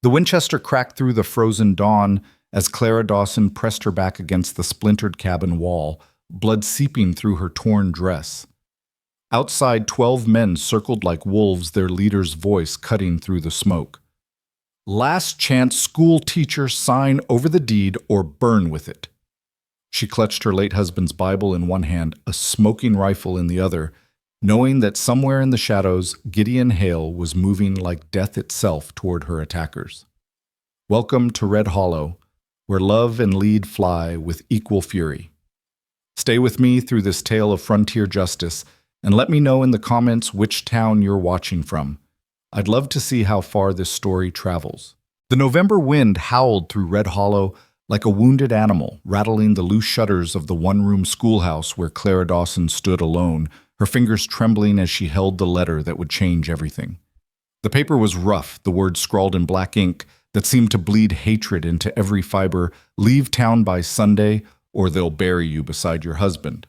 The Winchester cracked through the frozen dawn as Clara Dawson pressed her back against the splintered cabin wall, blood seeping through her torn dress. Outside, 12 men circled like wolves, their leader's voice cutting through the smoke. "Last chance, school teacher, sign over the deed or burn with it." She clutched her late husband's Bible in one hand, a smoking rifle in the other, knowing that somewhere in the shadows, Gideon Hale was moving like death itself toward her attackers. Welcome to Red Hollow, where love and lead fly with equal fury. Stay with me through this tale of frontier justice, and let me know in the comments which town you're watching from. I'd love to see how far this story travels. The November wind howled through Red Hollow like a wounded animal, rattling the loose shutters of the one-room schoolhouse where Clara Dawson stood alone, her fingers trembling as she held the letter that would change everything. The paper was rough, the words scrawled in black ink that seemed to bleed hatred into every fiber. "Leave town by Sunday, or they'll bury you beside your husband."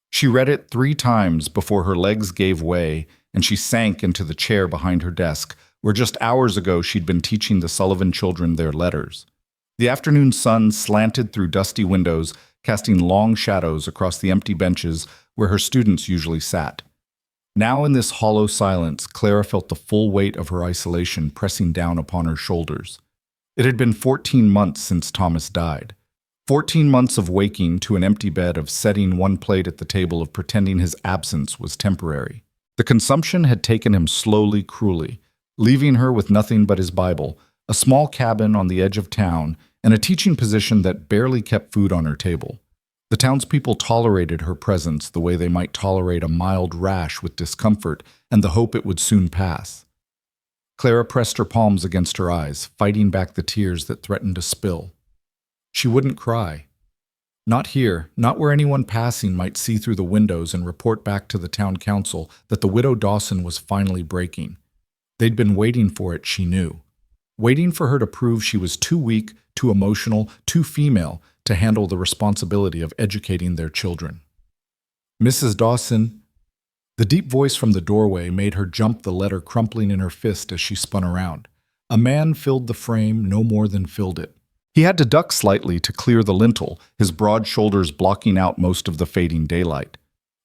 She read it 3 times before her legs gave way and she sank into the chair behind her desk, where just hours ago she'd been teaching the Sullivan children their letters. The afternoon sun slanted through dusty windows, casting long shadows across the empty benches where her students usually sat. Now in this hollow silence, Clara felt the full weight of her isolation pressing down upon her shoulders. It had been 14 months since Thomas died. 14 months of waking to an empty bed, of setting one plate at the table, of pretending his absence was temporary. The consumption had taken him slowly, cruelly, leaving her with nothing but his Bible, a small cabin on the edge of town, and a teaching position that barely kept food on her table. The townspeople tolerated her presence the way they might tolerate a mild rash with discomfort and the hope it would soon pass. Clara pressed her palms against her eyes, fighting back the tears that threatened to spill. She wouldn't cry. Not here, not where anyone passing might see through the windows and report back to the town council that the widow Dawson was finally breaking. They'd been waiting for it, she knew. Waiting for her to prove she was too weak, too emotional, too female to handle the responsibility of educating their children. "Mrs. Dawson." The deep voice from the doorway made her jump, the letter crumpling in her fist as she spun around. A man filled the frame, no more than filled it. He had to duck slightly to clear the lintel, his broad shoulders blocking out most of the fading daylight.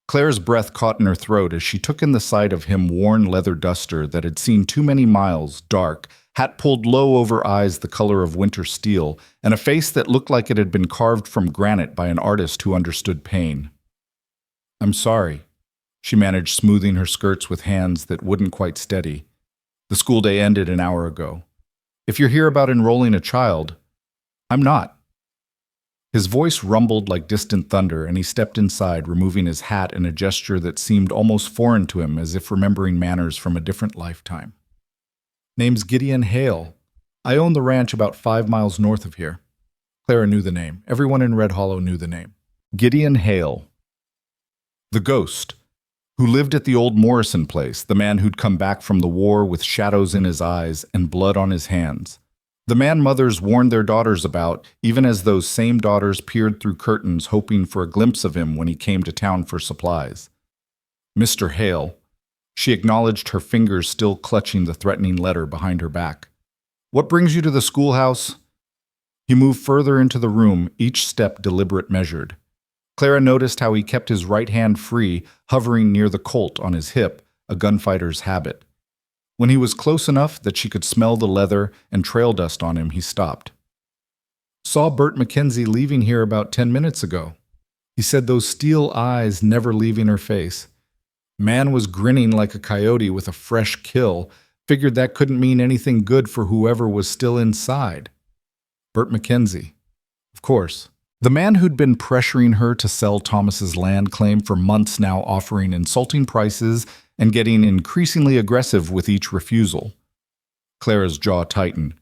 Clara's breath caught in her throat as she took in the sight of him, worn leather duster that had seen too many miles, dark, hat pulled low over eyes the color of winter steel, and a face that looked like it had been carved from granite by an artist who understood pain. "I'm sorry," she managed, smoothing her skirts with hands that wouldn't quite steady. "The school day ended an hour ago. If you're here about enrolling a child..." "I'm not." His voice rumbled like distant thunder, and he stepped inside, removing his hat in a gesture that seemed almost foreign to him, as if remembering manners from a different lifetime. "Name's Gideon Hale. I own the ranch about 5 miles north of here." Clara knew the name. Everyone in Red Hollow knew the name. Gideon Hale. The ghost, who lived at the old Morrison place, the man who'd come back from the war with shadows in his eyes and blood on his hands. The man mothers warned their daughters about, even as those same daughters peered through curtains hoping for a glimpse of him when he came to town for supplies. "Mr. Hale." She acknowledged, her fingers still clutching the threatening letter behind her back. "What brings you to the schoolhouse?" He moved further into the room, each step deliberate, measured. Clara noticed how he kept his right hand free, hovering near the Colt on his hip, a gunfighter's habit. When he was close enough that she could smell the leather and trail dust on him, he stopped. "Saw Bert McKenzie leaving here about 10 minutes ago." He said, those steel eyes never leaving her face. Man was grinning like a coyote with a fresh kill, figured that couldn't mean anything good for whoever was still inside. Bert McKenzie. Of course. The man who'd been pressuring her to sell Thomas's land claim for months, now offering insulting prices and getting increasingly aggressive with each refusal. Clara's jaw tightened.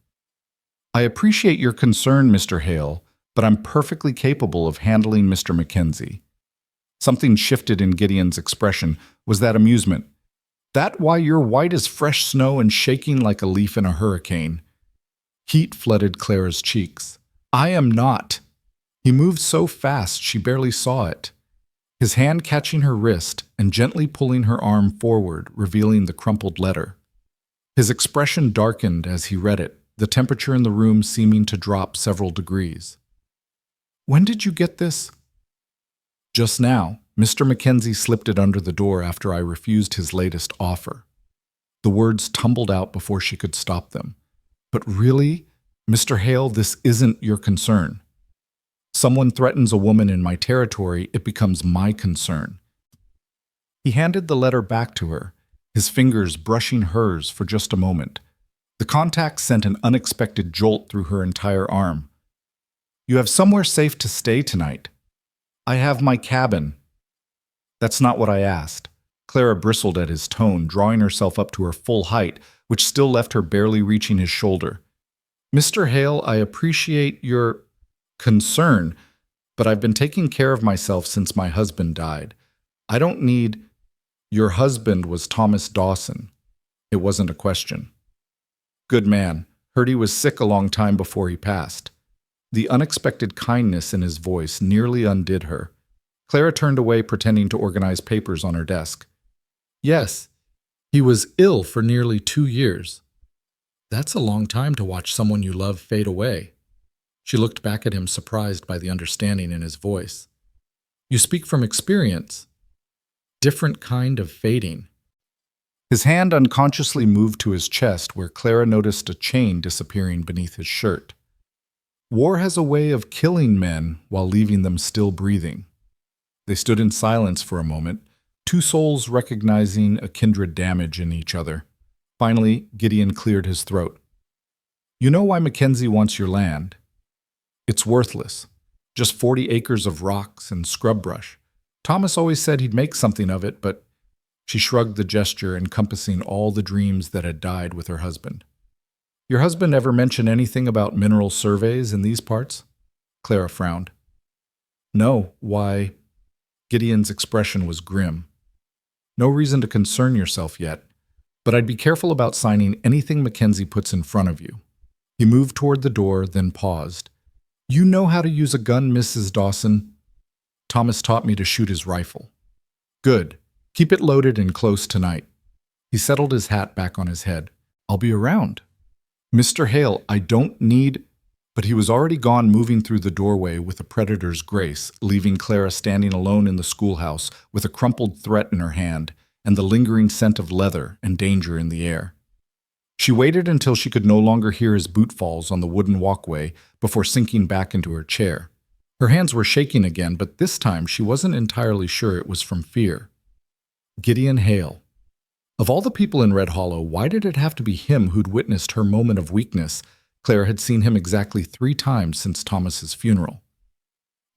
"I appreciate your concern, Mr. Hale, but I'm perfectly capable of handling Mr. McKenzie." Something shifted in Gideon's expression. Was that amusement? "That why you're white as fresh snow and shaking like a leaf in a hurricane?" Heat flooded Clara's cheeks. "I am not." He moved so fast she barely saw it, his hand catching her wrist and gently pulling her arm forward, revealing the crumpled letter. His expression darkened as he read it, the temperature in the room seeming to drop several degrees. "When did you get this?" "Just now. Mr. Mackenzie slipped it under the door after I refused his latest offer." The words tumbled out before she could stop them. "But really, Mr. Hale, this isn't your concern. Someone threatens a woman in my territory, it becomes my concern." He handed the letter back to her, his fingers brushing hers for just a moment. The contact sent an unexpected jolt through her entire arm. "You have somewhere safe to stay tonight." "I have my cabin." "That's not what I asked." Clara bristled at his tone, drawing herself up to her full height, which still left her barely reaching his shoulder. "Mr. Hale, I appreciate your concern, but I've been taking care of myself since my husband died. I don't need—" "Your husband was Thomas Dawson." It wasn't a question. "Good man. Heard he was sick a long time before he passed." The unexpected kindness in his voice nearly undid her. Clara turned away, pretending to organize papers on her desk. "Yes, he was ill for nearly 2 years. That's a long time to watch someone you love fade away." She looked back at him, surprised by the understanding in his voice. "You speak from experience. Different kind of fading." His hand unconsciously moved to his chest, where Clara noticed a chain disappearing beneath his shirt. "War has a way of killing men while leaving them still breathing." They stood in silence for a moment, two souls recognizing a kindred damage in each other. Finally, Gideon cleared his throat. "You know why Mackenzie wants your land? It's worthless. Just 40 acres of rocks and scrub brush. Thomas always said he'd make something of it, but—" She shrugged the gesture encompassing all the dreams that had died with her husband. "Your husband ever mention anything about mineral surveys in these parts?" Clara frowned. "No, why—" Gideon's expression was grim. "No reason to concern yourself yet, but I'd be careful about signing anything Mackenzie puts in front of you." He moved toward the door, then paused. "You know how to use a gun, Mrs. Dawson?" "Thomas taught me to shoot his rifle." "Good. Keep it loaded and close tonight." He settled his hat back on his head. "I'll be around." "Mr. Hale, I don't need—" But he was already gone, moving through the doorway with a predator's grace, leaving Clara standing alone in the schoolhouse with a crumpled threat in her hand and the lingering scent of leather and danger in the air. She waited until she could no longer hear his bootfalls on the wooden walkway before sinking back into her chair. Her hands were shaking again, but this time she wasn't entirely sure it was from fear. Gideon Hale. Of all the people in Red Hollow, why did it have to be him who'd witnessed her moment of weakness? Clara had seen him exactly 3 times since Thomas's funeral.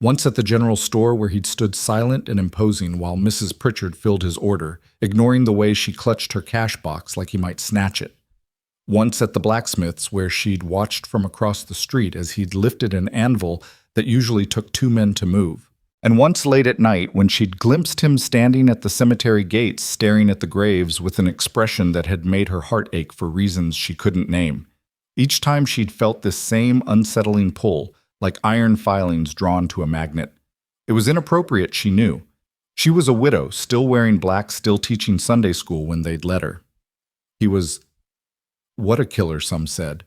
Once at the general store, where he'd stood silent and imposing while Mrs. Pritchard filled his order, ignoring the way she clutched her cash box like he might snatch it. Once at the blacksmith's, where she'd watched from across the street as he'd lifted an anvil that usually took 2 men to move. And once late at night, when she'd glimpsed him standing at the cemetery gates staring at the graves with an expression that had made her heart ache for reasons she couldn't name. Each time she'd felt this same unsettling pull, like iron filings drawn to a magnet. It was inappropriate, she knew. She was a widow, still wearing black, still teaching Sunday school when they'd let her. He was— what a killer, some said.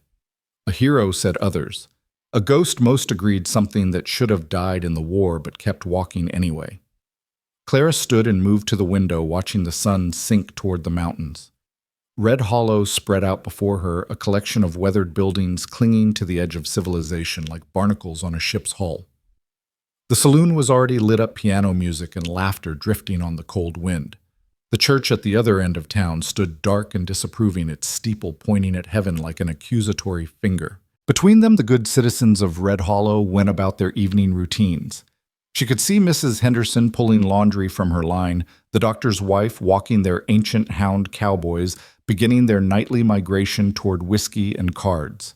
A hero, said others. A ghost, most agreed, something that should have died in the war but kept walking anyway. Clara stood and moved to the window, watching the sun sink toward the mountains. Red Hollow spread out before her, a collection of weathered buildings clinging to the edge of civilization like barnacles on a ship's hull. The saloon was already lit up, piano music and laughter drifting on the cold wind. The church at the other end of town stood dark and disapproving, its steeple pointing at heaven like an accusatory finger. Between them, the good citizens of Red Hollow went about their evening routines. She could see Mrs. Henderson pulling laundry from her line, the doctor's wife walking their ancient hound cowboys, beginning their nightly migration toward whiskey and cards.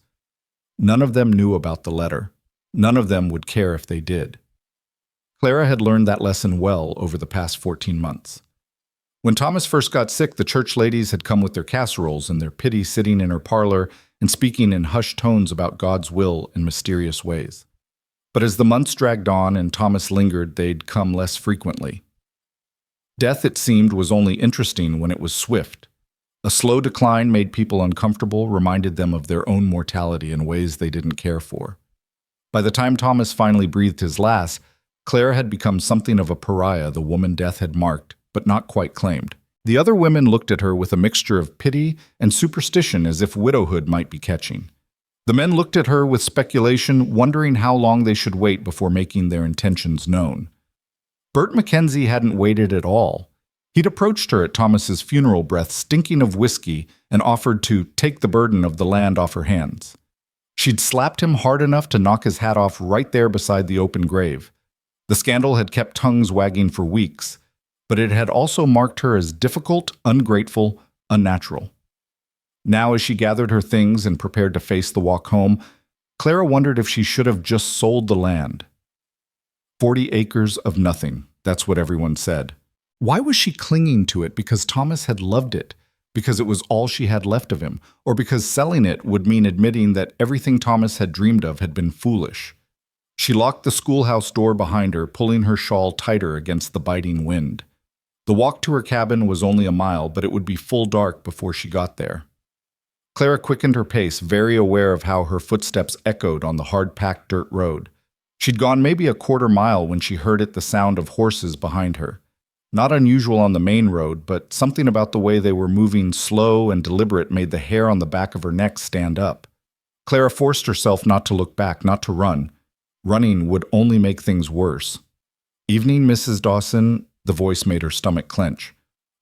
None of them knew about the letter. None of them would care if they did. Clara had learned that lesson well over the past 14 months. When Thomas first got sick, the church ladies had come with their casseroles and their pity, sitting in her parlor and speaking in hushed tones about God's will in mysterious ways. But as the months dragged on and Thomas lingered, they'd come less frequently. Death, it seemed, was only interesting when it was swift. A slow decline made people uncomfortable, reminded them of their own mortality in ways they didn't care for. By the time Thomas finally breathed his last, Clara had become something of a pariah the woman death had marked, but not quite claimed. The other women looked at her with a mixture of pity and superstition, as if widowhood might be catching. The men looked at her with speculation, wondering how long they should wait before making their intentions known. Bert Mackenzie hadn't waited at all. He'd approached her at Thomas's funeral breath, stinking of whiskey, and offered to take the burden of the land off her hands. She'd slapped him hard enough to knock his hat off right there beside the open grave. The scandal had kept tongues wagging for weeks, but it had also marked her as difficult, ungrateful, unnatural. Now, as she gathered her things and prepared to face the walk home, Clara wondered if she should have just sold the land. 40 acres of nothing, that's what everyone said. Why was she clinging to it? Because Thomas had loved it, because it was all she had left of him, or because selling it would mean admitting that everything Thomas had dreamed of had been foolish? She locked the schoolhouse door behind her, pulling her shawl tighter against the biting wind. The walk to her cabin was only a mile, but it would be full dark before she got there. Clara quickened her pace, very aware of how her footsteps echoed on the hard-packed dirt road. She'd gone maybe a quarter mile when she heard the sound of horses behind her. Not unusual on the main road, but something about the way they were moving slow and deliberate made the hair on the back of her neck stand up. Clara forced herself not to look back, not to run. Running would only make things worse. "Evening, Mrs. Dawson," the voice made her stomach clench.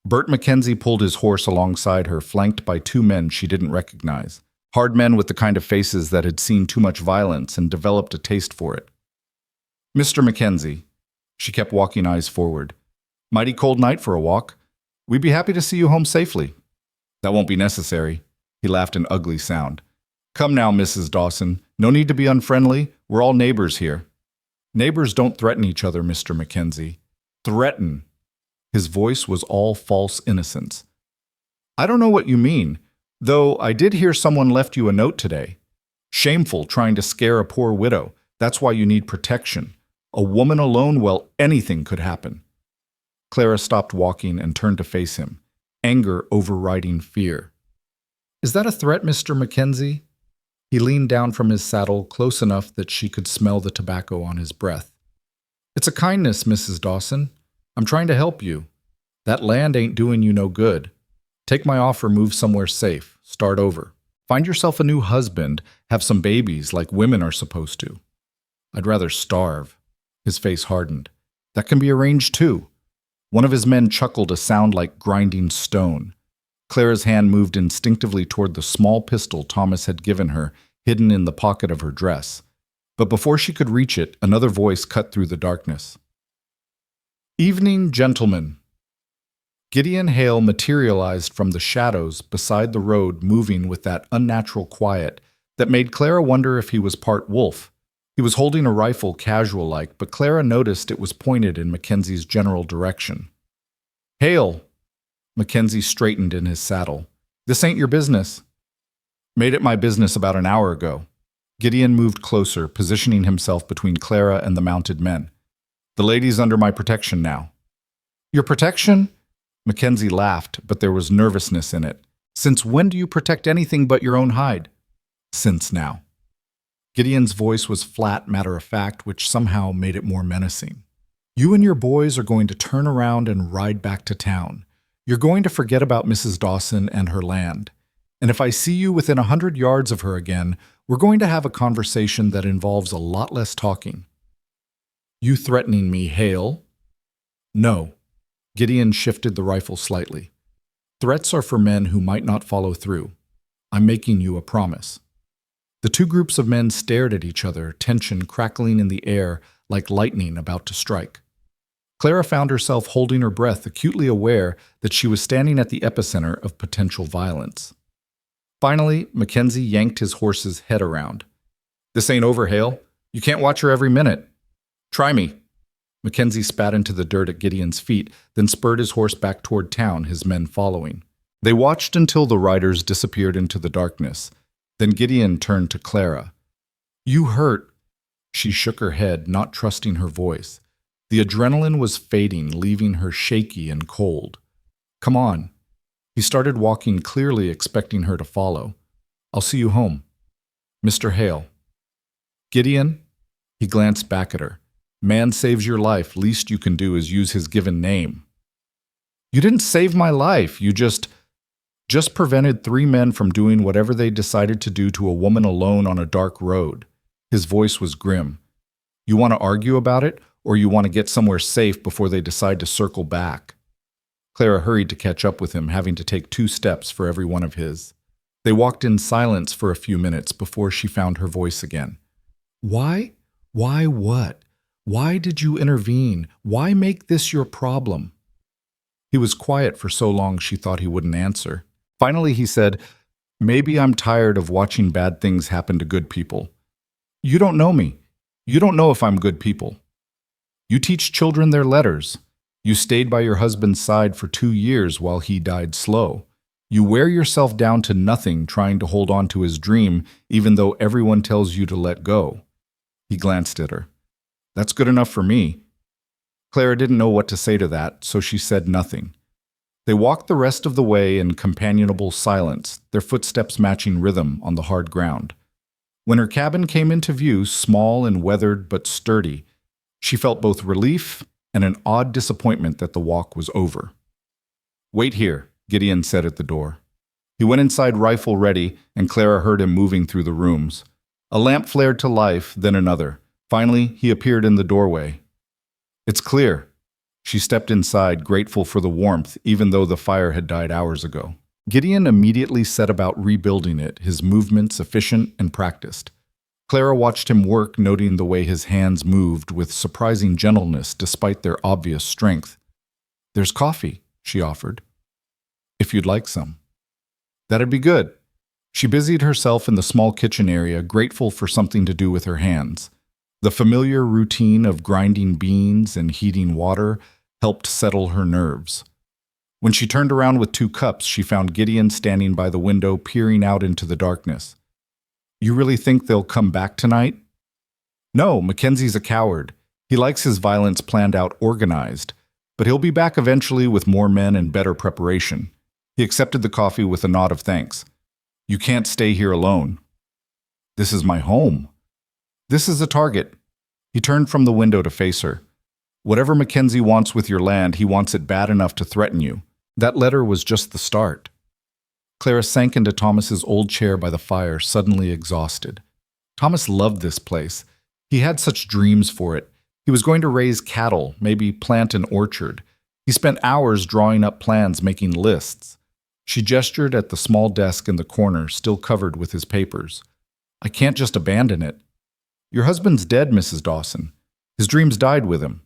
Bert Mackenzie pulled his horse alongside her, flanked by two men she didn't recognize. Hard men with the kind of faces that had seen too much violence and developed a taste for it. "Mr. Mackenzie." She kept walking, eyes forward. "Mighty cold night for a walk. We'd be happy to see you home safely." "That won't be necessary." He laughed an ugly sound. "Come now, Mrs. Dawson. No need to be unfriendly. We're all neighbors here." "Neighbors don't threaten each other, Mr. Mackenzie." "Threaten." His voice was all false innocence. "I don't know what you mean, though I did hear someone left you a note today. Shameful trying to scare a poor widow. That's why you need protection. A woman alone, well, anything could happen." Clara stopped walking and turned to face him, anger overriding fear. "Is that a threat, Mr. Mackenzie?" He leaned down from his saddle close enough that she could smell the tobacco on his breath. "It's a kindness, Mrs. Dawson. I'm trying to help you. That land ain't doing you no good. Take my offer, move somewhere safe, start over. Find yourself a new husband, have some babies like women are supposed to." "I'd rather starve." His face hardened. "That can be arranged too." One of his men chuckled, a sound like grinding stone. Clara's hand moved instinctively toward the small pistol Thomas had given her, hidden in the pocket of her dress. But before she could reach it, another voice cut through the darkness. "Evening, gentlemen." Gideon Hale materialized from the shadows beside the road, moving with that unnatural quiet that made Clara wonder if he was part wolf. He was holding a rifle casual-like, but Clara noticed it was pointed in Mackenzie's general direction. "Hale!" Mackenzie straightened in his saddle. "This ain't your business." "Made it my business about an hour ago." Gideon moved closer, positioning himself between Clara and the mounted men. "The lady's under my protection now." "Your protection?" Mackenzie laughed, but there was nervousness in it. "Since when do you protect anything but your own hide?" "Since now." Gideon's voice was flat, matter-of-fact, which somehow made it more menacing. "You and your boys are going to turn around and ride back to town. You're going to forget about Mrs. Dawson and her land. And if I see you within 100 yards of her again, we're going to have a conversation that involves a lot less talking." "You threatening me, Hale?" "No." Gideon shifted the rifle slightly. "Threats are for men who might not follow through. I'm making you a promise." The two groups of men stared at each other, tension crackling in the air like lightning about to strike. Clara found herself holding her breath, acutely aware that she was standing at the epicenter of potential violence. Finally, Mackenzie yanked his horse's head around. "This ain't over, Hale. You can't watch her every minute. Try me." Mackenzie spat into the dirt at Gideon's feet, then spurred his horse back toward town, his men following. They watched until the riders disappeared into the darkness. Then Gideon turned to Clara. "You hurt." She shook her head, not trusting her voice. The adrenaline was fading, leaving her shaky and cold. "Come on." He started walking, clearly expecting her to follow. "I'll see you home." "Mr. Hale." "Gideon?" He glanced back at her. "Man saves your life. Least you can do is use his given name." "You didn't save my life. You just prevented 3 men from doing whatever they decided to do to a woman alone on a dark road." His voice was grim. "You want to argue about it, or you want to get somewhere safe before they decide to circle back?" Clara hurried to catch up with him, having to take 2 steps for every one of his. They walked in silence for a few minutes before she found her voice again. "Why? Why what? Why did you intervene? Why make this your problem?" He was quiet for so long she thought he wouldn't answer. Finally he said, "Maybe I'm tired of watching bad things happen to good people. You don't know me. You don't know if I'm good people. You teach children their letters. You stayed by your husband's side for 2 years while he died slow. You wear yourself down to nothing trying to hold on to his dream, even though everyone tells you to let go." He glanced at her. "That's good enough for me." Clara didn't know what to say to that, so she said nothing. They walked the rest of the way in companionable silence, their footsteps matching rhythm on the hard ground. When her cabin came into view, small and weathered but sturdy, she felt both relief and an odd disappointment that the walk was over. "Wait here," Gideon said at the door. He went inside, rifle ready, and Clara heard him moving through the rooms. A lamp flared to life, then another. Finally, he appeared in the doorway. "It's clear." She stepped inside, grateful for the warmth, even though the fire had died hours ago. Gideon immediately set about rebuilding it, his movements efficient and practiced. Clara watched him work, noting the way his hands moved with surprising gentleness despite their obvious strength. "There's coffee," she offered. "If you'd like some." "That'd be good." She busied herself in the small kitchen area, grateful for something to do with her hands. The familiar routine of grinding beans and heating water helped settle her nerves. When she turned around with 2 cups, she found Gideon standing by the window, peering out into the darkness. "You really think they'll come back tonight?" "No, Mackenzie's a coward. He likes his violence planned out, organized. But he'll be back eventually with more men and better preparation." He accepted the coffee with a nod of thanks. "You can't stay here alone." "This is my home." "This is a target." He turned from the window to face her. "Whatever Mackenzie wants with your land, he wants it bad enough to threaten you. That letter was just the start." Clara sank into Thomas's old chair by the fire, suddenly exhausted. Thomas loved this place. He had such dreams for it. He was going to raise cattle, maybe plant an orchard. He spent hours drawing up plans, making lists. She gestured at the small desk in the corner, still covered with his papers. "I can't just abandon it." "Your husband's dead, Mrs. Dawson. His dreams died with him."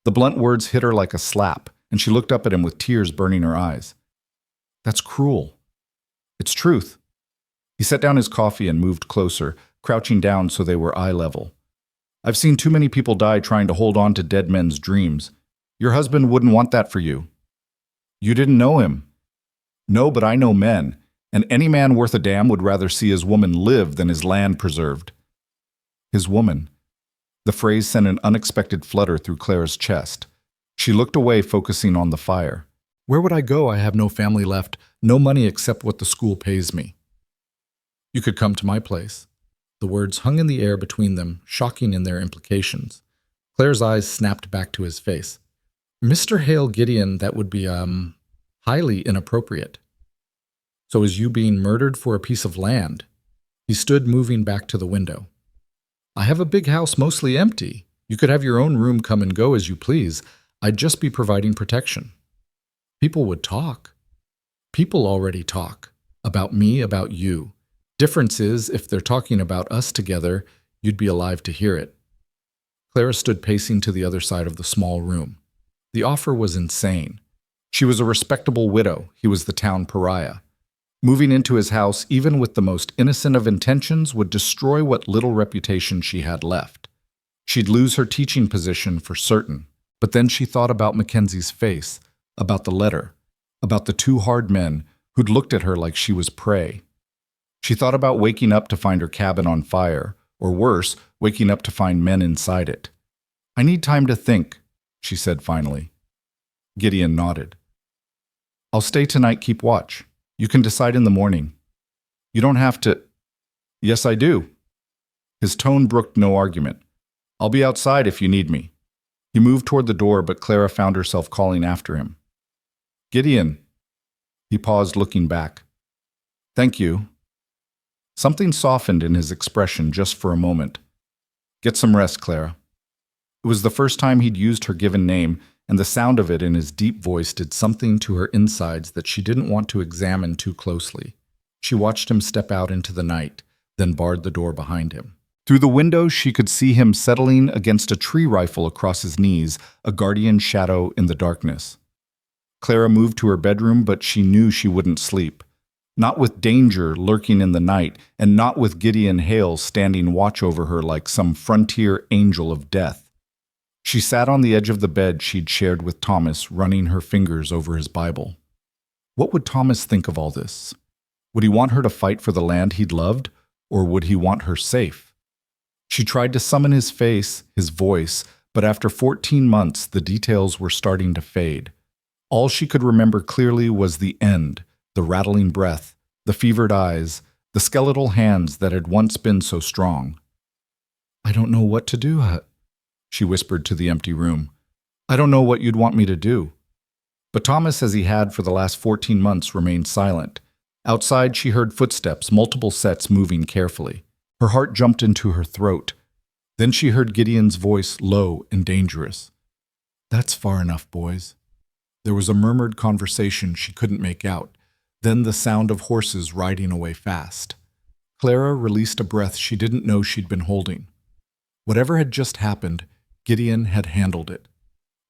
The blunt words hit her like a slap, and she looked up at him with tears burning her eyes. "That's cruel." "It's truth." He set down his coffee and moved closer, crouching down so they were eye level. "I've seen too many people die trying to hold on to dead men's dreams. Your husband wouldn't want that for you." "You didn't know him." "No, but I know men, and any man worth a damn would rather see his woman live than his land preserved." His woman. The phrase sent an unexpected flutter through Clara's chest. She looked away, focusing on the fire. "Where would I go? I have no family left, no money except what the school pays me." "You could come to my place." The words hung in the air between them, shocking in their implications. Clara's eyes snapped back to his face. "Mr. Hale, Gideon, that would be, highly inappropriate." "So is you being murdered for a piece of land?" He stood, moving back to the window. "I have a big house mostly empty. You could have your own room, come and go as you please. I'd just be providing protection." "People would talk." "People already talk. About me, about you. Difference is, if they're talking about us together, you'd be alive to hear it." Clara stood pacing to the other side of the small room. The offer was insane. She was a respectable widow. He was the town pariah. Moving into his house, even with the most innocent of intentions, would destroy what little reputation she had left. She'd lose her teaching position for certain. But then she thought about Mackenzie's face, about the letter, about the 2 hard men who'd looked at her like she was prey. She thought about waking up to find her cabin on fire, or worse, waking up to find men inside it. "I need time to think," she said finally. Gideon nodded. I'll stay tonight, keep watch. You can decide in the morning. You don't have to. Yes, I do. His tone brooked no argument. I'll be outside if you need me. He moved toward the door, but Clara found herself calling after him. Gideon. He paused, looking back. Thank you. Something softened in his expression just for a moment. Get some rest, Clara. It was the first time he'd used her given name, and the sound of it in his deep voice did something to her insides that she didn't want to examine too closely. She watched him step out into the night, then barred the door behind him. Through the window, she could see him settling against a tree rifle across his knees, a guardian shadow in the darkness. Clara moved to her bedroom, but she knew she wouldn't sleep. Not with danger lurking in the night, and not with Gideon Hale standing watch over her like some frontier angel of death. She sat on the edge of the bed she'd shared with Thomas, running her fingers over his Bible. What would Thomas think of all this? Would he want her to fight for the land he'd loved, or would he want her safe? She tried to summon his face, his voice, but after 14 months, the details were starting to fade. All she could remember clearly was the end, the rattling breath, the fevered eyes, the skeletal hands that had once been so strong. I don't know what to do, she whispered to the empty room. I don't know what you'd want me to do. But Thomas, as he had for the last 14 months, remained silent. Outside, she heard footsteps, multiple sets moving carefully. Her heart jumped into her throat. Then she heard Gideon's voice, low and dangerous. That's far enough, boys. There was a murmured conversation she couldn't make out, then the sound of horses riding away fast. Clara released a breath she didn't know she'd been holding. Whatever had just happened, Gideon had handled it.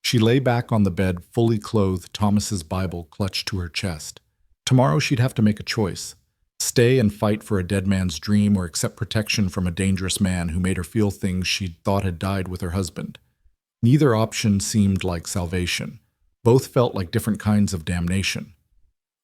She lay back on the bed, fully clothed, Thomas's Bible clutched to her chest. Tomorrow she'd have to make a choice. Stay and fight for a dead man's dream, or accept protection from a dangerous man who made her feel things she'd thought had died with her husband. Neither option seemed like salvation. Both felt like different kinds of damnation.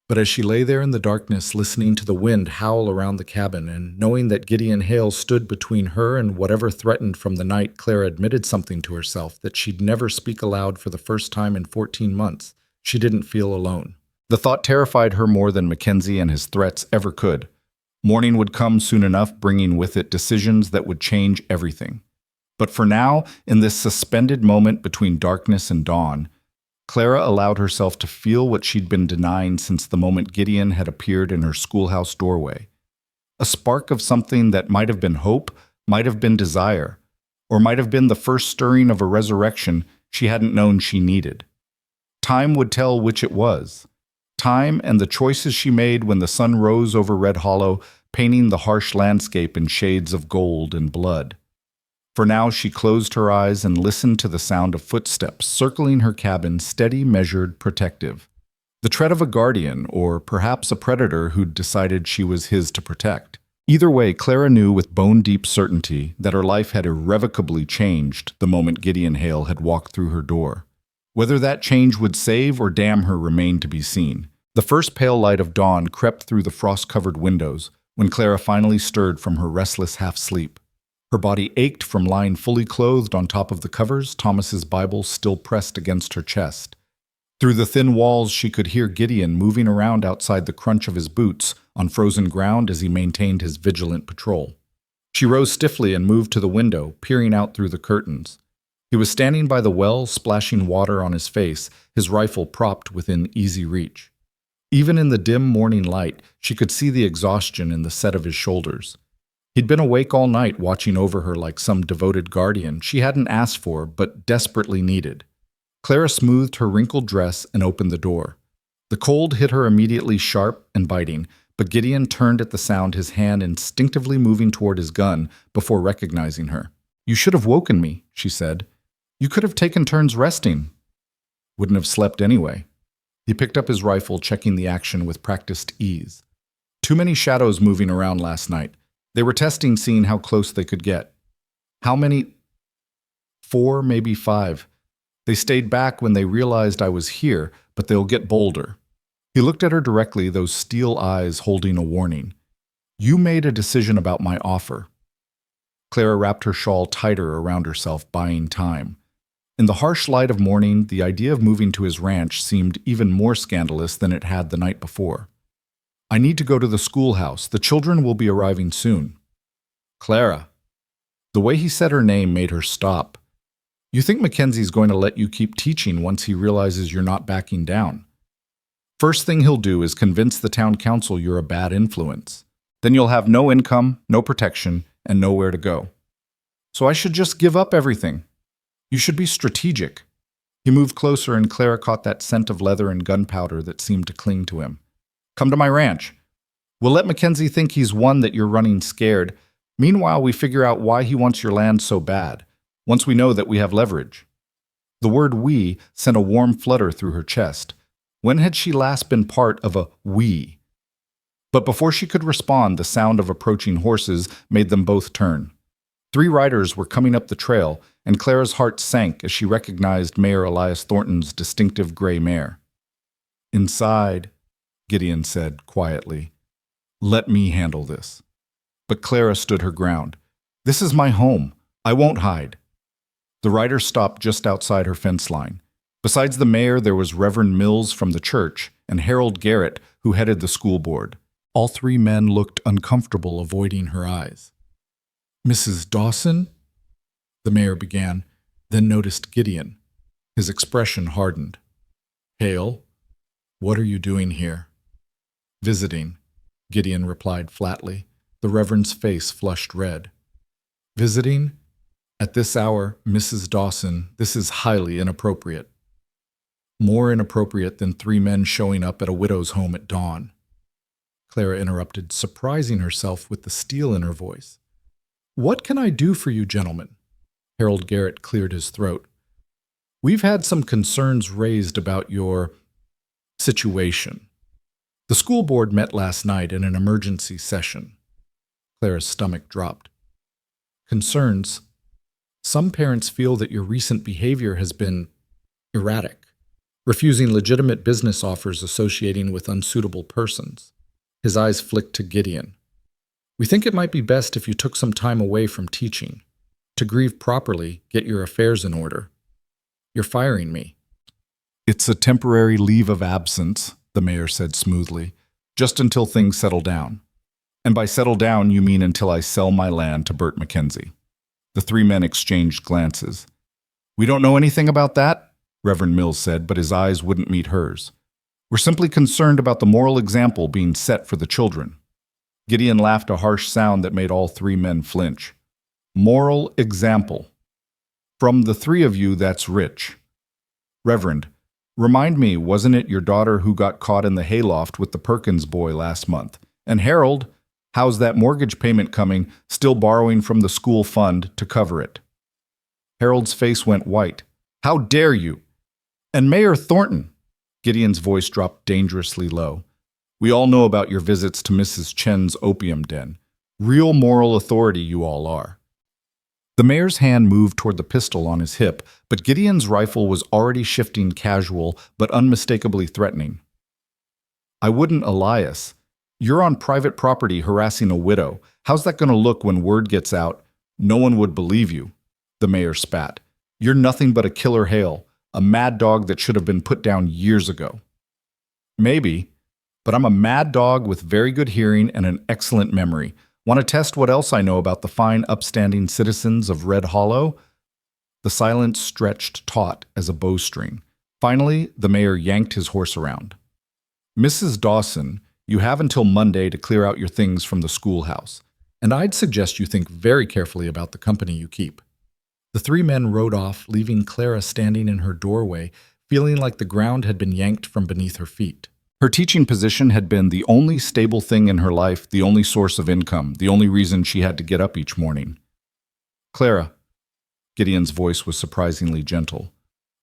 But as she lay there in the darkness, listening to the wind howl around the cabin, and knowing that Gideon Hale stood between her and whatever threatened from the night, Clara admitted something to herself that she'd never speak aloud for the first time in 14 months. She didn't feel alone. The thought terrified her more than Mackenzie and his threats ever could. Morning would come soon enough, bringing with it decisions that would change everything. But for now, in this suspended moment between darkness and dawn, Clara allowed herself to feel what she'd been denying since the moment Gideon had appeared in her schoolhouse doorway. A spark of something that might have been hope, might have been desire, or might have been the first stirring of a resurrection she hadn't known she needed. Time would tell which it was. Time and the choices she made when the sun rose over Red Hollow, painting the harsh landscape in shades of gold and blood. For now, she closed her eyes and listened to the sound of footsteps circling her cabin, steady, measured, protective. The tread of a guardian, or perhaps a predator who'd decided she was his to protect. Either way, Clara knew with bone-deep certainty that her life had irrevocably changed the moment Gideon Hale had walked through her door. Whether that change would save or damn her remained to be seen. The first pale light of dawn crept through the frost-covered windows when Clara finally stirred from her restless half-sleep. Her body ached from lying fully clothed on top of the covers, Thomas's Bible still pressed against her chest. Through the thin walls, she could hear Gideon moving around outside the crunch of his boots on frozen ground as he maintained his vigilant patrol. She rose stiffly and moved to the window, peering out through the curtains. He was standing by the well, splashing water on his face, his rifle propped within easy reach. Even in the dim morning light, she could see the exhaustion in the set of his shoulders. He'd been awake all night, watching over her like some devoted guardian she hadn't asked for but desperately needed. Clara smoothed her wrinkled dress and opened the door. The cold hit her immediately, sharp and biting, but Gideon turned at the sound, his hand instinctively moving toward his gun before recognizing her. You should have woken me, she said. You could have taken turns resting. Wouldn't have slept anyway. He picked up his rifle, checking the action with practiced ease. Too many shadows moving around last night. They were testing, seeing how close they could get. How many? 4, maybe 5. They stayed back when they realized I was here, but they'll get bolder. He looked at her directly, those steel eyes holding a warning. You made a decision about my offer. Clara wrapped her shawl tighter around herself, buying time. In the harsh light of morning, the idea of moving to his ranch seemed even more scandalous than it had the night before. I need to go to the schoolhouse. The children will be arriving soon. Clara. The way he said her name made her stop. You think Mackenzie's going to let you keep teaching once he realizes you're not backing down? First thing he'll do is convince the town council you're a bad influence. Then you'll have no income, no protection, and nowhere to go. So I should just give up everything. You should be strategic. He moved closer and Clara caught that scent of leather and gunpowder that seemed to cling to him. Come to my ranch. We'll let Mackenzie think he's won that you're running scared. Meanwhile, we figure out why he wants your land so bad, once we know that we have leverage. The word we sent a warm flutter through her chest. When had she last been part of a we? But before she could respond, the sound of approaching horses made them both turn. 3 riders were coming up the trail, and Clara's heart sank as she recognized Mayor Elias Thornton's distinctive gray mare. Inside, Gideon said quietly. Let me handle this. But Clara stood her ground. This is my home. I won't hide. The rider stopped just outside her fence line. Besides the mayor, there was Reverend Mills from the church and Harold Garrett, who headed the school board. All 3 men looked uncomfortable, avoiding her eyes. Mrs. Dawson? The mayor began, then noticed Gideon. His expression hardened. Hale, what are you doing here? Visiting, Gideon replied flatly. The Reverend's face flushed red. Visiting? At this hour, Mrs. Dawson, this is highly inappropriate. More inappropriate than 3 men showing up at a widow's home at dawn. Clara interrupted, surprising herself with the steel in her voice. What can I do for you, gentlemen? Harold Garrett cleared his throat. We've had some concerns raised about your situation. The school board met last night in an emergency session. Clara's stomach dropped. Concerns? Some parents feel that your recent behavior has been erratic, refusing legitimate business offers associating with unsuitable persons. His eyes flicked to Gideon. We think it might be best if you took some time away from teaching. To grieve properly, get your affairs in order. You're firing me. It's a temporary leave of absence, the mayor said smoothly, just until things settle down. And by settle down, you mean until I sell my land to Bert Mackenzie. The 3 men exchanged glances. We don't know anything about that, Reverend Mills said, but his eyes wouldn't meet hers. We're simply concerned about the moral example being set for the children. Gideon laughed a harsh sound that made all 3 men flinch. Moral example. From the 3 of you, that's rich. Reverend, remind me, wasn't it your daughter who got caught in the hayloft with the Perkins boy last month? And Harold, how's that mortgage payment coming, still borrowing from the school fund to cover it? Harold's face went white. How dare you? And Mayor Thornton, Gideon's voice dropped dangerously low. We all know about your visits to Mrs. Chen's opium den. Real moral authority you all are. The mayor's hand moved toward the pistol on his hip, but Gideon's rifle was already shifting casual but unmistakably threatening. I wouldn't, Elias. You're on private property harassing a widow. How's that going to look when word gets out? No one would believe you, the mayor spat. You're nothing but a killer Hale, a mad dog that should have been put down years ago. Maybe, but I'm a mad dog with very good hearing and an excellent memory. Want to test what else I know about the fine, upstanding citizens of Red Hollow? The silence stretched taut as a bowstring. Finally, the mayor yanked his horse around. Mrs. Dawson, you have until Monday to clear out your things from the schoolhouse, and I'd suggest you think very carefully about the company you keep. The 3 men rode off, leaving Clara standing in her doorway, feeling like the ground had been yanked from beneath her feet. Her teaching position had been the only stable thing in her life, the only source of income, the only reason she had to get up each morning. Clara, Gideon's voice was surprisingly gentle.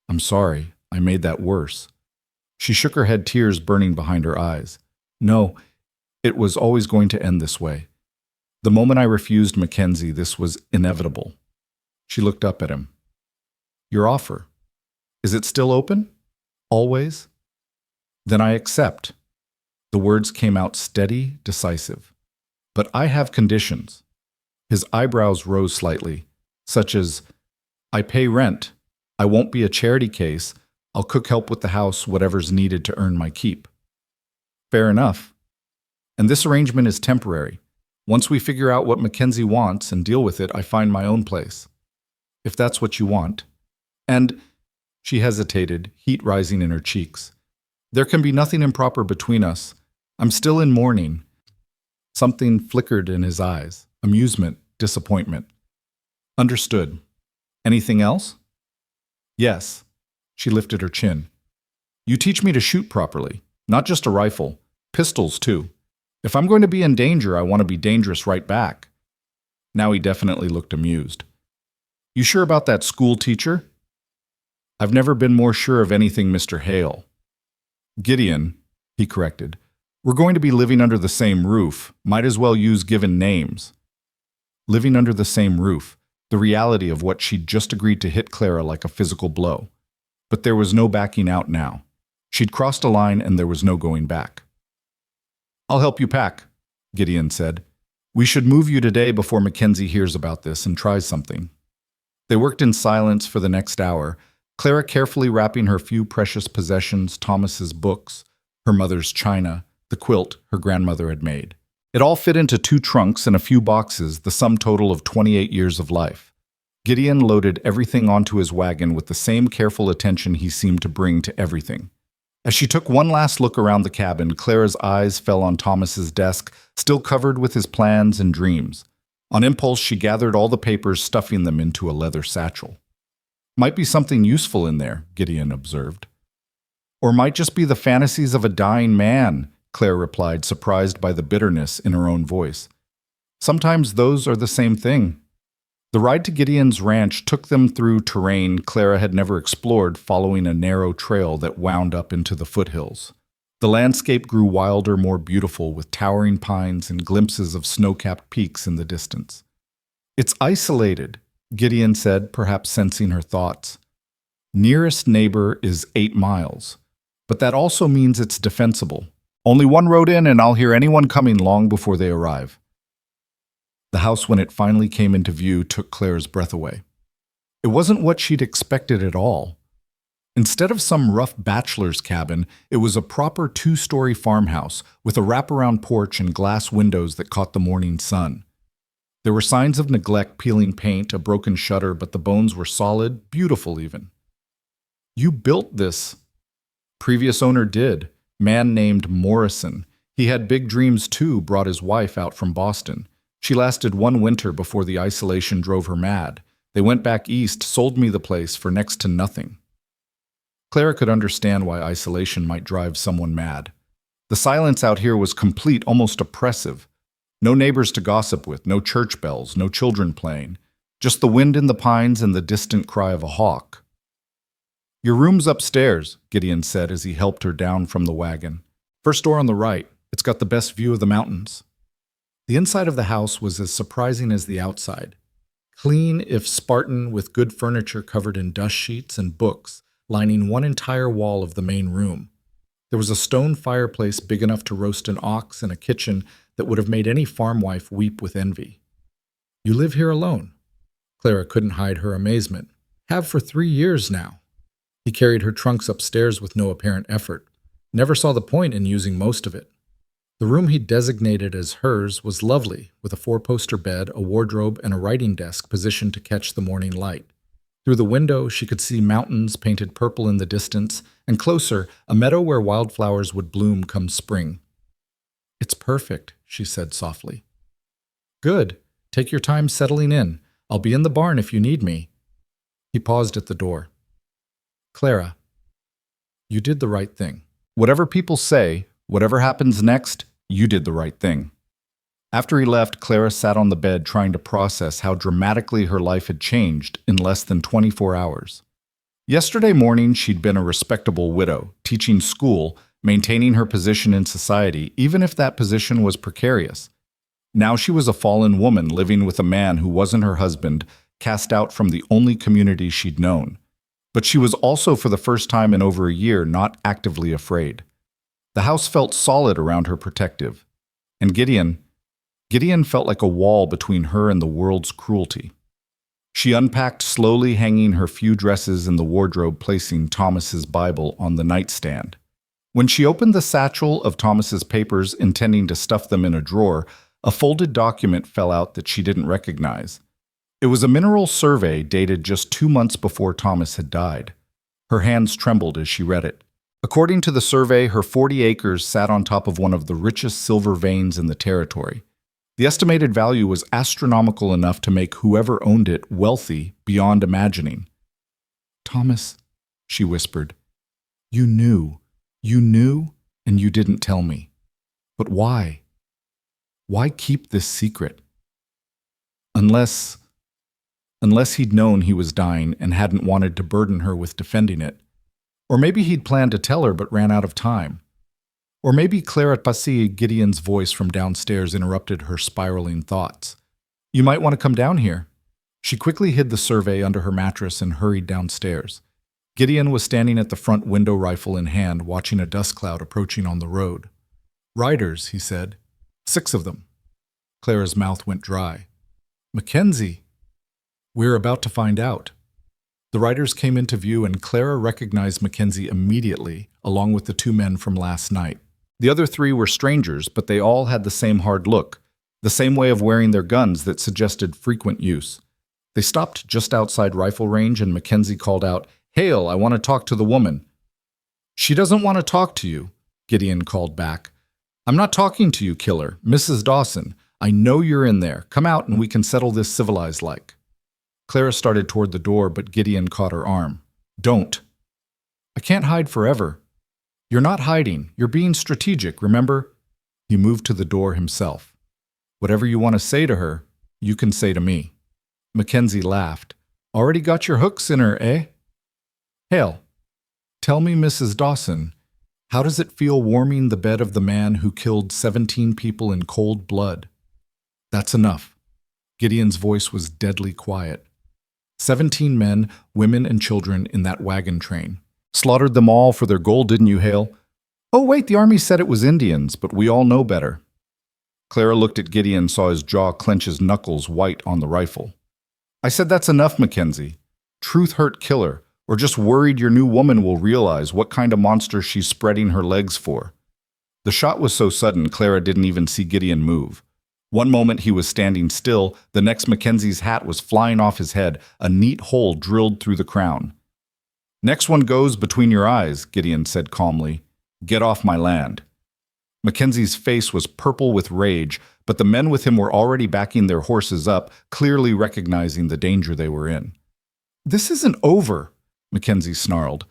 I'm sorry, I made that worse. She shook her head, tears burning behind her eyes. No, it was always going to end this way. The moment I refused Mackenzie, this was inevitable. She looked up at him. Your offer, is it still open? Always? Then I accept. The words came out steady, decisive. But I have conditions. His eyebrows rose slightly, such as, I pay rent, I won't be a charity case. I'll cook help with the house, whatever's needed to earn my keep. Fair enough. And this arrangement is temporary. Once we figure out what Mackenzie wants and deal with it, I find my own place. If that's what you want. And she hesitated, heat rising in her cheeks. There can be nothing improper between us. I'm still in mourning. Something flickered in his eyes. Amusement, disappointment. Understood. Anything else? Yes. She lifted her chin. You teach me to shoot properly. Not just a rifle. Pistols, too. If I'm going to be in danger, I want to be dangerous right back. Now he definitely looked amused. You sure about that school teacher? I've never been more sure of anything, Mr. Hale. Gideon, he corrected. We're going to be living under the same roof. Might as well use given names. Living under the same roof. The reality of what she'd just agreed to hit Clara like a physical blow. But there was no backing out now. She'd crossed a line and there was no going back. I'll help you pack, Gideon said. We should move you today before Mackenzie hears about this and tries something. They worked in silence for the next hour, Clara carefully wrapping her few precious possessions, Thomas's books, her mother's china, the quilt her grandmother had made. It all fit into 2 trunks and a few boxes, the sum total of 28 years of life. Gideon loaded everything onto his wagon with the same careful attention he seemed to bring to everything. As she took one last look around the cabin, Clara's eyes fell on Thomas's desk, still covered with his plans and dreams. On impulse, she gathered all the papers, stuffing them into a leather satchel. Might be something useful in there, Gideon observed. Or might just be the fantasies of a dying man, Claire replied, surprised by the bitterness in her own voice. Sometimes those are the same thing. The ride to Gideon's ranch took them through terrain Clara had never explored, following a narrow trail that wound up into the foothills. The landscape grew wilder, more beautiful, with towering pines and glimpses of snow-capped peaks in the distance. It's isolated, Gideon said, perhaps sensing her thoughts. Nearest neighbor is 8 miles, but that also means it's defensible. Only one road in and I'll hear anyone coming long before they arrive. The house, when it finally came into view, took Clara's breath away. It wasn't what she'd expected at all. Instead of some rough bachelor's cabin, it was a proper 2-story farmhouse with a wraparound porch and glass windows that caught the morning sun. There were signs of neglect, peeling paint, a broken shutter, but the bones were solid, beautiful even. You built this. Previous owner did. Man named Morrison. He had big dreams too, brought his wife out from Boston. She lasted 1 winter before the isolation drove her mad. They went back east, sold me the place for next to nothing. Clara could understand why isolation might drive someone mad. The silence out here was complete, almost oppressive. No neighbors to gossip with, no church bells, no children playing. Just the wind in the pines and the distant cry of a hawk. Your room's upstairs, Gideon said as he helped her down from the wagon. First door on the right. It's got the best view of the mountains. The inside of the house was as surprising as the outside. Clean, if Spartan, with good furniture covered in dust sheets and books, lining one entire wall of the main room. There was a stone fireplace big enough to roast an ox and a kitchen that would have made any farm wife weep with envy. You live here alone? Clara couldn't hide her amazement. Have for 3 years now. He carried her trunks upstairs with no apparent effort. Never saw the point in using most of it. The room he designated as hers was lovely, with a 4-poster bed, a wardrobe, and a writing desk positioned to catch the morning light. Through the window, she could see mountains painted purple in the distance, and closer, a meadow where wildflowers would bloom come spring. It's perfect, she said softly. Good. Take your time settling in. I'll be in the barn if you need me. He paused at the door. Clara, you did the right thing. Whatever people say, whatever happens next, you did the right thing. After he left, Clara sat on the bed trying to process how dramatically her life had changed in less than 24 hours. Yesterday morning, she'd been a respectable widow, teaching school, maintaining her position in society, even if that position was precarious. Now she was a fallen woman living with a man who wasn't her husband, cast out from the only community she'd known. But she was also, for the first time in over a year, not actively afraid. The house felt solid around her, protective. And Gideon felt like a wall between her and the world's cruelty. She unpacked slowly, hanging her few dresses in the wardrobe, placing Thomas's Bible on the nightstand. When she opened the satchel of Thomas's papers, intending to stuff them in a drawer, a folded document fell out that she didn't recognize. It was a mineral survey dated just 2 months before Thomas had died. Her hands trembled as she read it. According to the survey, her 40 acres sat on top of one of the richest silver veins in the territory. The estimated value was astronomical enough to make whoever owned it wealthy beyond imagining. "Thomas," she whispered, you knew, and you didn't tell me. But why? Why keep this secret? Unless he'd known he was dying and hadn't wanted to burden her with defending it. Or maybe he'd planned to tell her but ran out of time. Or maybe Clara Dawson, Gideon's voice from downstairs, interrupted her spiraling thoughts. "You might want to come down here." She quickly hid the survey under her mattress and hurried downstairs. Gideon was standing at the front window, rifle in hand, watching a dust cloud approaching on the road. "Riders," he said. 6 of them. Clara's mouth went dry. "Mackenzie." "We're about to find out." The riders came into view, and Clara recognized Mackenzie immediately, along with the 2 men from last night. The other 3 were strangers, but they all had the same hard look, the same way of wearing their guns that suggested frequent use. They stopped just outside rifle range, and Mackenzie called out, "Hale, I want to talk to the woman." "She doesn't want to talk to you," Gideon called back. "I'm not talking to you, killer. Mrs. Dawson, I know you're in there. Come out and we can settle this civilized-like." Clara started toward the door, but Gideon caught her arm. "Don't." "I can't hide forever." "You're not hiding. You're being strategic, remember?" He moved to the door himself. "Whatever you want to say to her, you can say to me." Mackenzie laughed. "Already got your hooks in her, eh?" "Hale, tell me, Mrs. Dawson, how does it feel warming the bed of the man who killed 17 people in cold blood?" "That's enough." Gideon's voice was deadly quiet. 17 men, women, and children in that wagon train. Slaughtered them all for their gold, didn't you, Hale? "Oh, wait, the army said it was Indians, but we all know better." Clara looked at Gideon and saw his jaw clench, his knuckles white on the rifle. "I said that's enough, Mackenzie. Truth hurt killer, or just worried your new woman will realize what kind of monster she's spreading her legs for." The shot was so sudden, Clara didn't even see Gideon move. One moment he was standing still, the next Mackenzie's hat was flying off his head, a neat hole drilled through the crown. "Next one goes between your eyes," Gideon said calmly. "Get off my land." Mackenzie's face was purple with rage, but the men with him were already backing their horses up, clearly recognizing the danger they were in. "This isn't over," Mackenzie snarled.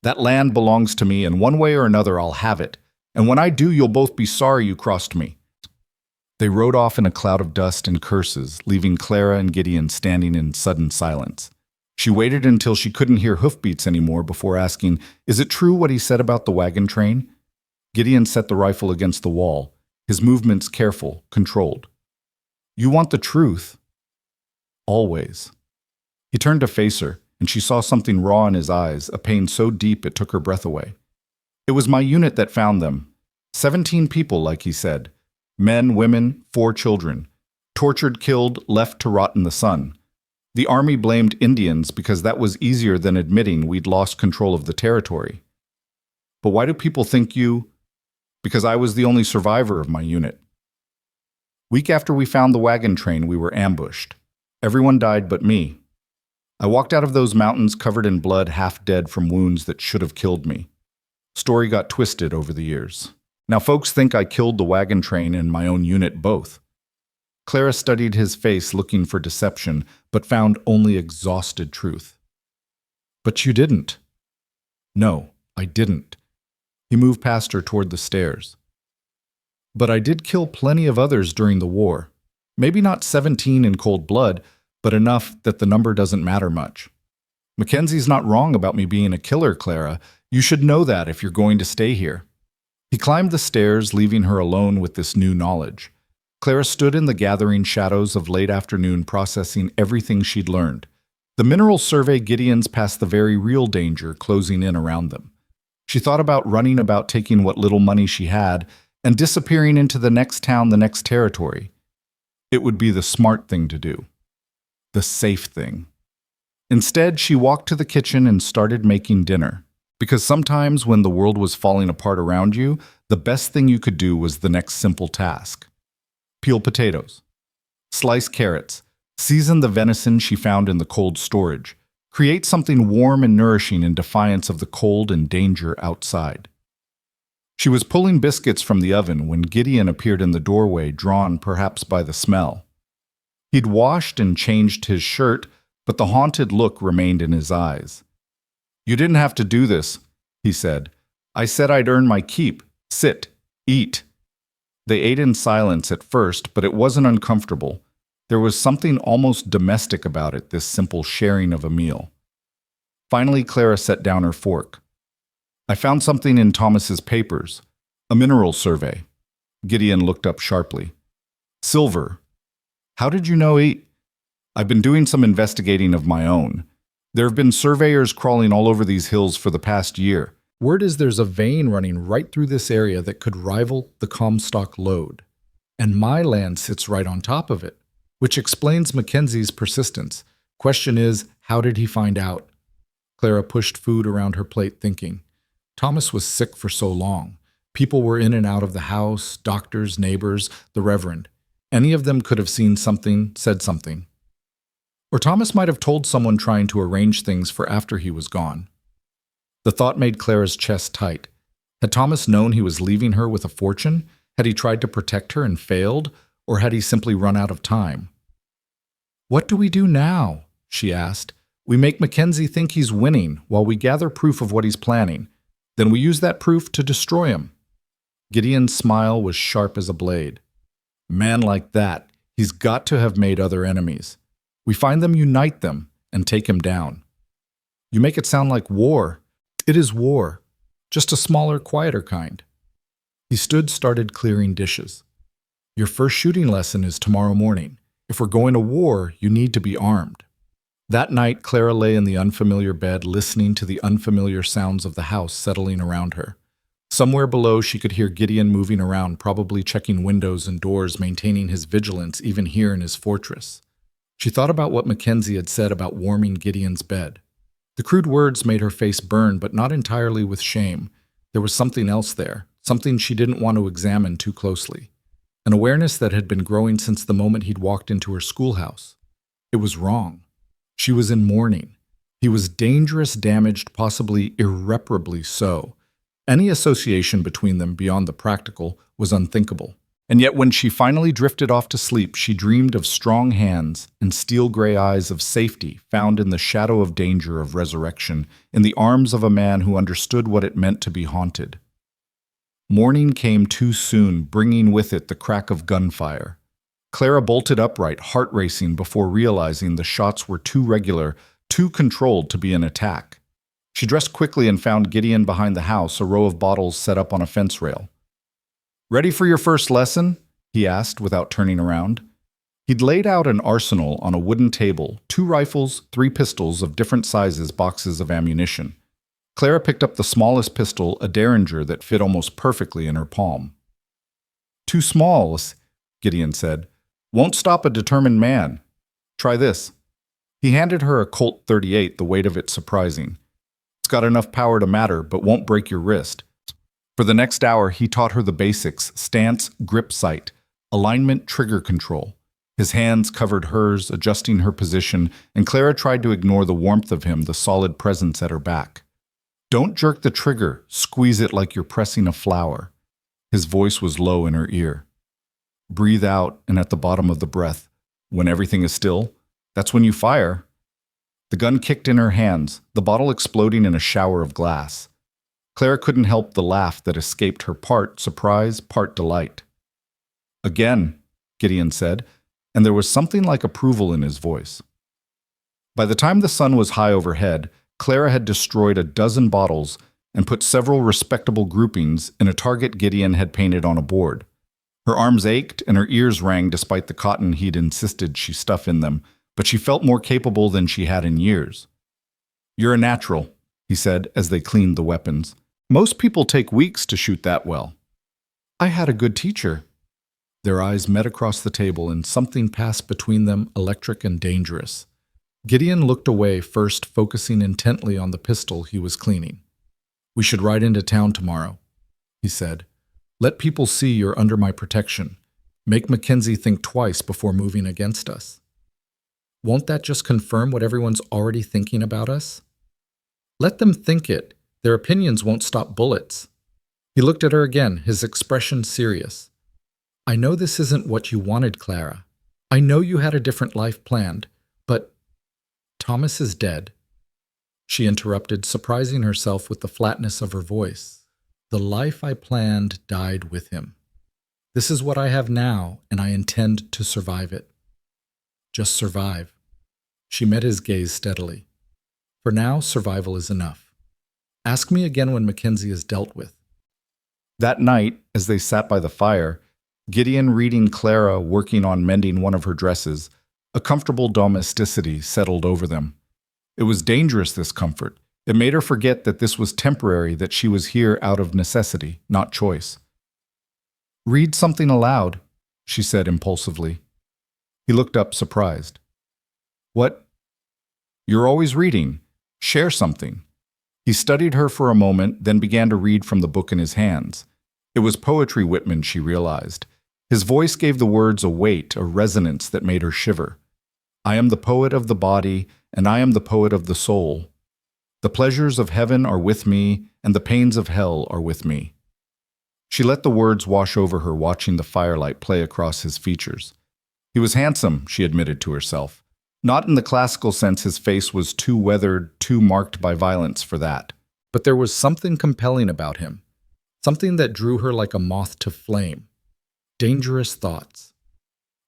"That land belongs to me, and one way or another I'll have it. And when I do, you'll both be sorry you crossed me." They rode off in a cloud of dust and curses, leaving Clara and Gideon standing in sudden silence. She waited until she couldn't hear hoofbeats anymore before asking, "Is it true what he said about the wagon train?" Gideon set the rifle against the wall, his movements careful, controlled. "You want the truth?" "Always." He turned to face her, and she saw something raw in his eyes, a pain so deep it took her breath away. "It was my unit that found them. 17 people, like he said. Men, women, 4 children. Tortured, killed, left to rot in the sun. The army blamed Indians because that was easier than admitting we'd lost control of the territory." "But why do people think you—" "Because I was the only survivor of my unit. Week after we found the wagon train, we were ambushed. Everyone died but me. I walked out of those mountains covered in blood, half dead from wounds that should have killed me. Story got twisted over the years. Now folks think I killed the wagon train and my own unit both." Clara studied his face, looking for deception, but found only exhausted truth. "But you didn't." "No, I didn't." He moved past her toward the stairs. "But I did kill plenty of others during the war. Maybe not 17 in cold blood, but enough that the number doesn't matter much. Mackenzie's not wrong about me being a killer, Clara. You should know that if you're going to stay here." He climbed the stairs, leaving her alone with this new knowledge. Clara stood in the gathering shadows of late afternoon, processing everything she'd learned. The mineral survey, Gideon's past the very real danger closing in around them. She thought about running about, taking what little money she had, and disappearing into the next town, the next territory. It would be the smart thing to do. the safe thing. Instead, she walked to the kitchen and started making dinner. Because sometimes when the world was falling apart around you, the best thing you could do was the next simple task. Peel potatoes. Slice carrots. Season the venison she found in the cold storage. Create something warm and nourishing in defiance of the cold and danger outside. She was pulling biscuits from the oven when Gideon appeared in the doorway, drawn perhaps by the smell. He'd washed and changed his shirt, but the haunted look remained in his eyes. "You didn't have to do this," he said. "I said I'd earn my keep. Sit. Eat." They ate in silence at first, but it wasn't uncomfortable. There was something almost domestic about it, this simple sharing of a meal. Finally, Clara set down her fork. "I found something in Thomas's papers. A mineral survey." Gideon looked up sharply. "Silver. How did you know I've been doing some investigating of my own. There have been surveyors crawling all over these hills for the past year. Word is there's a vein running right through this area that could rival the Comstock lode. And my land sits right on top of it, which explains Mackenzie's persistence. Question is, how did he find out?" Clara pushed food around her plate, thinking. Thomas was sick for so long. People were in and out of the house, doctors, neighbors, the Reverend. Any of them could have seen something, said something. Or Thomas might have told someone trying to arrange things for after he was gone. The thought made Clara's chest tight. Had Thomas known he was leaving her with a fortune? Had he tried to protect her and failed? Or had he simply run out of time? "What do we do now?" she asked. "We make Mackenzie think he's winning while we gather proof of what he's planning. Then we use that proof to destroy him." Gideon's smile was sharp as a blade. "Man like that, he's got to have made other enemies. We find them, unite them, and take him down." "You make it sound like war." "It is war, just a smaller, quieter kind." He started clearing dishes. "Your first shooting lesson is tomorrow morning. If we're going to war, you need to be armed." That night, Clara lay in the unfamiliar bed, listening to the unfamiliar sounds of the house settling around her. Somewhere below, she could hear Gideon moving around, probably checking windows and doors, maintaining his vigilance even here in his fortress. She thought about what Mackenzie had said about warming Gideon's bed. The crude words made her face burn, but not entirely with shame. There was something else there, something she didn't want to examine too closely. An awareness that had been growing since the moment he'd walked into her schoolhouse. It was wrong. She was in mourning. He was dangerous, damaged, possibly irreparably so. Any association between them beyond the practical was unthinkable. And yet when she finally drifted off to sleep, she dreamed of strong hands and steel-gray eyes of safety found in the shadow of danger of resurrection, in the arms of a man who understood what it meant to be haunted. Morning came too soon, bringing with it the crack of gunfire. Clara bolted upright, heart racing, before realizing the shots were too regular, too controlled to be an attack. She dressed quickly and found Gideon behind the house, a row of bottles set up on a fence rail. "Ready for your first lesson?" he asked without turning around. He'd laid out an arsenal on a wooden table, 2 rifles, 3 pistols of different sizes, boxes of ammunition. Clara picked up the smallest pistol, a Derringer that fit almost perfectly in her palm. "Too small," Gideon said. "Won't stop a determined man. Try this." He handed her a Colt .38, the weight of it surprising. "It's got enough power to matter, but won't break your wrist." For the next hour, he taught her the basics: stance, grip sight, alignment, trigger control. His hands covered hers, adjusting her position, and Clara tried to ignore the warmth of him, the solid presence at her back. "Don't jerk the trigger. Squeeze it like you're pressing a flower." His voice was low in her ear. "Breathe out, and at the bottom of the breath, when everything is still, that's when you fire." The gun kicked in her hands, the bottle exploding in a shower of glass. Clara couldn't help the laugh that escaped her, part surprise, part delight. "Again," Gideon said, and there was something like approval in his voice. By the time the sun was high overhead, Clara had destroyed a dozen bottles and put several respectable groupings in a target Gideon had painted on a board. Her arms ached and her ears rang despite the cotton he'd insisted she stuff in them, but she felt more capable than she had in years. "You're a natural," he said as they cleaned the weapons. "Most people take weeks to shoot that well." "I had a good teacher." Their eyes met across the table, and something passed between them, electric and dangerous. Gideon looked away, first focusing intently on the pistol he was cleaning. "We should ride into town tomorrow," he said. "Let people see you're under my protection. Make Mackenzie think twice before moving against us." "Won't that just confirm what everyone's already thinking about us?" "Let them think it. Their opinions won't stop bullets." He looked at her again, his expression serious. "I know this isn't what you wanted, Clara. I know you had a different life planned, but Thomas is dead." She interrupted, surprising herself with the flatness of her voice. "The life I planned died with him. This is what I have now, and I intend to survive it." "Just survive." She met his gaze steadily. "For now, survival is enough. Ask me again when Mackenzie is dealt with." That night, as they sat by the fire, Gideon reading Clara working on mending one of her dresses, a comfortable domesticity settled over them. It was dangerous, this comfort. It made her forget that this was temporary, that she was here out of necessity, not choice. "Read something aloud," she said impulsively. He looked up, surprised. "What? You're always reading. Share something." He studied her for a moment, then began to read from the book in his hands. It was poetry Whitman, she realized. His voice gave the words a weight, a resonance that made her shiver. "I am the poet of the body, and I am the poet of the soul. The pleasures of heaven are with me, and the pains of hell are with me." She let the words wash over her, watching the firelight play across his features. He was handsome, she admitted to herself. Not in the classical sense, his face was too weathered, too marked by violence for that. But there was something compelling about him, something that drew her like a moth to flame. Dangerous thoughts.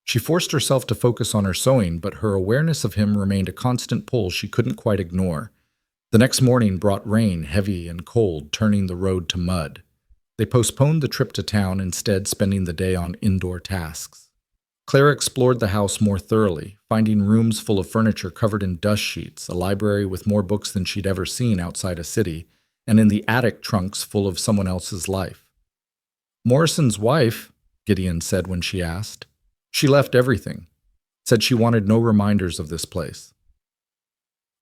She forced herself to focus on her sewing, but her awareness of him remained a constant pull she couldn't quite ignore. The next morning brought rain, heavy and cold, turning the road to mud. They postponed the trip to town, instead spending the day on indoor tasks. Clara explored the house more thoroughly, finding rooms full of furniture covered in dust sheets, a library with more books than she'd ever seen outside a city, and in the attic trunks full of someone else's life. "Morrison's wife," Gideon said when she asked. "She left everything. Said she wanted no reminders of this place."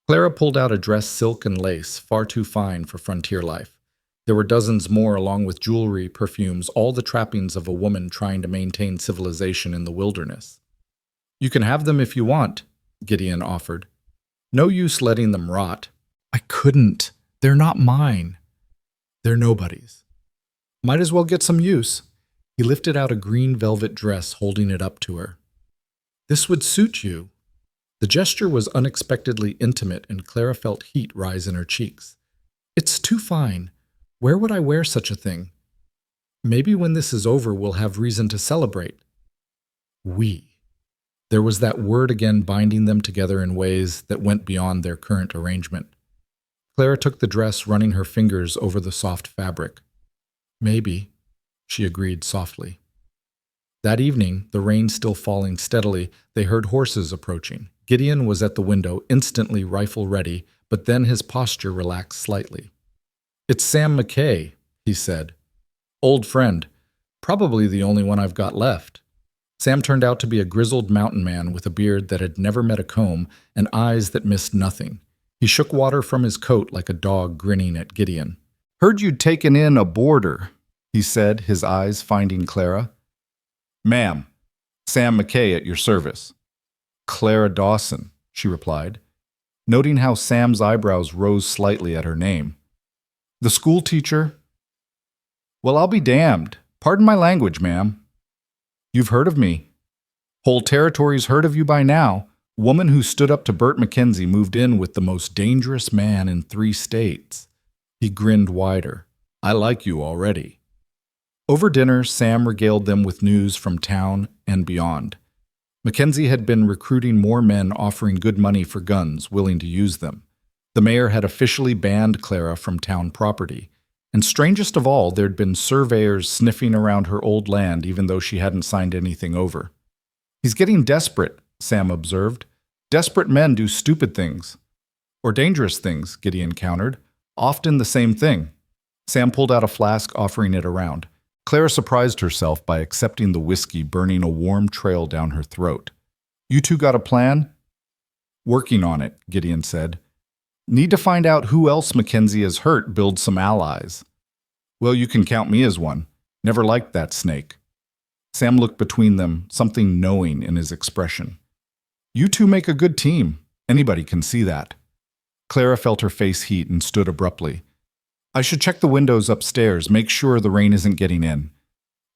Clara pulled out a dress, silk and lace, far too fine for frontier life. There were dozens more, along with jewelry, perfumes, all the trappings of a woman trying to maintain civilization in the wilderness. "You can have them if you want," Gideon offered. "No use letting them rot." "I couldn't. They're not mine. They're nobody's." "Might as well get some use." He lifted out a green velvet dress, holding it up to her. "This would suit you." The gesture was unexpectedly intimate, and Clara felt heat rise in her cheeks. "It's too fine. Where would I wear such a thing? Maybe when this is over, we'll have reason to celebrate." "We." There was that word again, binding them together in ways that went beyond their current arrangement. Clara took the dress, running her fingers over the soft fabric. "Maybe," she agreed softly. That evening, the rain still falling steadily, they heard horses approaching. Gideon was at the window, instantly rifle ready, but then his posture relaxed slightly. "It's Sam McKay," he said. "Old friend. Probably the only one I've got left." Sam turned out to be a grizzled mountain man with a beard that had never met a comb and eyes that missed nothing. He shook water from his coat like a dog grinning at Gideon. "Heard you'd taken in a boarder," he said, his eyes finding Clara. "Ma'am, Sam McKay at your service." "Clara Dawson," she replied, noting how Sam's eyebrows rose slightly at her name. "The schoolteacher?" "Well, I'll be damned. Pardon my language, ma'am." "You've heard of me. Whole territory's heard of you by now. Woman who stood up to Bert Mackenzie moved in with the most dangerous man in 3 states. He grinned wider. "I like you already." Over dinner, Sam regaled them with news from town and beyond. Mackenzie had been recruiting more men, offering good money for guns, willing to use them. The mayor had officially banned Clara from town property. And strangest of all, there'd been surveyors sniffing around her old land even though she hadn't signed anything over. "He's getting desperate," Sam observed. "Desperate men do stupid things." "Or dangerous things," Gideon countered. "Often the same thing." Sam pulled out a flask, offering it around. Clara surprised herself by accepting the whiskey burning a warm trail down her throat. You two got a plan? Working on it, Gideon said. Need to find out who else Mackenzie has hurt, build some allies. Well, you can count me as one. Never liked that snake. Sam looked between them, something knowing in his expression. You two make a good team. Anybody can see that. Clara felt her face heat and stood abruptly. I should check the windows upstairs, make sure the rain isn't getting in.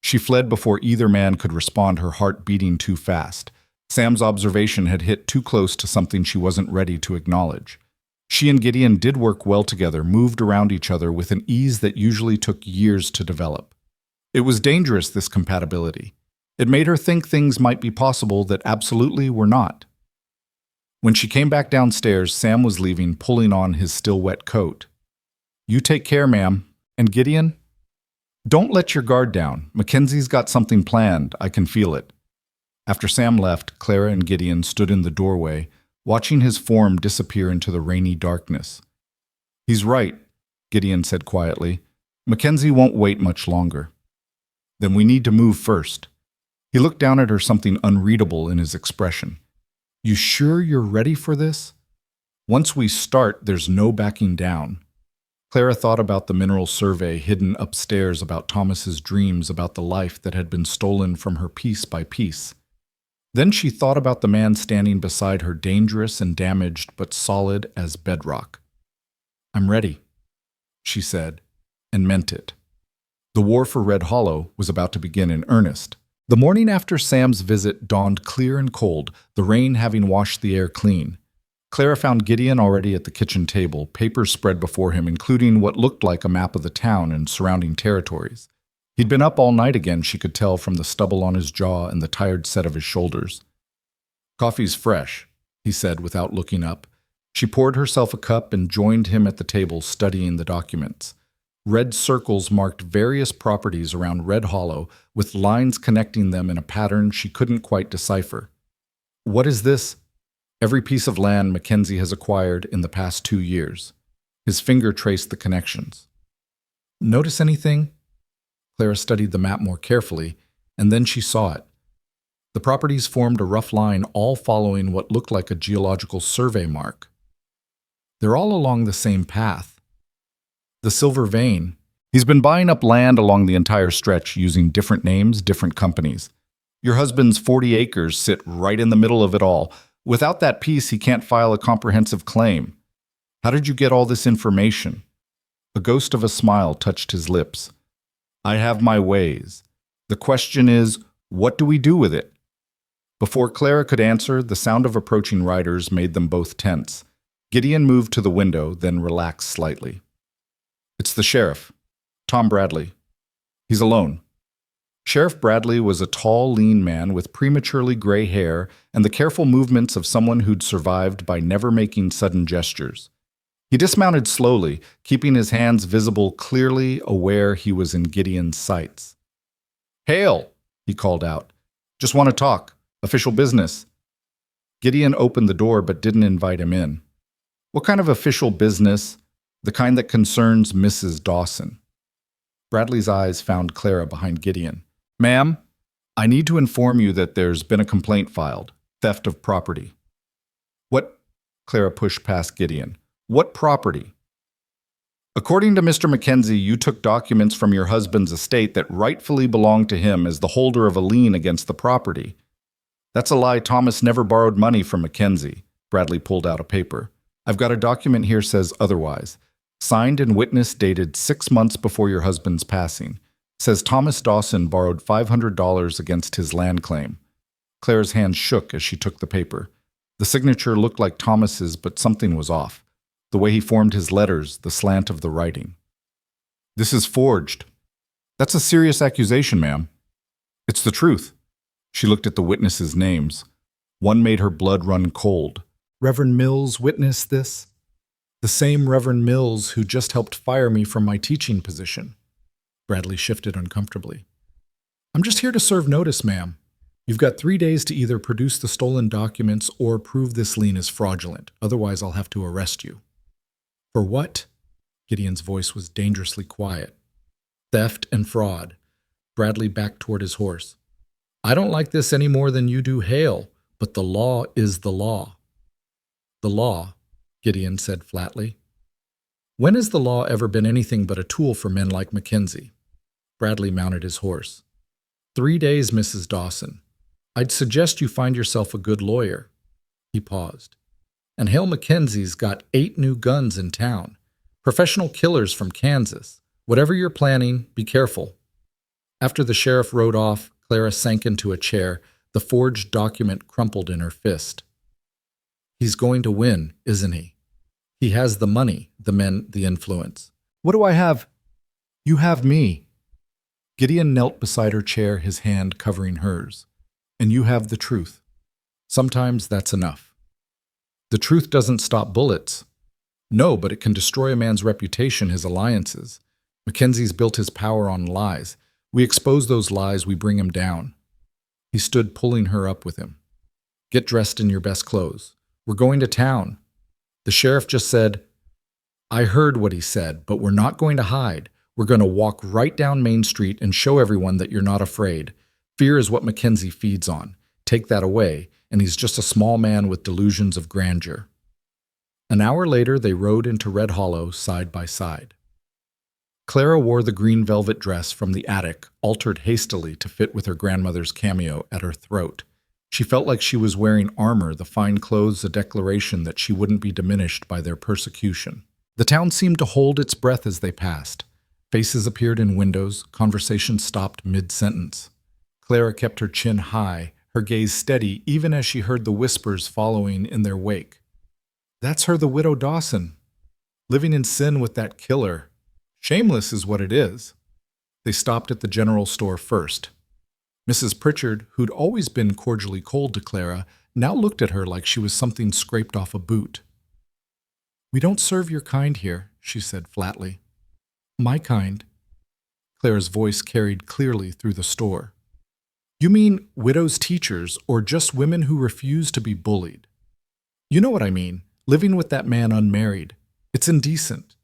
She fled before either man could respond, her heart beating too fast. Sam's observation had hit too close to something she wasn't ready to acknowledge. She and Gideon did work well together, moved around each other with an ease that usually took years to develop. It was dangerous, this compatibility. It made her think things might be possible that absolutely were not. When she came back downstairs, Sam was leaving, pulling on his still wet coat. You take care, ma'am. And Gideon? Don't let your guard down. Mackenzie's got something planned. I can feel it. After Sam left, Clara and Gideon stood in the doorway, watching his form disappear into the rainy darkness. He's right, Gideon said quietly. Mackenzie won't wait much longer. Then we need to move first. He looked down at her, something unreadable in his expression. You sure you're ready for this? Once we start, there's no backing down. Clara thought about the mineral survey hidden upstairs, about Thomas's dreams, about the life that had been stolen from her piece by piece. Then she thought about the man standing beside her, dangerous and damaged, but solid as bedrock. I'm ready, she said, and meant it. The war for Red Hollow was about to begin in earnest. The morning after Sam's visit dawned clear and cold, the rain having washed the air clean. Clara found Gideon already at the kitchen table, papers spread before him, including what looked like a map of the town and surrounding territories. He'd been up all night again, she could tell from the stubble on his jaw and the tired set of his shoulders. Coffee's fresh, he said without looking up. She poured herself a cup and joined him at the table, studying the documents. Red circles marked various properties around Red Hollow, with lines connecting them in a pattern she couldn't quite decipher. What is this? Every piece of land Mackenzie has acquired in the past 2 years. His finger traced the connections. Notice anything? Clara studied the map more carefully, and then she saw it. The properties formed a rough line, all following what looked like a geological survey mark. They're all along the same path. The Silver Vein. He's been buying up land along the entire stretch using different names, different companies. Your husband's 40 acres sit right in the middle of it all. Without that piece, he can't file a comprehensive claim. How did you get all this information? A ghost of a smile touched his lips. I have my ways. The question is, what do we do with it? Before Clara could answer, the sound of approaching riders made them both tense. Gideon moved to the window, then relaxed slightly. It's the sheriff, Tom Bradley. He's alone. Sheriff Bradley was a tall, lean man with prematurely gray hair and the careful movements of someone who'd survived by never making sudden gestures. He dismounted slowly, keeping his hands visible, clearly aware he was in Gideon's sights. Hale, he called out. Just want to talk. Official business. Gideon opened the door but didn't invite him in. What kind of official business? The kind that concerns Mrs. Dawson. Bradley's eyes found Clara behind Gideon. Ma'am, I need to inform you that there's been a complaint filed. Theft of property. What? Clara pushed past Gideon. What property? According to Mr. Mackenzie, you took documents from your husband's estate that rightfully belonged to him as the holder of a lien against the property. That's a lie. Thomas never borrowed money from Mackenzie. Bradley pulled out a paper. I've got a document here says otherwise. Signed and witnessed dated 6 months before your husband's passing. Says Thomas Dawson borrowed $500 against his land claim. Clara's hand shook as she took the paper. The signature looked like Thomas's, but something was off. The way he formed his letters, the slant of the writing. This is forged. That's a serious accusation, ma'am. It's the truth. She looked at the witnesses' names. One made her blood run cold. Reverend Mills witnessed this. The same Reverend Mills who just helped fire me from my teaching position. Bradley shifted uncomfortably. I'm just here to serve notice, ma'am. You've got 3 days to either produce the stolen documents or prove this lien is fraudulent. Otherwise, I'll have to arrest you. For what? Gideon's voice was dangerously quiet. Theft and fraud. Bradley backed toward his horse. I don't like this any more than you do Hale, but the law is the law. The law, Gideon said flatly. When has the law ever been anything but a tool for men like Mackenzie? Bradley mounted his horse. 3 days, Mrs. Dawson. I'd suggest you find yourself a good lawyer. He paused. And Hale Mackenzie's got 8 new guns in town. Professional killers from Kansas. Whatever you're planning, be careful. After the sheriff rode off, Clara sank into a chair, the forged document crumpled in her fist. He's going to win, isn't he? He has the money, the men, the influence. What do I have? You have me. Gideon knelt beside her chair, his hand covering hers. And you have the truth. Sometimes that's enough. The truth doesn't stop bullets. No, but it can destroy a man's reputation, his alliances. Mackenzie's built his power on lies. We expose those lies, we bring him down. He stood pulling her up with him. Get dressed in your best clothes. We're going to town. The sheriff just said, I heard what he said, but we're not going to hide. We're going to walk right down Main Street and show everyone that you're not afraid. Fear is what Mackenzie feeds on. Take that away, and he's just a small man with delusions of grandeur. An hour later, they rode into Red Hollow side by side. Clara wore the green velvet dress from the attic, altered hastily to fit with her grandmother's cameo at her throat. She felt like she was wearing armor, the fine clothes a declaration that she wouldn't be diminished by their persecution. The town seemed to hold its breath as they passed. Faces appeared in windows, conversation stopped mid-sentence. Clara kept her chin high, her gaze steady even as she heard the whispers following in their wake. That's her, the widow Dawson. Living in sin with that killer. Shameless is what it is. They stopped at the general store first. Mrs. Pritchard, who'd always been cordially cold to Clara, now looked at her like she was something scraped off a boot. We don't serve your kind here, she said flatly. My kind. Clara's voice carried clearly through the store. You mean widows' teachers or just women who refuse to be bullied? You know what I mean, living with that man unmarried. It's indecent.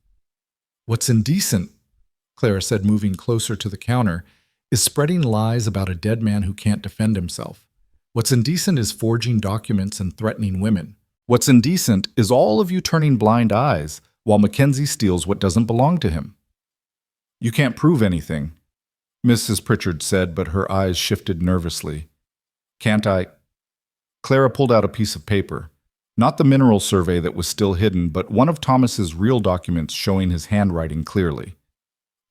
What's indecent, Clara said, moving closer to the counter, is spreading lies about a dead man who can't defend himself. What's indecent is forging documents and threatening women. What's indecent is all of you turning blind eyes while Mackenzie steals what doesn't belong to him. You can't prove anything, Mrs. Pritchard said, but her eyes shifted nervously. Can't I? Clara pulled out a piece of paper. Not the mineral survey that was still hidden, but one of Thomas's real documents showing his handwriting clearly.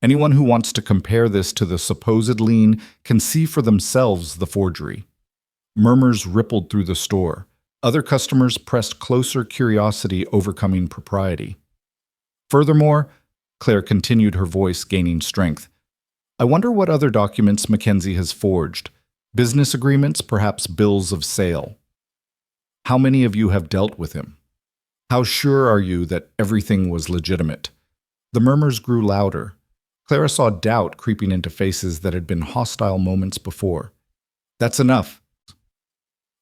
Anyone who wants to compare this to the supposed lien can see for themselves the forgery. Murmurs rippled through the store. Other customers pressed closer, curiosity overcoming propriety. Furthermore, Claire continued, her voice gaining strength, I wonder what other documents Mackenzie has forged. Business agreements, perhaps bills of sale. How many of you have dealt with him? How sure are you that everything was legitimate? The murmurs grew louder. Clara saw doubt creeping into faces that had been hostile moments before. That's enough.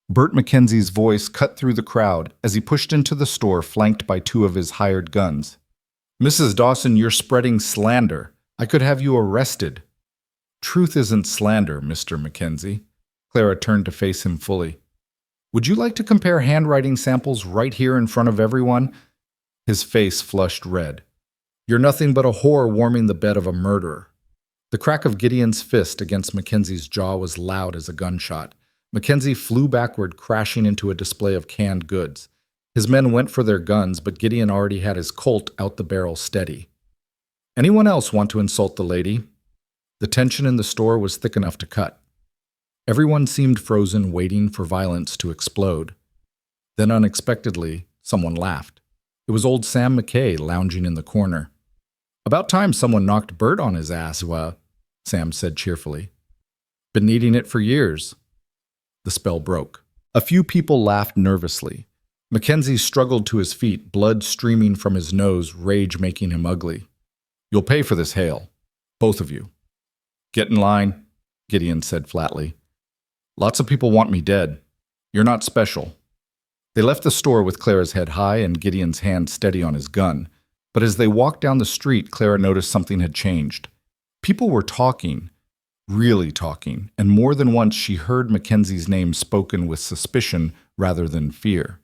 Bert Mackenzie's voice cut through the crowd as he pushed into the store flanked by 2 of his hired guns. Mrs. Dawson, you're spreading slander. I could have you arrested. Truth isn't slander, Mr. Mackenzie. Clara turned to face him fully. Would you like to compare handwriting samples right here in front of everyone? His face flushed red. You're nothing but a whore warming the bed of a murderer. The crack of Gideon's fist against Mackenzie's jaw was loud as a gunshot. Mackenzie flew backward, crashing into a display of canned goods. His men went for their guns, but Gideon already had his Colt out the barrel steady. Anyone else want to insult the lady? The tension in the store was thick enough to cut. Everyone seemed frozen, waiting for violence to explode. Then unexpectedly, someone laughed. It was old Sam McKay lounging in the corner. About time someone knocked Bert on his ass, Sam said cheerfully. Been needing it for years. The spell broke. A few people laughed nervously. Mackenzie struggled to his feet, blood streaming from his nose, rage making him ugly. You'll pay for this, Hale. Both of you. Get in line, Gideon said flatly. Lots of people want me dead. You're not special. They left the store with Clara's head high and Gideon's hand steady on his gun. But as they walked down the street, Clara noticed something had changed. People were talking. Really talking, and more than once she heard Mackenzie's name spoken with suspicion rather than fear.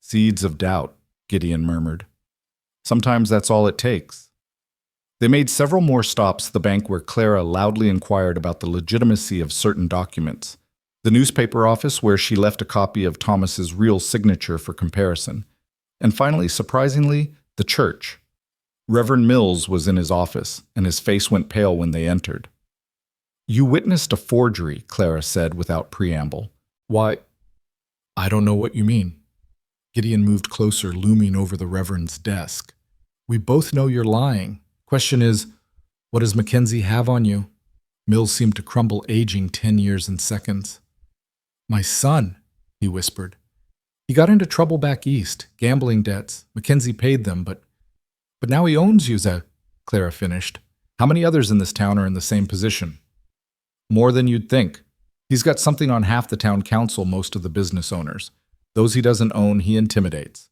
Seeds of doubt, Gideon murmured. Sometimes that's all it takes. They made several more stops at the bank where Clara loudly inquired about the legitimacy of certain documents, the newspaper office where she left a copy of Thomas's real signature for comparison, and finally, surprisingly, the church. Reverend Mills was in his office, and his face went pale when they entered. "You witnessed a forgery," Clara said without preamble. "Why, I don't know what you mean." Gideon moved closer, looming over the Reverend's desk. "We both know you're lying. Question is, what does Mackenzie have on you?" Mills seemed to crumble, aging 10 years and seconds. "My son," he whispered. "He got into trouble back east, gambling debts. Mackenzie paid them, but now he owns you, Clara finished. "How many others in this town are in the same position?" "More than you'd think. He's got something on half the town council, most of the business owners. Those he doesn't own, he intimidates."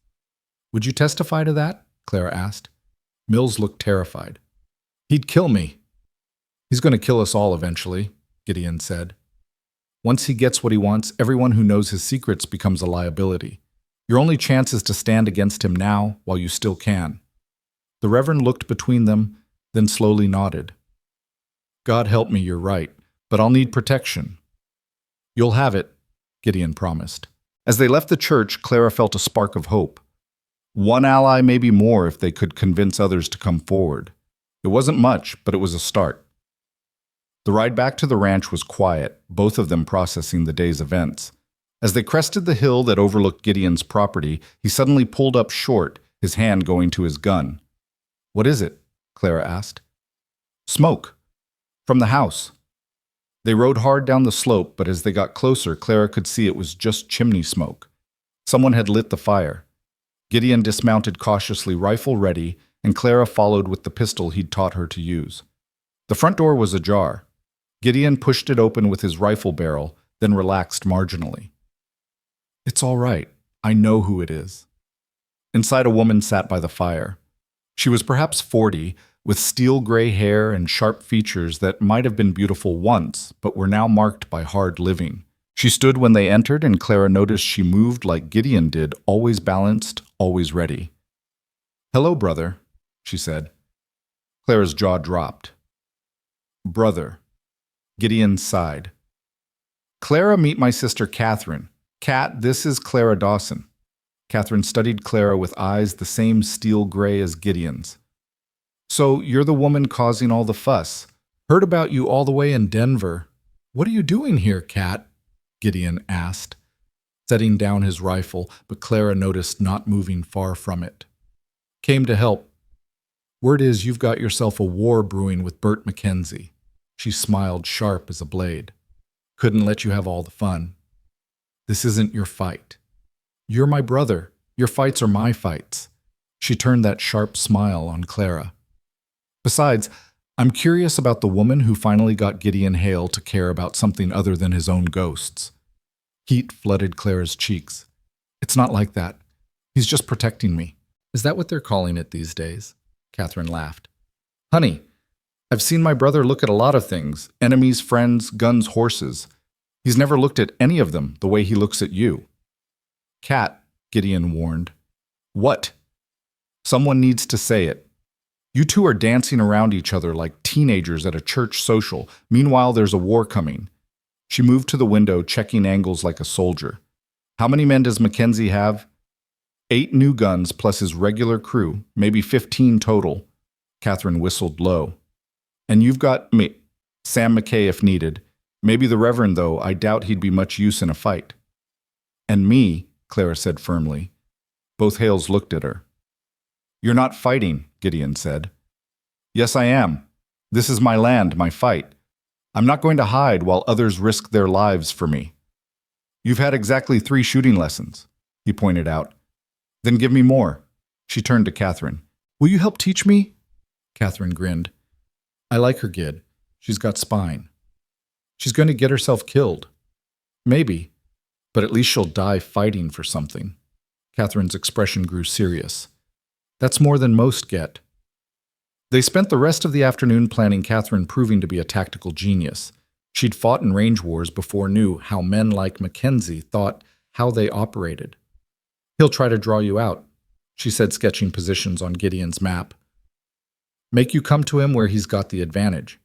"Would you testify to that?" Clara asked. Mills looked terrified. "He'd kill me." "He's going to kill us all eventually," Gideon said. "Once he gets what he wants, everyone who knows his secrets becomes a liability. Your only chance is to stand against him now while you still can." The Reverend looked between them, then slowly nodded. "God help me, you're right, but I'll need protection." "You'll have it," Gideon promised. As they left the church, Clara felt a spark of hope. One ally, maybe more, if they could convince others to come forward. It wasn't much, but it was a start. The ride back to the ranch was quiet, both of them processing the day's events. As they crested the hill that overlooked Gideon's property, he suddenly pulled up short, his hand going to his gun. "What is it?" Clara asked. "Smoke. From the house." They rode hard down the slope, but as they got closer, Clara could see it was just chimney smoke. Someone had lit the fire. Gideon dismounted cautiously, rifle ready, and Clara followed with the pistol he'd taught her to use. The front door was ajar. Gideon pushed it open with his rifle barrel, then relaxed marginally. "It's all right. I know who it is." Inside, a woman sat by the fire. She was perhaps 40, with steel gray hair and sharp features that might have been beautiful once, but were now marked by hard living. She stood when they entered, and Clara noticed she moved like Gideon did, always balanced, always ready. "Hello, brother," she said. Clara's jaw dropped. "Brother." Gideon sighed. "Clara, meet my sister Catherine. Cat, this is Clara Dawson." Catherine studied Clara with eyes the same steel gray as Gideon's. "So you're the woman causing all the fuss. Heard about you all the way in Denver. What are you doing here, Cat?" Gideon asked, setting down his rifle, but Clara noticed not moving far from it. "Came to help. Word is you've got yourself a war brewing with Bert Mackenzie." She smiled, sharp as a blade. "Couldn't let you have all the fun. This isn't your fight. You're my brother. Your fights are my fights." She turned that sharp smile on Clara. "Besides, I'm curious about the woman who finally got Gideon Hale to care about something other than his own ghosts." Heat flooded Clara's cheeks. "It's not like that. He's just protecting me." "Is that what they're calling it these days?" Catherine laughed. "Honey, I've seen my brother look at a lot of things. Enemies, friends, guns, horses. He's never looked at any of them the way he looks at you." "Cat," Gideon warned. "What?" "Someone needs to say it. You two are dancing around each other like teenagers at a church social. Meanwhile, there's a war coming." She moved to the window, checking angles like a soldier. "How many men does Mackenzie have?" 8 new guns plus his regular crew, maybe 15 total." Catherine whistled low. "And you've got me, Sam McKay if needed. Maybe the Reverend, though. I doubt he'd be much use in a fight." "And me," Clara said firmly. Both Hales looked at her. "You're not fighting," Gideon said. "Yes, I am. This is my land, my fight. I'm not going to hide while others risk their lives for me." "You've had exactly 3 shooting lessons," he pointed out. "Then give me more." She turned to Catherine. "Will you help teach me?" Catherine grinned. "I like her, Gid. She's got spine." "She's going to get herself killed." "Maybe, but at least she'll die fighting for something." Catherine's expression grew serious. "That's more than most get." They spent the rest of the afternoon planning Catherine proving to be a tactical genius. She'd fought in range wars before knew how men like Mackenzie thought, how they operated. "He'll try to draw you out," she said, sketching positions on Gideon's map. "Make you come to him where he's got the advantage.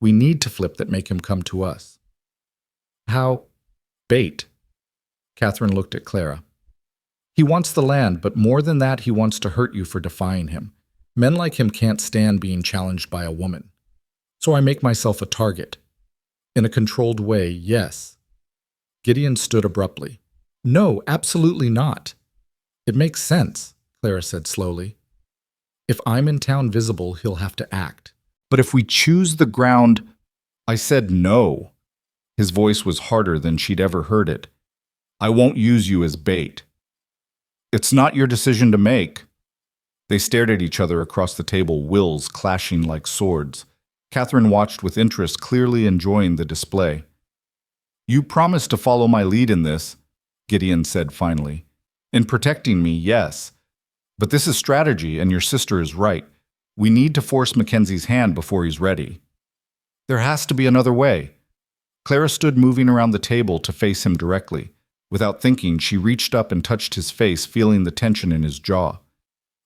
We need to flip that make him come to us." "How?" "Bait." Catherine looked at Clara. "He wants the land, but more than that, he wants to hurt you for defying him. Men like him can't stand being challenged by a woman. So I make myself a target. In a controlled way, yes." Gideon stood abruptly. "No, absolutely not." "It makes sense," Clara said slowly. "If I'm in town visible, he'll have to act. But if we choose the ground—" I said no. His voice was harder than she'd ever heard it. "I won't use you as bait." "It's not your decision to make." They stared at each other across the table, wills clashing like swords. Catherine watched with interest, clearly enjoying the display. "You promised to follow my lead in this," Gideon said finally. "In protecting me, yes. But this is strategy, and your sister is right. We need to force Mackenzie's hand before he's ready. There has to be another way." Clara stood moving around the table to face him directly. Without thinking, she reached up and touched his face, feeling the tension in his jaw.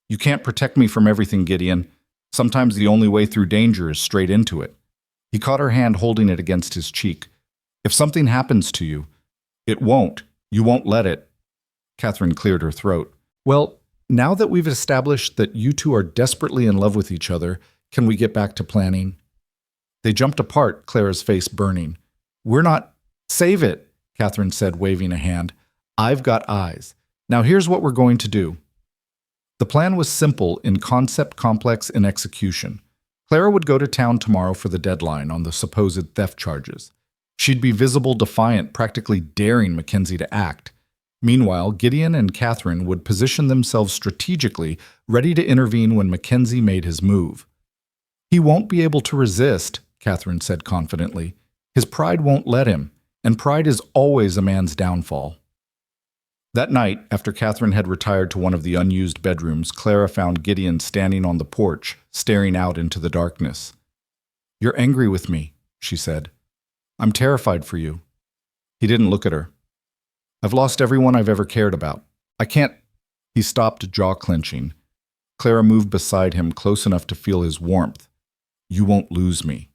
"You can't protect me from everything, Gideon. Sometimes the only way through danger is straight into it." He caught her hand, holding it against his cheek. "If something happens to you, it won't. You won't let it." Catherine cleared her throat. "Well, now that we've established that you two are desperately in love with each other, can we get back to planning?" They jumped apart, Clara's face burning. "We're not—" "Save it," Catherine said, waving a hand. "I've got eyes. Now here's what we're going to do." The plan was simple in concept, complex in execution. Clara would go to town tomorrow for the deadline on the supposed theft charges. She'd be visible, defiant, practically daring Mackenzie to act. Meanwhile, Gideon and Catherine would position themselves strategically, ready to intervene when Mackenzie made his move. "He won't be able to resist," Catherine said confidently. "His pride won't let him, and pride is always a man's downfall." That night, after Catherine had retired to one of the unused bedrooms, Clara found Gideon standing on the porch, staring out into the darkness. "You're angry with me," she said. "I'm terrified for you." He didn't look at her. "I've lost everyone I've ever cared about. I can't—" He stopped, jaw clenching. Clara moved beside him, close enough to feel his warmth. "You won't lose me."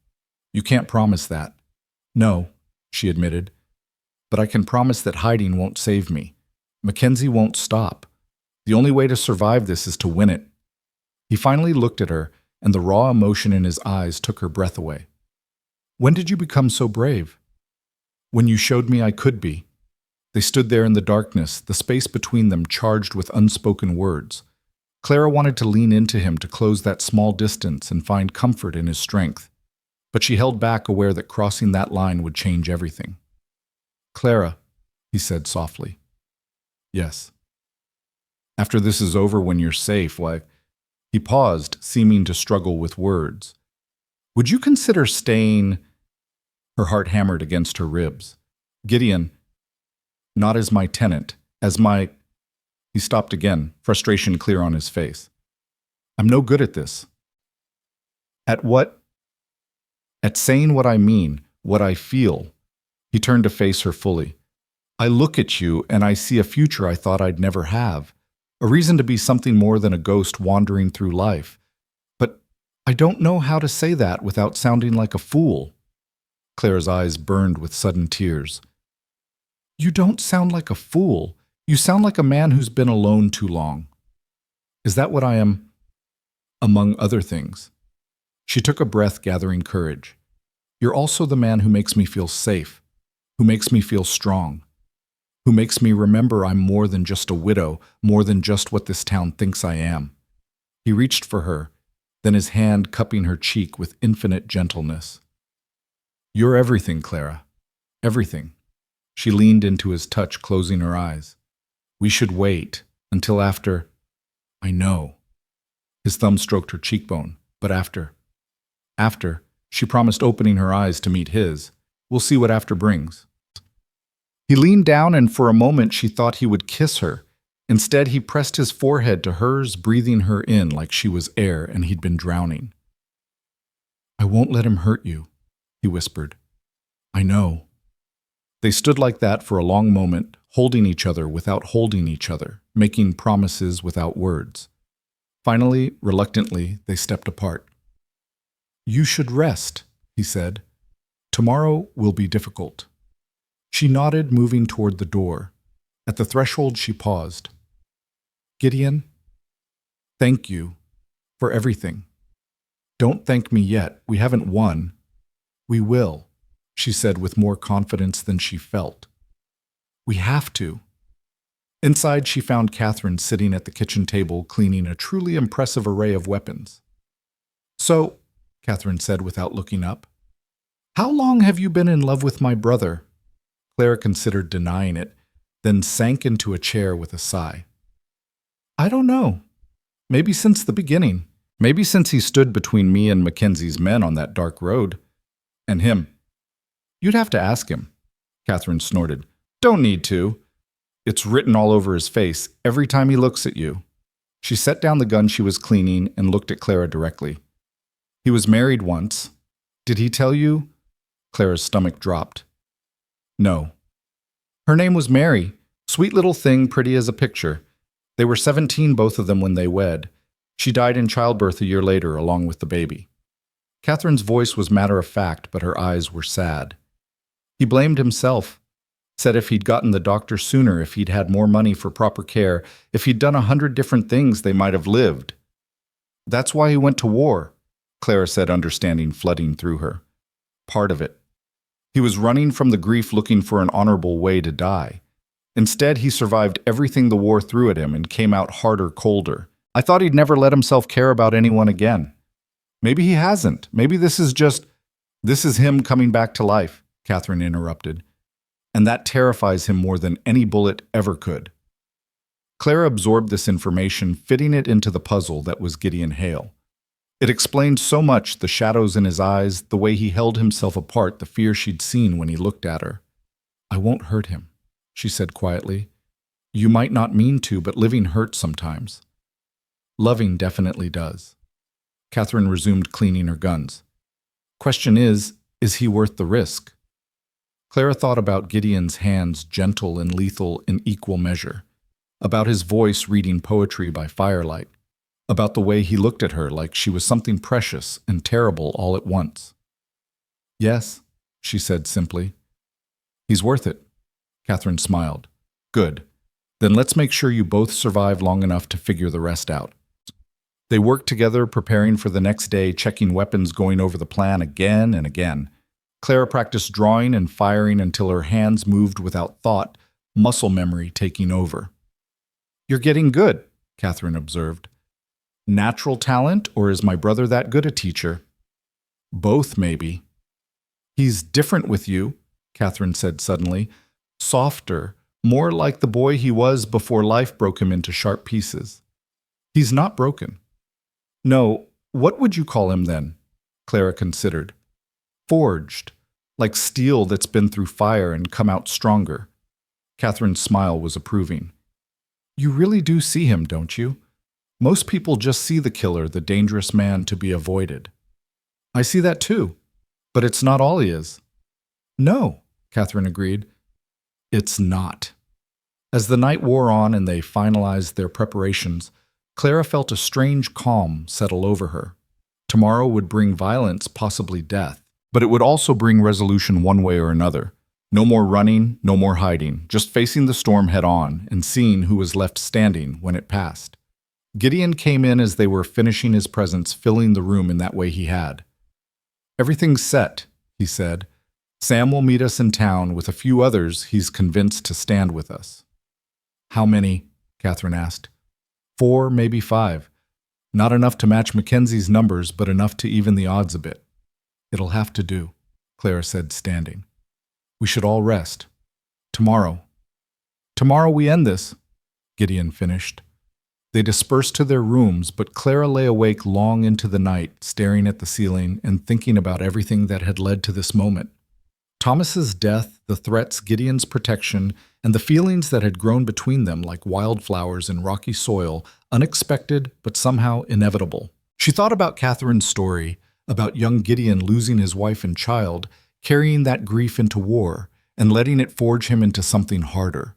"You can't promise that." "No," she admitted. "But I can promise that hiding won't save me. Mackenzie won't stop. The only way to survive this is to win it." He finally looked at her, and the raw emotion in his eyes took her breath away. "When did you become so brave?" "When you showed me I could be." They stood there in the darkness, the space between them charged with unspoken words. Clara wanted to lean into him to close that small distance and find comfort in his strength. But she held back, aware that crossing that line would change everything. "Clara," he said softly. "Yes." "After this is over, when you're safe, why—" He paused, seeming to struggle with words. "Would you consider staying—" Her heart hammered against her ribs. "Gideon, not as my tenant, as my—" He stopped again, frustration clear on his face. "I'm no good at this." "At what?" "At saying what I mean, what I feel." He turned to face her fully. "I look at you and I see a future I thought I'd never have. A reason to be something more than a ghost wandering through life. But I don't know how to say that without sounding like a fool." Clara's eyes burned with sudden tears. "You don't sound like a fool. You sound like a man who's been alone too long." "Is that what I am?" "Among other things." She took a breath, gathering courage. "You're also the man who makes me feel safe, who makes me feel strong, who makes me remember I'm more than just a widow, more than just what this town thinks I am." He reached for her, then his hand cupping her cheek with infinite gentleness. "You're everything, Clara. Everything." She leaned into his touch, closing her eyes. "We should wait until after—" "I know." His thumb stroked her cheekbone. "But after—" "After," she promised, opening her eyes to meet his. "We'll see what after brings." He leaned down, and for a moment she thought he would kiss her. Instead, he pressed his forehead to hers, breathing her in like she was air and he'd been drowning. I won't let him hurt you, he whispered. I know. They stood like that for a long moment, holding each other without holding each other, making promises without words. Finally, reluctantly, they stepped apart. You should rest, he said. Tomorrow will be difficult. She nodded, moving toward the door. At the threshold, she paused. Gideon, thank you for everything. Don't thank me yet. We haven't won. We will, she said with more confidence than she felt. We have to. Inside, she found Catherine sitting at the kitchen table cleaning a truly impressive array of weapons. So, Catherine said without looking up, how long have you been in love with my brother? Clara considered denying it, then sank into a chair with a sigh. I don't know. Maybe since the beginning. Maybe since he stood between me and Mackenzie's men on that dark road. And him. You'd have to ask him, Catherine snorted. Don't need to. It's written all over his face every time he looks at you. She set down the gun she was cleaning and looked at Clara directly. He was married once. Did he tell you? Clara's stomach dropped. No. Her name was Mary. Sweet little thing, pretty as a picture. They were 17, both of them, when they wed. She died in childbirth a year later, along with the baby. Catherine's voice was matter-of-fact, but her eyes were sad. He blamed himself. Said if he'd gotten the doctor sooner, if he'd had more money for proper care, if he'd done 100 different things, they might have lived. That's why he went to war, Clara said, understanding flooding through her. Part of it. He was running from the grief, looking for an honorable way to die. Instead, he survived everything the war threw at him and came out harder, colder. I thought he'd never let himself care about anyone again. Maybe he hasn't. Maybe this is him coming back to life, Catherine interrupted. And that terrifies him more than any bullet ever could. Clara absorbed this information, fitting it into the puzzle that was Gideon Hale. It explained so much, the shadows in his eyes, the way he held himself apart, the fear she'd seen when he looked at her. I won't hurt him, she said quietly. You might not mean to, but living hurts sometimes. Loving definitely does. Catherine resumed cleaning her guns. Question is he worth the risk? Clara thought about Gideon's hands, gentle and lethal in equal measure, about his voice reading poetry by firelight, about the way he looked at her like she was something precious and terrible all at once. Yes, she said simply. He's worth it. Catherine smiled. Good. Then let's make sure you both survive long enough to figure the rest out. They worked together, preparing for the next day, checking weapons, going over the plan again and again. Clara practiced drawing and firing until her hands moved without thought, muscle memory taking over. You're getting good, Catherine observed. Natural talent, or is my brother that good a teacher? Both, maybe. He's different with you, Catherine said suddenly. Softer, more like the boy he was before life broke him into sharp pieces. He's not broken. No, what would you call him then? Clara considered. Forged, like steel that's been through fire and come out stronger. Catherine's smile was approving. You really do see him, don't you? Most people just see the killer, the dangerous man to be avoided. I see that too, but it's not all he is. No, Catherine agreed. It's not. As the night wore on and they finalized their preparations, Clara felt a strange calm settle over her. Tomorrow would bring violence, possibly death, but it would also bring resolution one way or another. No more running, no more hiding, just facing the storm head on and seeing who was left standing when it passed. Gideon came in as they were finishing his presence, filling the room in that way he had. Everything's set, he said. Sam will meet us in town with a few others he's convinced to stand with us. How many? Catherine asked. 4, maybe 5. Not enough to match Mackenzie's numbers, but enough to even the odds a bit. It'll have to do, Clara said, standing. We should all rest. Tomorrow. Tomorrow we end this, Gideon finished. They dispersed to their rooms, but Clara lay awake long into the night, staring at the ceiling and thinking about everything that had led to this moment. Thomas's death, the threats, Gideon's protection, and the feelings that had grown between them like wildflowers in rocky soil, unexpected but somehow inevitable. She thought about Catherine's story, about young Gideon losing his wife and child, carrying that grief into war, and letting it forge him into something harder.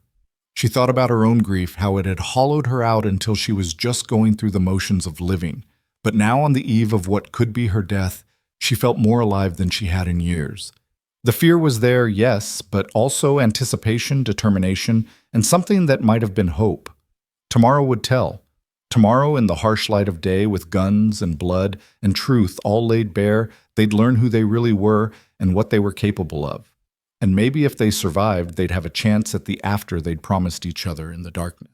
She thought about her own grief, how it had hollowed her out until she was just going through the motions of living. But now, on the eve of what could be her death, she felt more alive than she had in years. The fear was there, yes, but also anticipation, determination, and something that might have been hope. Tomorrow would tell. Tomorrow, in the harsh light of day, with guns and blood and truth all laid bare, they'd learn who they really were and what they were capable of. And maybe if they survived, they'd have a chance at the after they'd promised each other in the darkness.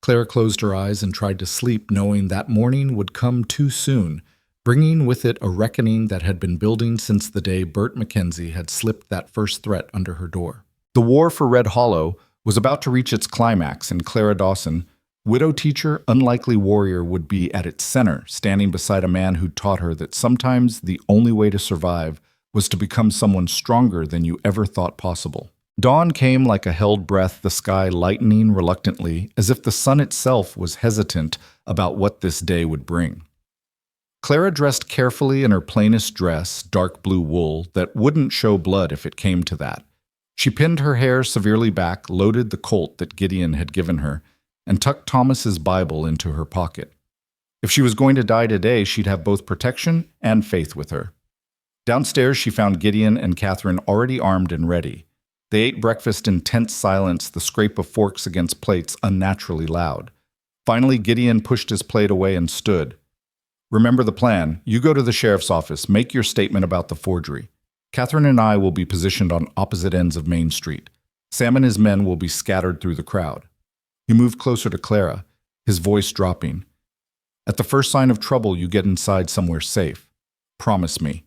Clara closed her eyes and tried to sleep, knowing that morning would come too soon, bringing with it a reckoning that had been building since the day Bert Mackenzie had slipped that first threat under her door. The war for Red Hollow was about to reach its climax, and Clara Dawson, widow teacher, unlikely warrior, would be at its center, standing beside a man who'd taught her that sometimes the only way to survive was to become someone stronger than you ever thought possible. Dawn came like a held breath, the sky lightening reluctantly, as if the sun itself was hesitant about what this day would bring. Clara dressed carefully in her plainest dress, dark blue wool, that wouldn't show blood if it came to that. She pinned her hair severely back, loaded the Colt that Gideon had given her, and tucked Thomas's Bible into her pocket. If she was going to die today, she'd have both protection and faith with her. Downstairs, she found Gideon and Catherine already armed and ready. They ate breakfast in tense silence, the scrape of forks against plates unnaturally loud. Finally, Gideon pushed his plate away and stood. "Remember the plan. You go to the sheriff's office, make your statement about the forgery. Catherine and I will be positioned on opposite ends of Main Street. Sam and his men will be scattered through the crowd." He moved closer to Clara, his voice dropping. "At the first sign of trouble, you get inside somewhere safe. Promise me."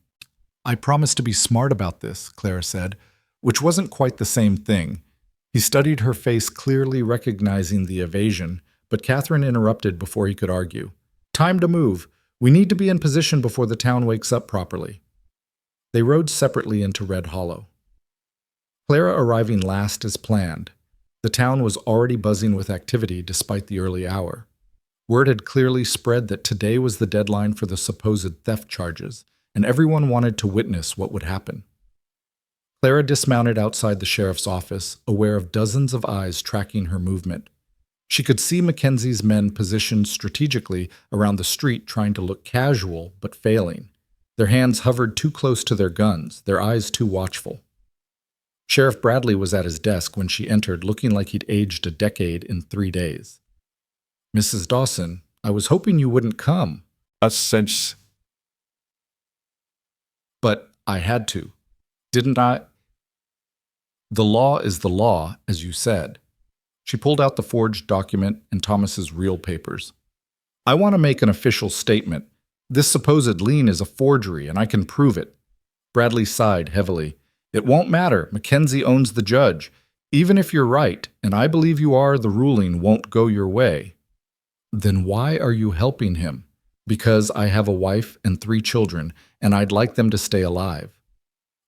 "I promise to be smart about this," Clara said, which wasn't quite the same thing. He studied her face, clearly recognizing the evasion, but Catherine interrupted before he could argue. "Time to move. We need to be in position before the town wakes up properly." They rode separately into Red Hollow. Clara arriving last as planned. The town was already buzzing with activity despite the early hour. Word had clearly spread that today was the deadline for the supposed theft charges, and everyone wanted to witness what would happen. Clara dismounted outside the sheriff's office, aware of dozens of eyes tracking her movement. She could see Mackenzie's men positioned strategically around the street, trying to look casual but failing. Their hands hovered too close to their guns, their eyes too watchful. Sheriff Bradley was at his desk when she entered, looking like he'd aged a decade in 3 days. "Mrs. Dawson, I was hoping you wouldn't come." Since "But I had to. Didn't I?" "The law is the law, as you said." She pulled out the forged document and Thomas's real papers. "I want to make an official statement. This supposed lien is a forgery, and I can prove it." Bradley sighed heavily. "It won't matter. Mackenzie owns the judge. Even if you're right, and I believe you are, the ruling won't go your way." "Then why are you helping him?" "Because I have a wife and 3 children, and I'd like them to stay alive."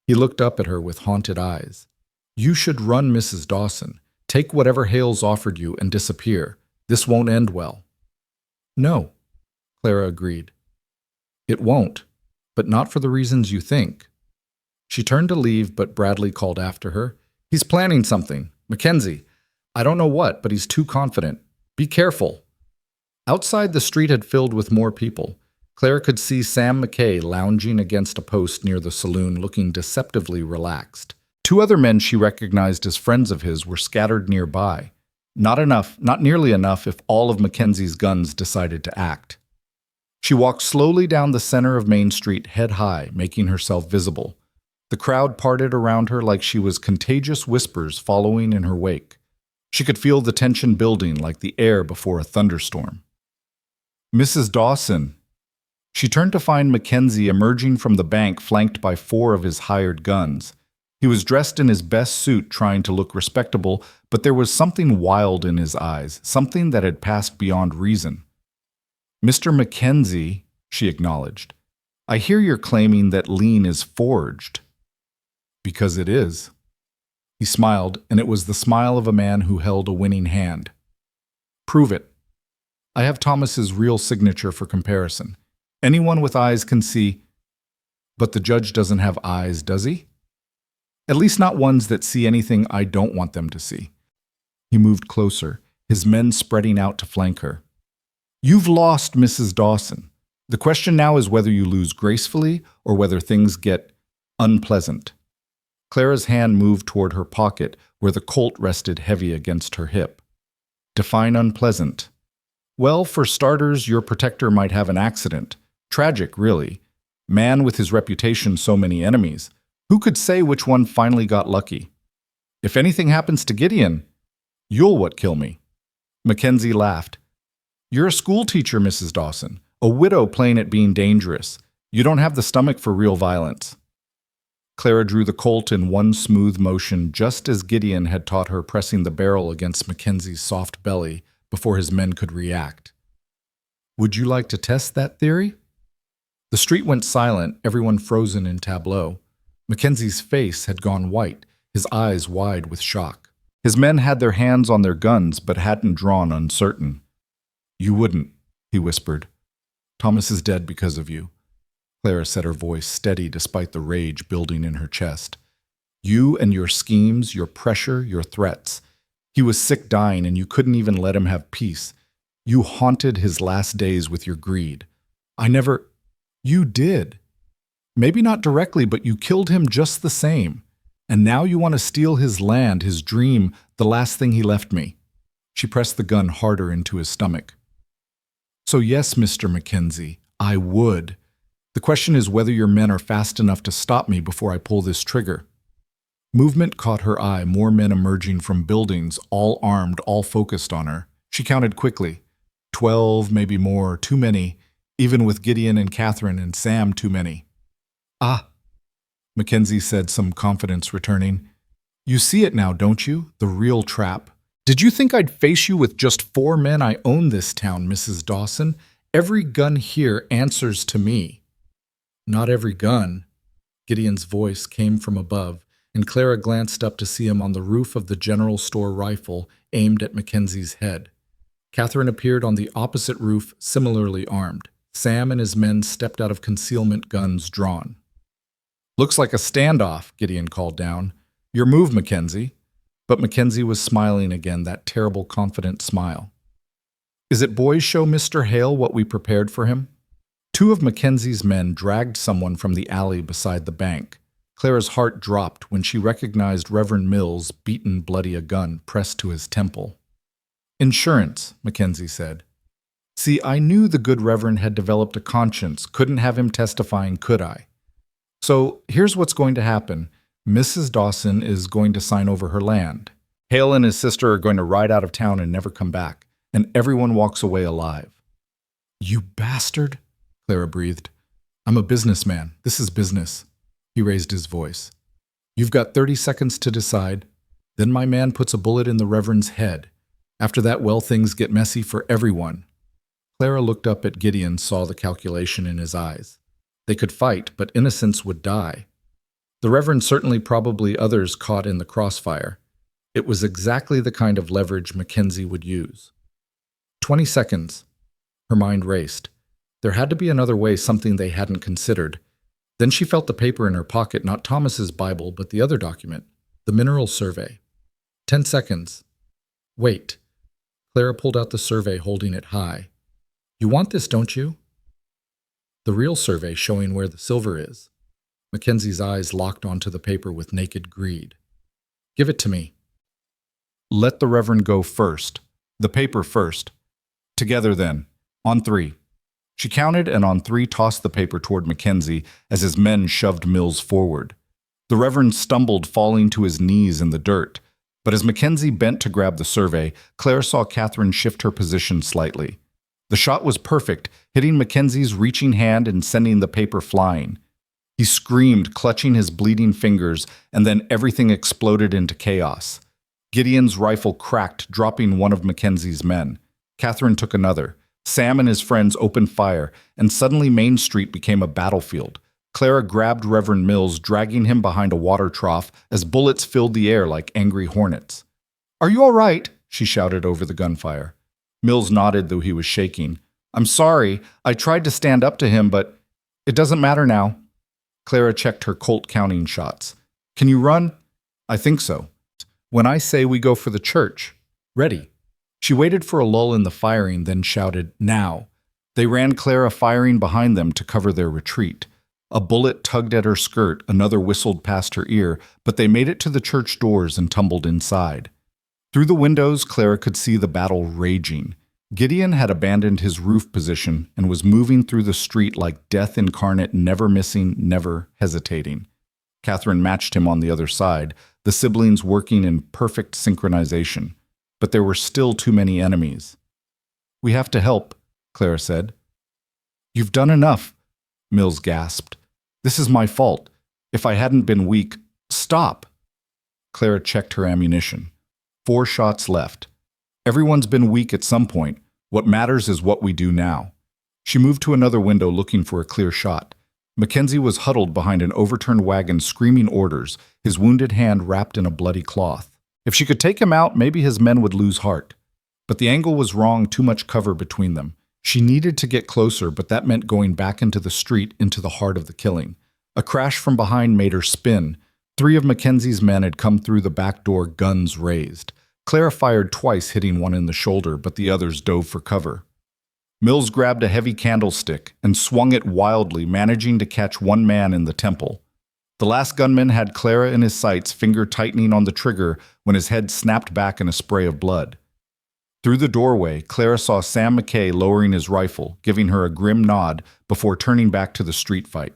He looked up at her with haunted eyes. "You should run, Mrs. Dawson. Take whatever Hale's offered you and disappear. This won't end well." "No," Clara agreed. "It won't, but not for the reasons you think." She turned to leave, but Bradley called after her. "He's planning something. Mackenzie. I don't know what, but he's too confident. Be careful." Outside, the street had filled with more people. Clara could see Sam McKay lounging against a post near the saloon, looking deceptively relaxed. 2 other men she recognized as friends of his were scattered nearby. Not nearly enough if all of Mackenzie's guns decided to act. She walked slowly down the center of Main Street, head high, making herself visible. The crowd parted around her like she was contagious whispers following in her wake. She could feel the tension building like the air before a thunderstorm. "Mrs. Dawson." She turned to find Mackenzie emerging from the bank, flanked by 4 of his hired guns. He was dressed in his best suit, trying to look respectable, but there was something wild in his eyes, something that had passed beyond reason. "Mr. Mackenzie," she acknowledged, "I hear you're claiming that lien is forged." "Because it is." He smiled, and it was the smile of a man who held a winning hand. "Prove it." "I have Thomas's real signature for comparison. Anyone with eyes can see." But the judge doesn't have eyes, does he? At least not ones that see anything I don't want them to see. He moved closer, his men spreading out to flank her. You've lost, Mrs. Dawson. The question now is whether you lose gracefully or whether things get unpleasant. Clara's hand moved toward her pocket, where the Colt rested heavy against her hip. Define unpleasant. Well, for starters, your protector might have an accident. Tragic, really. Man with his reputation, so many enemies. Who could say which one finally got lucky? If anything happens to Gideon, you'll what kill me. Mackenzie laughed. You're a schoolteacher, Mrs. Dawson. A widow playing at being dangerous. You don't have the stomach for real violence. Clara drew the Colt in one smooth motion, just as Gideon had taught her, pressing the barrel against Mackenzie's soft belly before his men could react. Would you like to test that theory? The street went silent, everyone frozen in tableau. Mackenzie's face had gone white, his eyes wide with shock. His men had their hands on their guns, but hadn't drawn, uncertain. You wouldn't, he whispered. Thomas is dead because of you. Clara said, her voice steady despite the rage building in her chest. You and your schemes, your pressure, your threats. He was sick dying, and you couldn't even let him have peace. You haunted his last days with your greed. You did. Maybe not directly, but you killed him just the same. And now you want to steal his land, his dream, the last thing he left me. She pressed the gun harder into his stomach. So yes, Mr. Mackenzie, I would. The question is whether your men are fast enough to stop me before I pull this trigger. Movement caught her eye, more men emerging from buildings, all armed, all focused on her. She counted quickly. 12, maybe more, too many. Even with Gideon and Catherine and Sam, too many. Ah, Mackenzie said, some confidence returning. You see it now, don't you? The real trap. Did you think I'd face you with just 4 men? I own this town, Mrs. Dawson. Every gun here answers to me. Not every gun. Gideon's voice came from above, and Clara glanced up to see him on the roof of the general store rifle aimed at Mackenzie's head. Catherine appeared on the opposite roof, similarly armed. Sam and his men stepped out of concealment, guns drawn. Looks like a standoff, Gideon called down. Your move, Mackenzie. But Mackenzie was smiling again, that terrible, confident smile. Is it boys show Mr. Hale what we prepared for him? 2 of Mackenzie's men dragged someone from the alley beside the bank. Clara's heart dropped when she recognized Reverend Mills, beaten bloody, a gun pressed to his temple. Insurance, Mackenzie said. See, I knew the good Reverend had developed a conscience, couldn't have him testifying, could I? So here's what's going to happen. Mrs. Dawson is going to sign over her land. Hale and his sister are going to ride out of town and never come back, and everyone walks away alive. You bastard, Clara breathed. I'm a businessman. This is business. He raised his voice. You've got 30 seconds to decide. Then my man puts a bullet in the Reverend's head. After that, well, things get messy for everyone. Clara looked up at Gideon, saw the calculation in his eyes. They could fight, but innocents would die. The Reverend, certainly, probably others caught in the crossfire. It was exactly the kind of leverage Mackenzie would use. 20 seconds. Her mind raced. There had to be another way, something they hadn't considered. Then she felt the paper in her pocket, not Thomas's Bible, but the other document, the mineral survey. 10 seconds. Wait. Clara pulled out the survey, holding it high. You want this, don't you? The real survey showing where the silver is. Mackenzie's eyes locked onto the paper with naked greed. Give it to me. Let the Reverend go first. The paper first. Together then. On 3. She counted, and on 3 tossed the paper toward Mackenzie as his men shoved Mills forward. The Reverend stumbled, falling to his knees in the dirt. But as Mackenzie bent to grab the survey, Clara saw Catherine shift her position slightly. The shot was perfect, hitting Mackenzie's reaching hand and sending the paper flying. He screamed, clutching his bleeding fingers, and then everything exploded into chaos. Gideon's rifle cracked, dropping one of Mackenzie's men. Catherine took another. Sam and his friends opened fire, and suddenly Main Street became a battlefield. Clara grabbed Reverend Mills, dragging him behind a water trough as bullets filled the air like angry hornets. Are you all right? She shouted over the gunfire. Mills nodded, though he was shaking. I'm sorry. I tried to stand up to him, but it doesn't matter now. Clara checked her Colt counting shots. Can you run? I think so. When I say we go for the church. Ready. She waited for a lull in the firing, then shouted, now. They ran Clara firing behind them to cover their retreat. A bullet tugged at her skirt, another whistled past her ear, but they made it to the church doors and tumbled inside. Through the windows, Clara could see the battle raging. Gideon had abandoned his roof position and was moving through the street like death incarnate, never missing, never hesitating. Catherine matched him on the other side, the siblings working in perfect synchronization. But there were still too many enemies. We have to help, Clara said. You've done enough, Mills gasped. This is my fault. If I hadn't been weak, stop. Clara checked her ammunition. 4 shots left. Everyone's been weak at some point. What matters is what we do now. She moved to another window looking for a clear shot. Mackenzie was huddled behind an overturned wagon screaming orders, his wounded hand wrapped in a bloody cloth. If she could take him out, maybe his men would lose heart. But the angle was wrong, too much cover between them. She needed to get closer, but that meant going back into the street, into the heart of the killing. A crash from behind made her spin. 3 of Mackenzie's men had come through the back door, guns raised. Clara fired twice, hitting one in the shoulder, but the others dove for cover. Mills grabbed a heavy candlestick and swung it wildly, managing to catch one man in the temple. The last gunman had Clara in his sights, finger tightening on the trigger when his head snapped back in a spray of blood. Through the doorway, Clara saw Sam McKay lowering his rifle, giving her a grim nod before turning back to the street fight.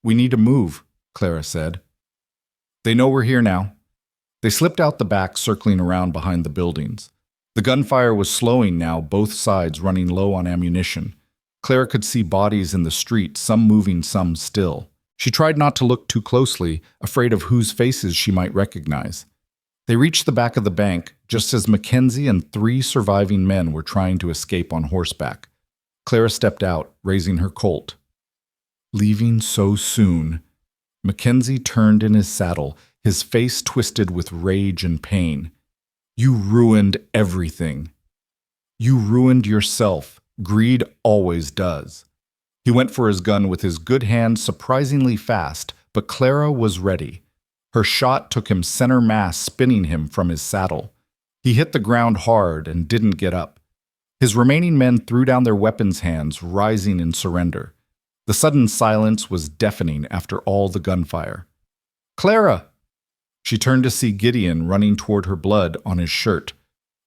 We need to move, Clara said. They know we're here now. They slipped out the back, circling around behind the buildings. The gunfire was slowing now, both sides running low on ammunition. Clara could see bodies in the street, some moving, some still. She tried not to look too closely, afraid of whose faces she might recognize. They reached the back of the bank, just as Mackenzie and 3 surviving men were trying to escape on horseback. Clara stepped out, raising her Colt. Leaving so soon. Mackenzie turned in his saddle, his face twisted with rage and pain. You ruined everything. You ruined yourself. Greed always does. He went for his gun with his good hand surprisingly fast, but Clara was ready. Her shot took him center mass, spinning him from his saddle. He hit the ground hard and didn't get up. His remaining men threw down their weapons hands, rising in surrender. The sudden silence was deafening after all the gunfire. Clara! She turned to see Gideon running toward her, blood on his shirt.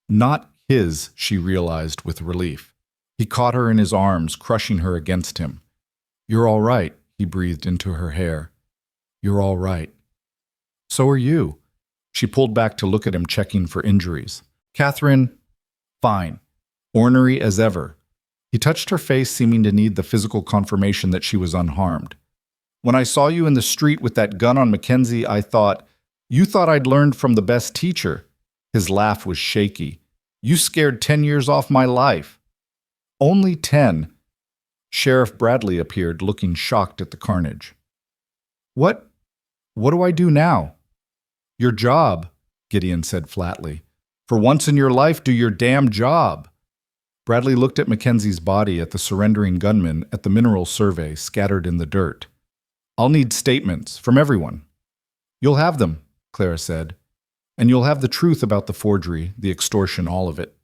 Not his, she realized with relief. He caught her in his arms, crushing her against him. You're all right, he breathed into her hair. You're all right. So are you. She pulled back to look at him, checking for injuries. Catherine, fine. Ornery as ever. He touched her face, seeming to need the physical confirmation that she was unharmed. When I saw you in the street with that gun on Mackenzie, I thought, you thought I'd learned from the best teacher. His laugh was shaky. You scared 10 years off my life. Only 10. Sheriff Bradley appeared, looking shocked at the carnage. What do I do now? Your job, Gideon said flatly. For once in your life, do your damn job. Bradley looked at Mackenzie's body, at the surrendering gunman, at the mineral survey scattered in the dirt. I'll need statements from everyone. You'll have them, Clara said. And you'll have the truth about the forgery, the extortion, all of it.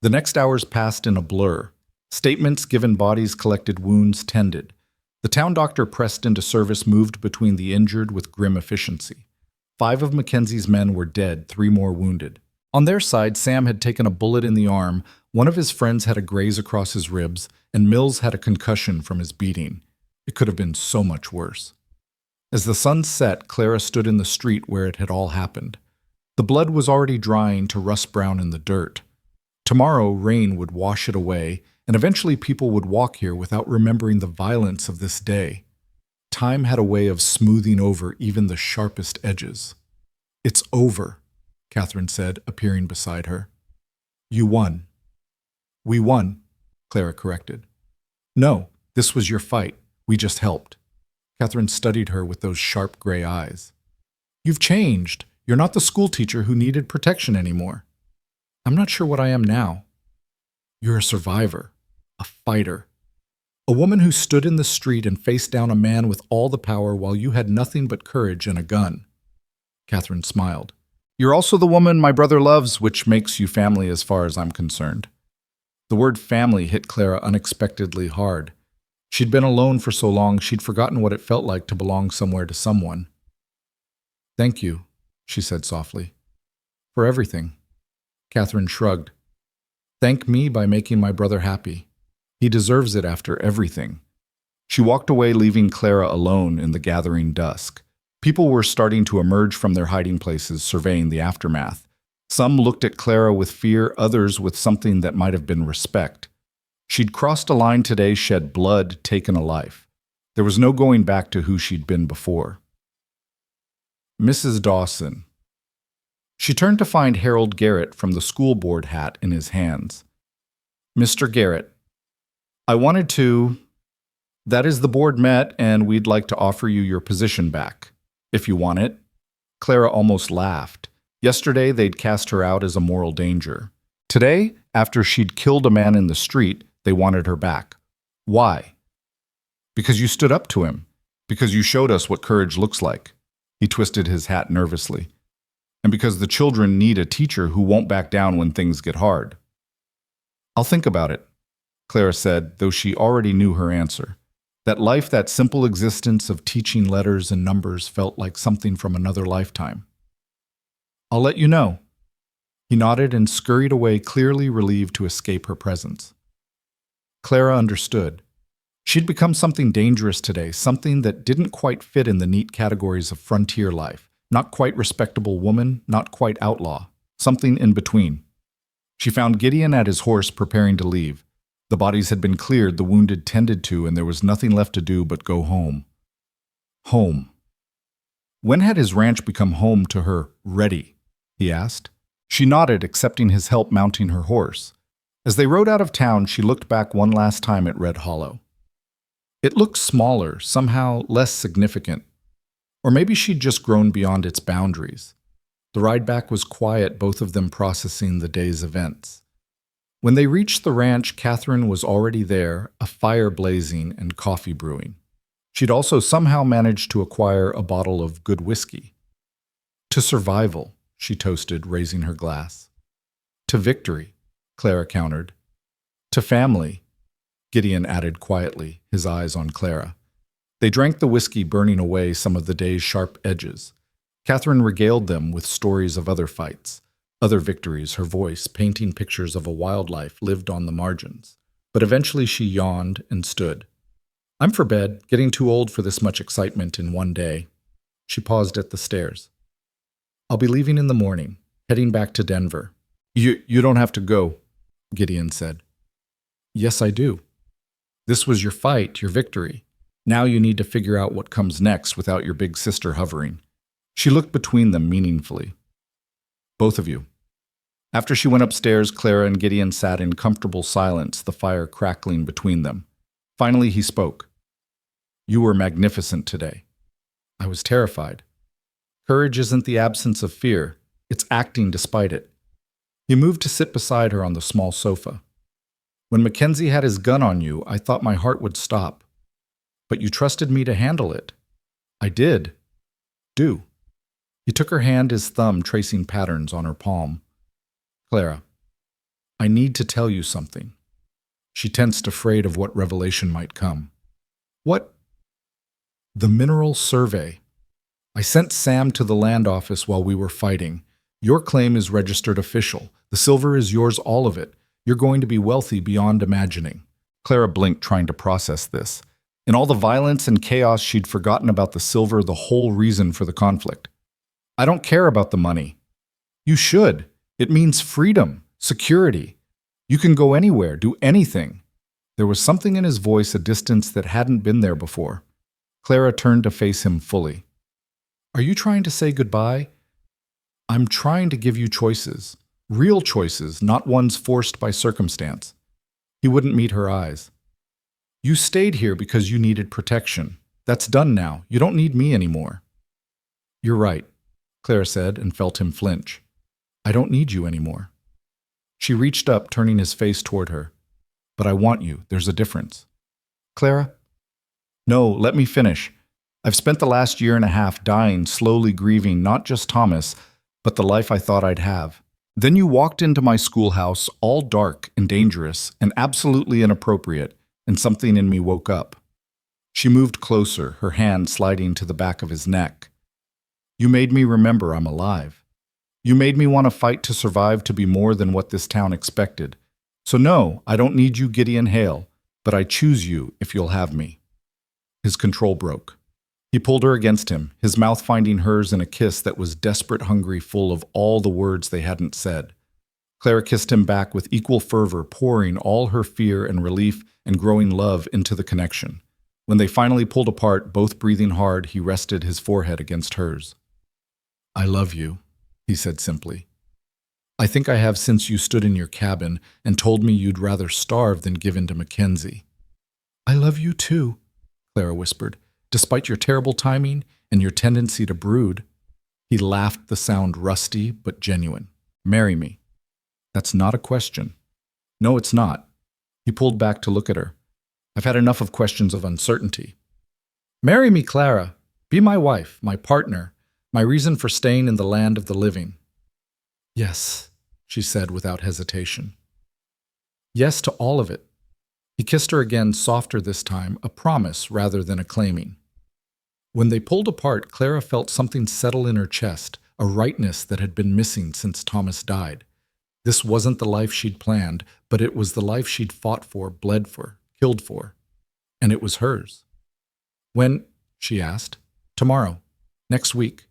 The next hours passed in a blur. Statements given, bodies collected, wounds tended. The town doctor pressed into service, moved between the injured with grim efficiency. 5 of Mackenzie's men were dead, 3 more wounded. On their side, Sam had taken a bullet in the arm, one of his friends had a graze across his ribs, and Mills had a concussion from his beating. It could have been so much worse. As the sun set, Clara stood in the street where it had all happened. The blood was already drying to rust brown in the dirt. Tomorrow, rain would wash it away, and eventually people would walk here without remembering the violence of this day. Time had a way of smoothing over even the sharpest edges. It's over, Catherine said, appearing beside her. You won. We won, Clara corrected. No, this was your fight. We just helped. Catherine studied her with those sharp gray eyes. You've changed. You're not the schoolteacher who needed protection anymore. I'm not sure what I am now. You're a survivor, a fighter. A woman who stood in the street and faced down a man with all the power while you had nothing but courage and a gun. Catherine smiled. You're also the woman my brother loves, which makes you family as far as I'm concerned. The word family hit Clara unexpectedly hard. She'd been alone for so long she'd forgotten what it felt like to belong somewhere to someone. Thank you, she said softly. For everything. Catherine shrugged. Thank me by making my brother happy. He deserves it after everything. She walked away, leaving Clara alone in the gathering dusk. People were starting to emerge from their hiding places, surveying the aftermath. Some looked at Clara with fear, others with something that might have been respect. She'd crossed a line today, shed blood, taken a life. There was no going back to who she'd been before. Mrs. Dawson. She turned to find Harold Garrett from the school board hat in his hands. Mr. Garrett, I wanted to... That is, the board met, and we'd like to offer you your position back, if you want it. Clara almost laughed. Yesterday, they'd cast her out as a moral danger. Today, after she'd killed a man in the street, they wanted her back. Why? Because you stood up to him. Because you showed us what courage looks like. He twisted his hat nervously. And because the children need a teacher who won't back down when things get hard. I'll think about it, Clara said, though she already knew her answer. That life, that simple existence of teaching letters and numbers felt like something from another lifetime. I'll let you know. He nodded and scurried away, clearly relieved to escape her presence. Clara understood. She'd become something dangerous today, something that didn't quite fit in the neat categories of frontier life. Not quite respectable woman, not quite outlaw. Something in between. She found Gideon at his horse preparing to leave. The bodies had been cleared, the wounded tended to, and there was nothing left to do but go home. Home. When had his ranch become home to her? Ready? He asked. She nodded, accepting his help mounting her horse. As they rode out of town, she looked back one last time at Red Hollow. It looked smaller, somehow less significant. Or maybe she'd just grown beyond its boundaries. The ride back was quiet, both of them processing the day's events. When they reached the ranch, Catherine was already there, a fire blazing and coffee brewing. She'd also somehow managed to acquire a bottle of good whiskey. To survival, she toasted, raising her glass. To victory, Clara countered. To family, Gideon added quietly, his eyes on Clara. They drank the whiskey, burning away some of the day's sharp edges. Catherine regaled them with stories of other fights. Other victories, her voice, painting pictures of a wildlife, lived on the margins. But eventually she yawned and stood. I'm for bed, getting too old for this much excitement in one day. She paused at the stairs. I'll be leaving in the morning, heading back to Denver. You don't have to go, Gideon said. Yes, I do. This was your fight, your victory. Now you need to figure out what comes next without your big sister hovering. She looked between them meaningfully. Both of you. After she went upstairs, Clara and Gideon sat in comfortable silence, the fire crackling between them. Finally, he spoke. You were magnificent today. I was terrified. Courage isn't the absence of fear. It's acting despite it. He moved to sit beside her on the small sofa. When Mackenzie had his gun on you, I thought my heart would stop. But you trusted me to handle it. I did. Do. He took her hand, his thumb tracing patterns on her palm. Clara, I need to tell you something. She tensed, afraid of what revelation might come. What? The mineral survey. I sent Sam to the land office while we were fighting. Your claim is registered official. The silver is yours, all of it. You're going to be wealthy beyond imagining. Clara blinked, trying to process this. In all the violence and chaos, she'd forgotten about the silver, the whole reason for the conflict. I don't care about the money. You should. It means freedom, security. You can go anywhere, do anything. There was something in his voice, a distance that hadn't been there before. Clara turned to face him fully. Are you trying to say goodbye? I'm trying to give you choices. Real choices, not ones forced by circumstance. He wouldn't meet her eyes. You stayed here because you needed protection. That's done now. You don't need me anymore. You're right, Clara said, and felt him flinch. I don't need you anymore. She reached up, turning his face toward her. But I want you. There's a difference. Clara? No, let me finish. I've spent the last year and a half dying, slowly grieving not just Thomas, but the life I thought I'd have. Then you walked into my schoolhouse, all dark and dangerous and absolutely inappropriate, and something in me woke up. She moved closer, her hand sliding to the back of his neck. You made me remember I'm alive. You made me want to fight to survive, to be more than what this town expected. So no, I don't need you, Gideon Hale, but I choose you if you'll have me. His control broke. He pulled her against him, his mouth finding hers in a kiss that was desperate, hungry, full of all the words they hadn't said. Clara kissed him back with equal fervor, pouring all her fear and relief and growing love into the connection. When they finally pulled apart, both breathing hard, he rested his forehead against hers. I love you, he said simply. I think I have since you stood in your cabin and told me you'd rather starve than give in to Mackenzie. I love you too, Clara whispered. Despite your terrible timing and your tendency to brood. He laughed, the sound rusty but genuine. Marry me. That's not a question. No, it's not. He pulled back to look at her. I've had enough of questions of uncertainty. Marry me, Clara. Be my wife, my partner, my reason for staying in the land of the living. Yes, she said without hesitation. Yes to all of it. He kissed her again, softer this time, a promise rather than a claiming. When they pulled apart, Clara felt something settle in her chest, a rightness that had been missing since Thomas died. This wasn't the life she'd planned, but it was the life she'd fought for, bled for, killed for. And it was hers. When? She asked. Tomorrow. Next week.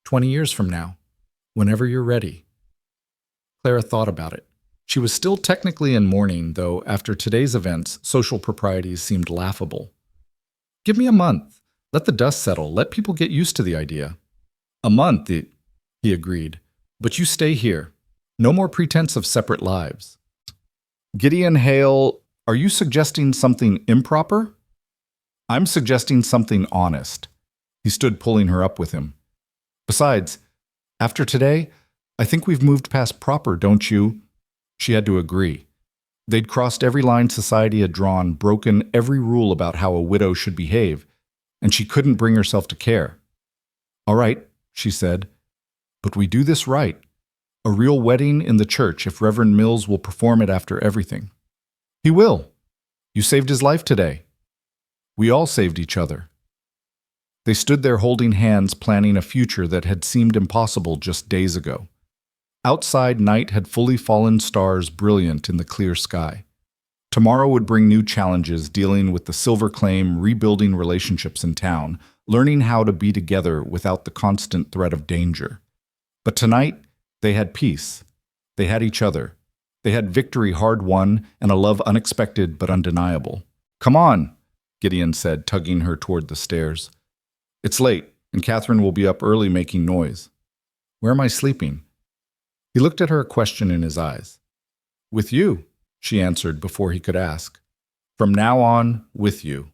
20 years from now. Whenever you're ready. Clara thought about it. She was still technically in mourning, though after today's events, social proprieties seemed laughable. Give me a month. Let the dust settle. Let people get used to the idea. A month, he agreed. But you stay here. No more pretense of separate lives. Gideon Hale, are you suggesting something improper? I'm suggesting something honest. He stood pulling her up with him. Besides, after today, I think we've moved past proper, don't you? She had to agree. They'd crossed every line society had drawn, broken every rule about how a widow should behave, and she couldn't bring herself to care. All right, she said, but we do this right. A real wedding in the church if Reverend Mills will perform it after everything. He will. You saved his life today. We all saved each other. They stood there holding hands, planning a future that had seemed impossible just days ago. Outside, night had fully fallen, stars brilliant in the clear sky. Tomorrow would bring new challenges, dealing with the silver claim, rebuilding relationships in town, learning how to be together without the constant threat of danger. But tonight, they had peace. They had each other. They had victory hard won and a love unexpected but undeniable. Come on, Gideon said, tugging her toward the stairs. It's late, and Catherine will be up early making noise. Where am I sleeping? He looked at her, a question in his eyes. With you, she answered before he could ask. From now on, with you.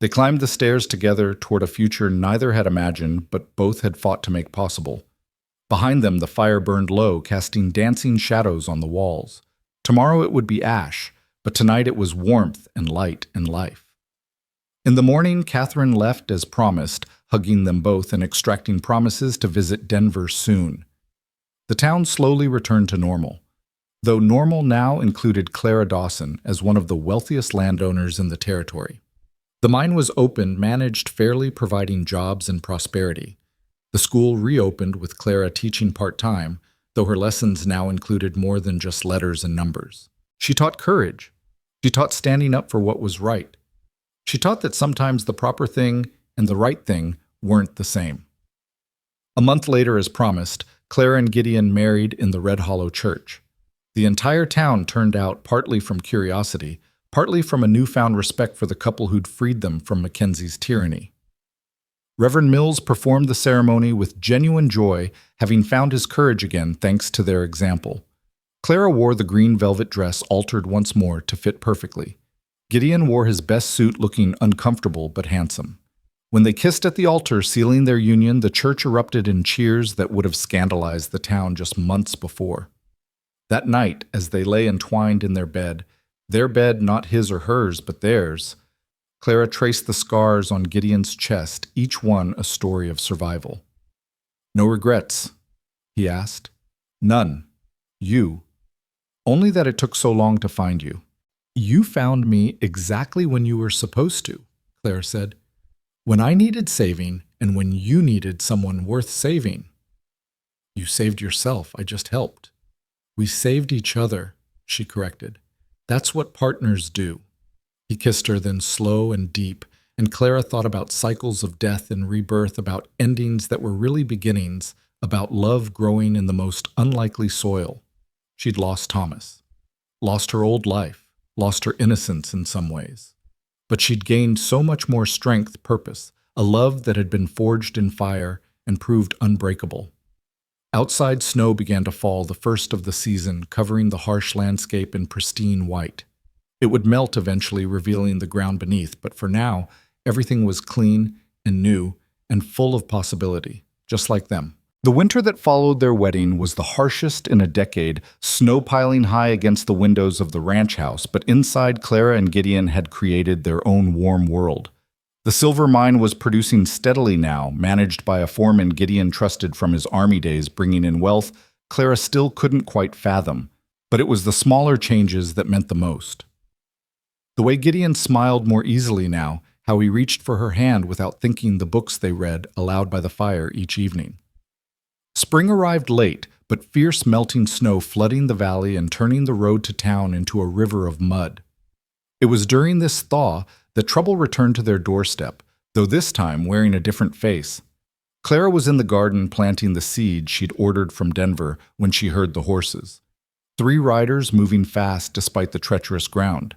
They climbed the stairs together toward a future neither had imagined, but both had fought to make possible. Behind them, the fire burned low, casting dancing shadows on the walls. Tomorrow it would be ash, but tonight it was warmth and light and life. In the morning, Catherine left as promised, hugging them both and extracting promises to visit Denver soon. The town slowly returned to normal, though normal now included Clara Dawson as one of the wealthiest landowners in the territory. The mine was open, managed fairly, providing jobs and prosperity. The school reopened with Clara teaching part-time, though her lessons now included more than just letters and numbers. She taught courage. She taught standing up for what was right. She taught that sometimes the proper thing and the right thing weren't the same. A month later, as promised, Clara and Gideon married in the Red Hollow Church. The entire town turned out, partly from curiosity, partly from a newfound respect for the couple who'd freed them from Mackenzie's tyranny. Reverend Mills performed the ceremony with genuine joy, having found his courage again thanks to their example. Clara wore the green velvet dress, altered once more to fit perfectly. Gideon wore his best suit, looking uncomfortable but handsome. When they kissed at the altar sealing their union, the church erupted in cheers that would have scandalized the town just months before. That night, as they lay entwined in their bed, Their bed, not his or hers, but theirs. Clara traced the scars on Gideon's chest, each one a story of survival. No regrets? He asked. None. You. Only that it took so long to find you. You found me exactly when you were supposed to, Clara said. When I needed saving and when you needed someone worth saving. You saved yourself, I just helped. We saved each other, she corrected. That's what partners do. He kissed her, then slow and deep, and Clara thought about cycles of death and rebirth, about endings that were really beginnings, about love growing in the most unlikely soil. She'd lost Thomas, lost her old life, lost her innocence in some ways. But she'd gained so much more strength, purpose, a love that had been forged in fire and proved unbreakable. Outside snow began to fall, the first of the season, covering the harsh landscape in pristine white. It would melt eventually, revealing the ground beneath, but for now, everything was clean and new and full of possibility, just like them. The winter that followed their wedding was the harshest in a decade, snow piling high against the windows of the ranch house, but inside Clara and Gideon had created their own warm world. The silver mine was producing steadily now, managed by a foreman Gideon trusted from his army days, bringing in wealth Clara still couldn't quite fathom, but it was the smaller changes that meant the most. The way Gideon smiled more easily now, how he reached for her hand without thinking, the books they read aloud by the fire each evening. Spring arrived late, but fierce melting snow flooding the valley and turning the road to town into a river of mud. It was during this thaw that trouble returned to their doorstep, though this time wearing a different face. Clara was in the garden planting the seed she'd ordered from Denver when she heard the horses. 3 riders moving fast despite the treacherous ground.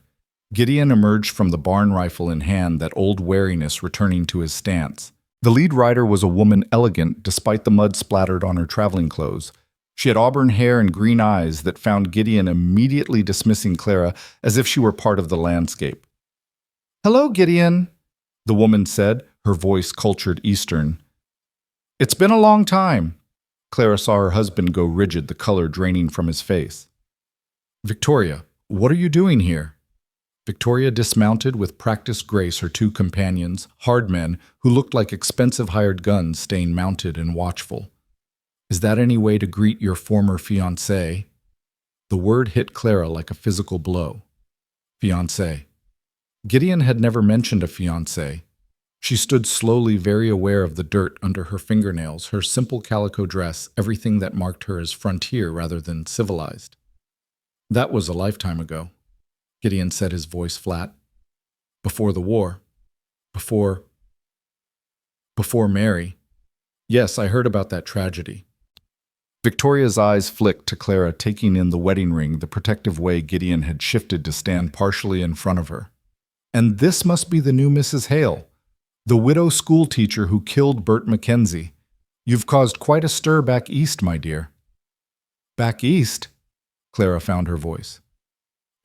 Gideon emerged from the barn, rifle in hand, that old wariness returning to his stance. The lead rider was a woman elegant despite the mud splattered on her traveling clothes. She had auburn hair and green eyes that found Gideon immediately dismissing Clara as if she were part of the landscape. "Hello, Gideon," the woman said, her voice cultured Eastern. "It's been a long time." Clara saw her husband go rigid, the color draining from his face. "Victoria, what are you doing here?" Victoria dismounted with practiced grace her 2 companions, hard men who looked like expensive hired guns staying mounted and watchful. "Is that any way to greet your former fiancé?" The word hit Clara like a physical blow. Fiancé. Gideon had never mentioned a fiancé. She stood slowly, very aware of the dirt under her fingernails, her simple calico dress, everything that marked her as frontier rather than civilized. "That was a lifetime ago," Gideon said, his voice flat. "Before the war. Before Mary. Yes, I heard about that tragedy." Victoria's eyes flicked to Clara, taking in the wedding ring, the protective way Gideon had shifted to stand partially in front of her. "And this must be the new Mrs. Hale, the widow schoolteacher who killed Bert Mackenzie. You've caused quite a stir back east, my dear." "Back east?" Clara found her voice.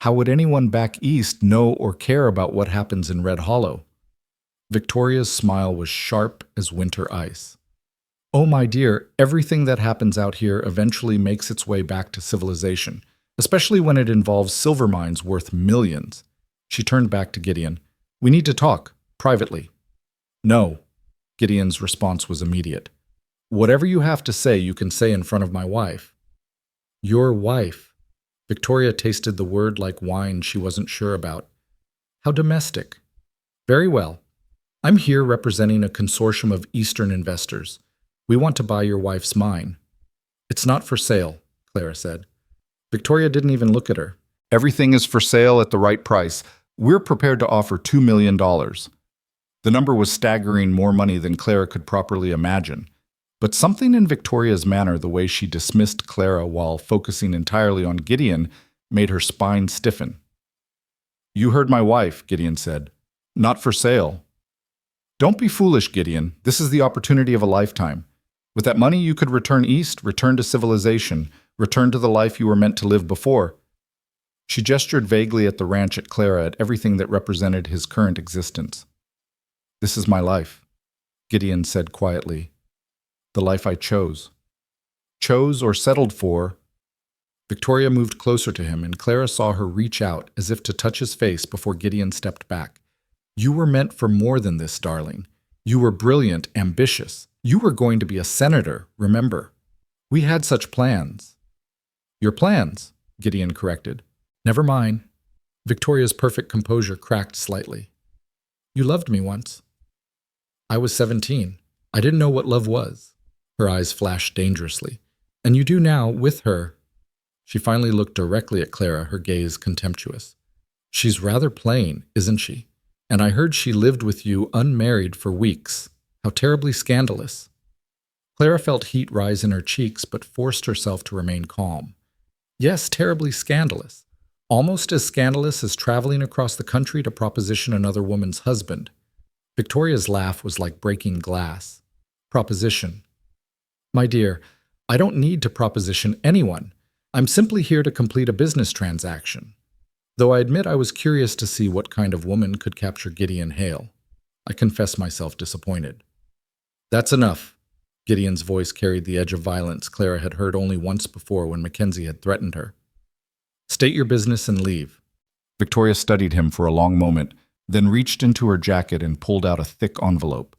How would anyone back east know or care about what happens in Red Hollow? Victoria's smile was sharp as winter ice. "Oh, my dear, everything that happens out here eventually makes its way back to civilization, especially when it involves silver mines worth millions." She turned back to Gideon. "We need to talk, privately." "No." Gideon's response was immediate. "Whatever you have to say, you can say in front of my wife." "Your wife." Victoria tasted the word like wine she wasn't sure about. "How domestic." "Very well. I'm here representing a consortium of Eastern investors. We want to buy your wife's mine." "It's not for sale," Clara said. Victoria didn't even look at her. "Everything is for sale at the right price. We're prepared to offer $2 million. The number was staggering, more money than Clara could properly imagine. But something in Victoria's manner, the way she dismissed Clara while focusing entirely on Gideon, made her spine stiffen. "You heard my wife," Gideon said. "Not for sale." "Don't be foolish, Gideon. This is the opportunity of a lifetime. With that money you could return east, return to civilization, return to the life you were meant to live before." She gestured vaguely at the ranch, at Clara, at everything that represented his current existence. "This is my life," Gideon said quietly. "The life I chose. Chose or settled for, Victoria moved closer to him, and Clara saw her reach out as if to touch his face before Gideon stepped back. You were meant for more than this, darling. You were brilliant, ambitious. You were going to be a senator, remember? We had such plans. Your plans, Gideon corrected. Never mind. Victoria's perfect composure cracked slightly. You loved me once. I was 17. I didn't know what love was. Her eyes flashed dangerously. And you do now, with her. She finally looked directly at Clara, her gaze contemptuous. She's rather plain, isn't she? And I heard she lived with you unmarried for weeks. How terribly scandalous. Clara felt heat rise in her cheeks, but forced herself to remain calm. Yes, terribly scandalous. Almost as scandalous as traveling across the country to proposition another woman's husband. Victoria's laugh was like breaking glass. Proposition. My dear, I don't need to proposition anyone. I'm simply here to complete a business transaction. Though I admit I was curious to see what kind of woman could capture Gideon Hale. I confess myself disappointed. That's enough. Gideon's voice carried the edge of violence Clara had heard only once before when Mackenzie had threatened her. State your business and leave. Victoria studied him for a long moment, then reached into her jacket and pulled out a thick envelope.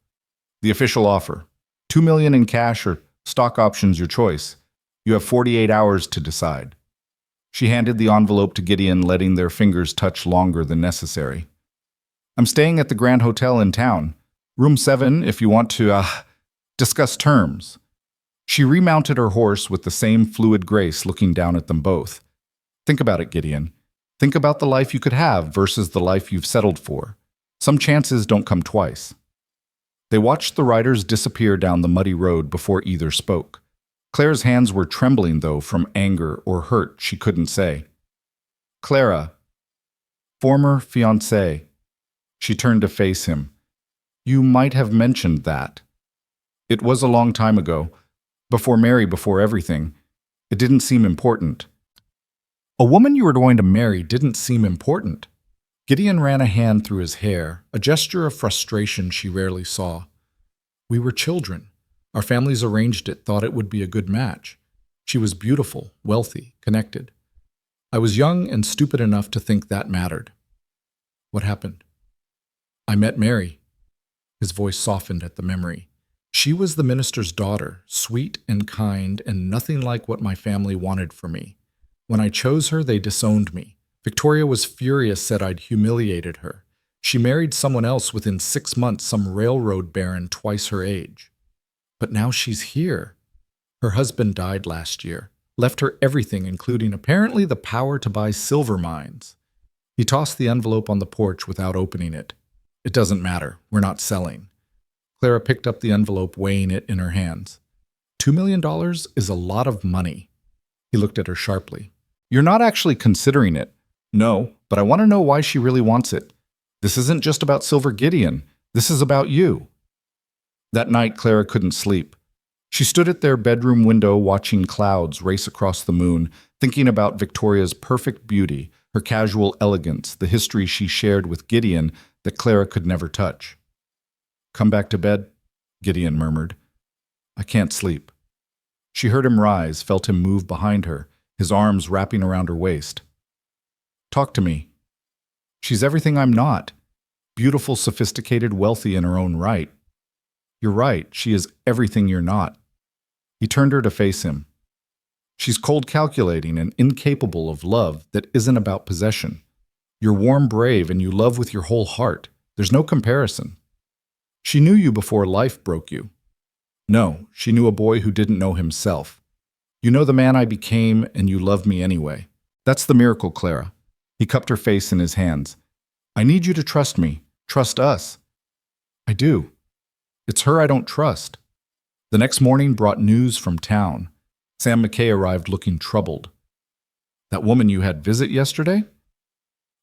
The official offer. $2 million in cash or stock options, your choice. You have 48 hours to decide. She handed the envelope to Gideon, letting their fingers touch longer than necessary. I'm staying at the Grand Hotel in town. Room 7 if you want to, discuss terms. She remounted her horse with the same fluid grace, looking down at them both. Think about it, Gideon. Think about the life you could have versus the life you've settled for. Some chances don't come twice. They watched the riders disappear down the muddy road before either spoke. Clara's hands were trembling, though, from anger or hurt she couldn't say. Clara. Former fiancée. She turned to face him. You might have mentioned that. It was a long time ago. Before Mary, before everything. It didn't seem important. A woman you were going to marry didn't seem important. Gideon ran a hand through his hair, a gesture of frustration she rarely saw. We were children. Our families arranged it, thought it would be a good match. She was beautiful, wealthy, connected. I was young and stupid enough to think that mattered. What happened? I met Mary. His voice softened at the memory. She was the minister's daughter, sweet and kind, and nothing like what my family wanted for me. When I chose her, they disowned me. Victoria was furious, said I'd humiliated her. She married someone else within 6 months, some railroad baron twice her age. But now she's here. Her husband died last year, left her everything, including apparently the power to buy silver mines. He tossed the envelope on the porch without opening it. It doesn't matter. We're not selling. Clara picked up the envelope, weighing it in her hands. $2 million is a lot of money. He looked at her sharply. You're not actually considering it. No, but I want to know why she really wants it. This isn't just about Silver Gideon. This is about you. That night, Clara couldn't sleep. She stood at their bedroom window watching clouds race across the moon, thinking about Victoria's perfect beauty, her casual elegance, the history she shared with Gideon that Clara could never touch. Come back to bed, Gideon murmured. I can't sleep. She heard him rise, felt him move behind her, his arms wrapping around her waist. Talk to me. She's everything I'm not. Beautiful, sophisticated, wealthy in her own right. You're right, she is everything you're not. He turned her to face him. She's cold, calculating, and incapable of love that isn't about possession. You're warm, brave, and you love with your whole heart. There's no comparison. She knew you before life broke you. No, she knew a boy who didn't know himself. You know the man I became, and you love me anyway. That's the miracle, Clara. He cupped her face in his hands. I need you to trust me. Trust us. I do. It's her I don't trust. The next morning brought news from town. Sam McKay arrived looking troubled. That woman you had visit yesterday?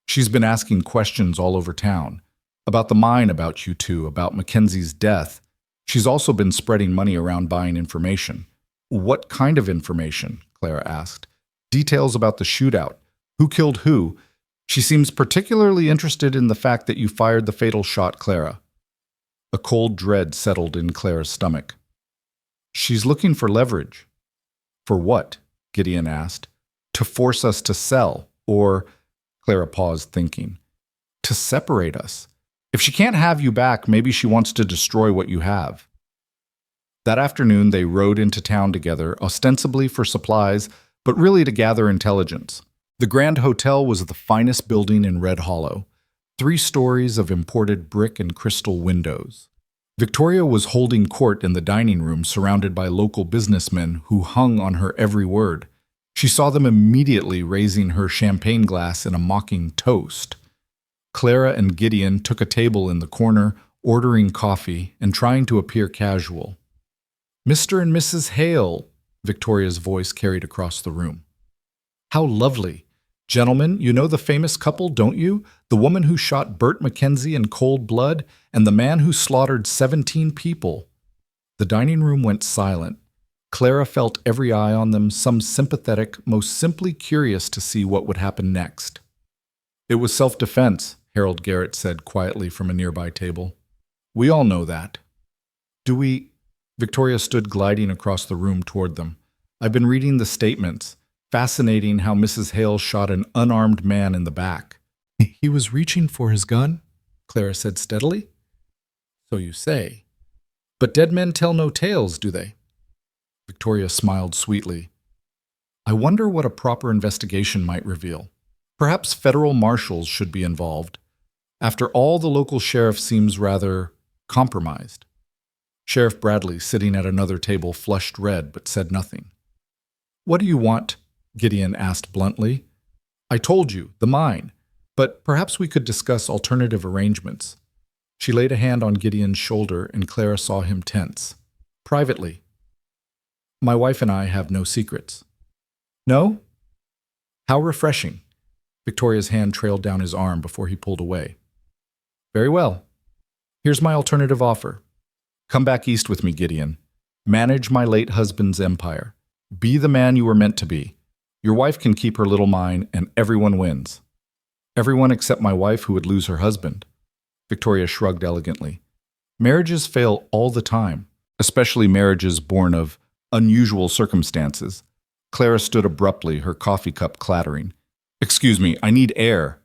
She's been asking questions all over town. About the mine, about you two, about Mackenzie's death. She's also been spreading money around buying information. What kind of information? Clara asked. Details about the shootout. Who killed who? She seems particularly interested in the fact that you fired the fatal shot, Clara. A cold dread settled in Clara's stomach. She's looking for leverage. For what? Gideon asked. To force us to sell, or, Clara paused thinking, to separate us. If she can't have you back, maybe she wants to destroy what you have. That afternoon, they rode into town together, ostensibly for supplies, but really to gather intelligence. The Grand Hotel was the finest building in Red Hollow, 3 stories of imported brick and crystal windows. Victoria was holding court in the dining room, surrounded by local businessmen who hung on her every word. She saw them immediately raising her champagne glass in a mocking toast. Clara and Gideon took a table in the corner, ordering coffee and trying to appear casual. "Mr. and Mrs. Hale," Victoria's voice carried across the room. "How lovely. Gentlemen, you know the famous couple, don't you? The woman who shot Bert McKenzie in cold blood and the man who slaughtered 17 people." The dining room went silent. Clara felt every eye on them, some sympathetic, most simply curious to see what would happen next. "It was self-defense," Harold Garrett said quietly from a nearby table. "We all know that." "Do we—" Victoria stood gliding across the room toward them. "I've been reading the statements. Fascinating how Mrs. Hale shot an unarmed man in the back." "He was reaching for his gun?" Clara said steadily. "So you say. But dead men tell no tales, do they?" Victoria smiled sweetly. "I wonder what a proper investigation might reveal. Perhaps federal marshals should be involved. After all, the local sheriff seems rather compromised." Sheriff Bradley, sitting at another table, flushed red but said nothing. "What do you want?" Gideon asked bluntly. "I told you, the mine. But perhaps we could discuss alternative arrangements." She laid a hand on Gideon's shoulder, and Clara saw him tense. "Privately. My wife and I have no secrets." "No? How refreshing." Victoria's hand trailed down his arm before he pulled away. "Very well. Here's my alternative offer. Come back east with me, Gideon. Manage my late husband's empire. Be the man you were meant to be. Your wife can keep her little mine, and everyone wins." "Everyone except my wife, who would lose her husband." Victoria shrugged elegantly. "Marriages fail all the time, especially marriages born of unusual circumstances." Clara stood abruptly, her coffee cup clattering. "Excuse me, I need air."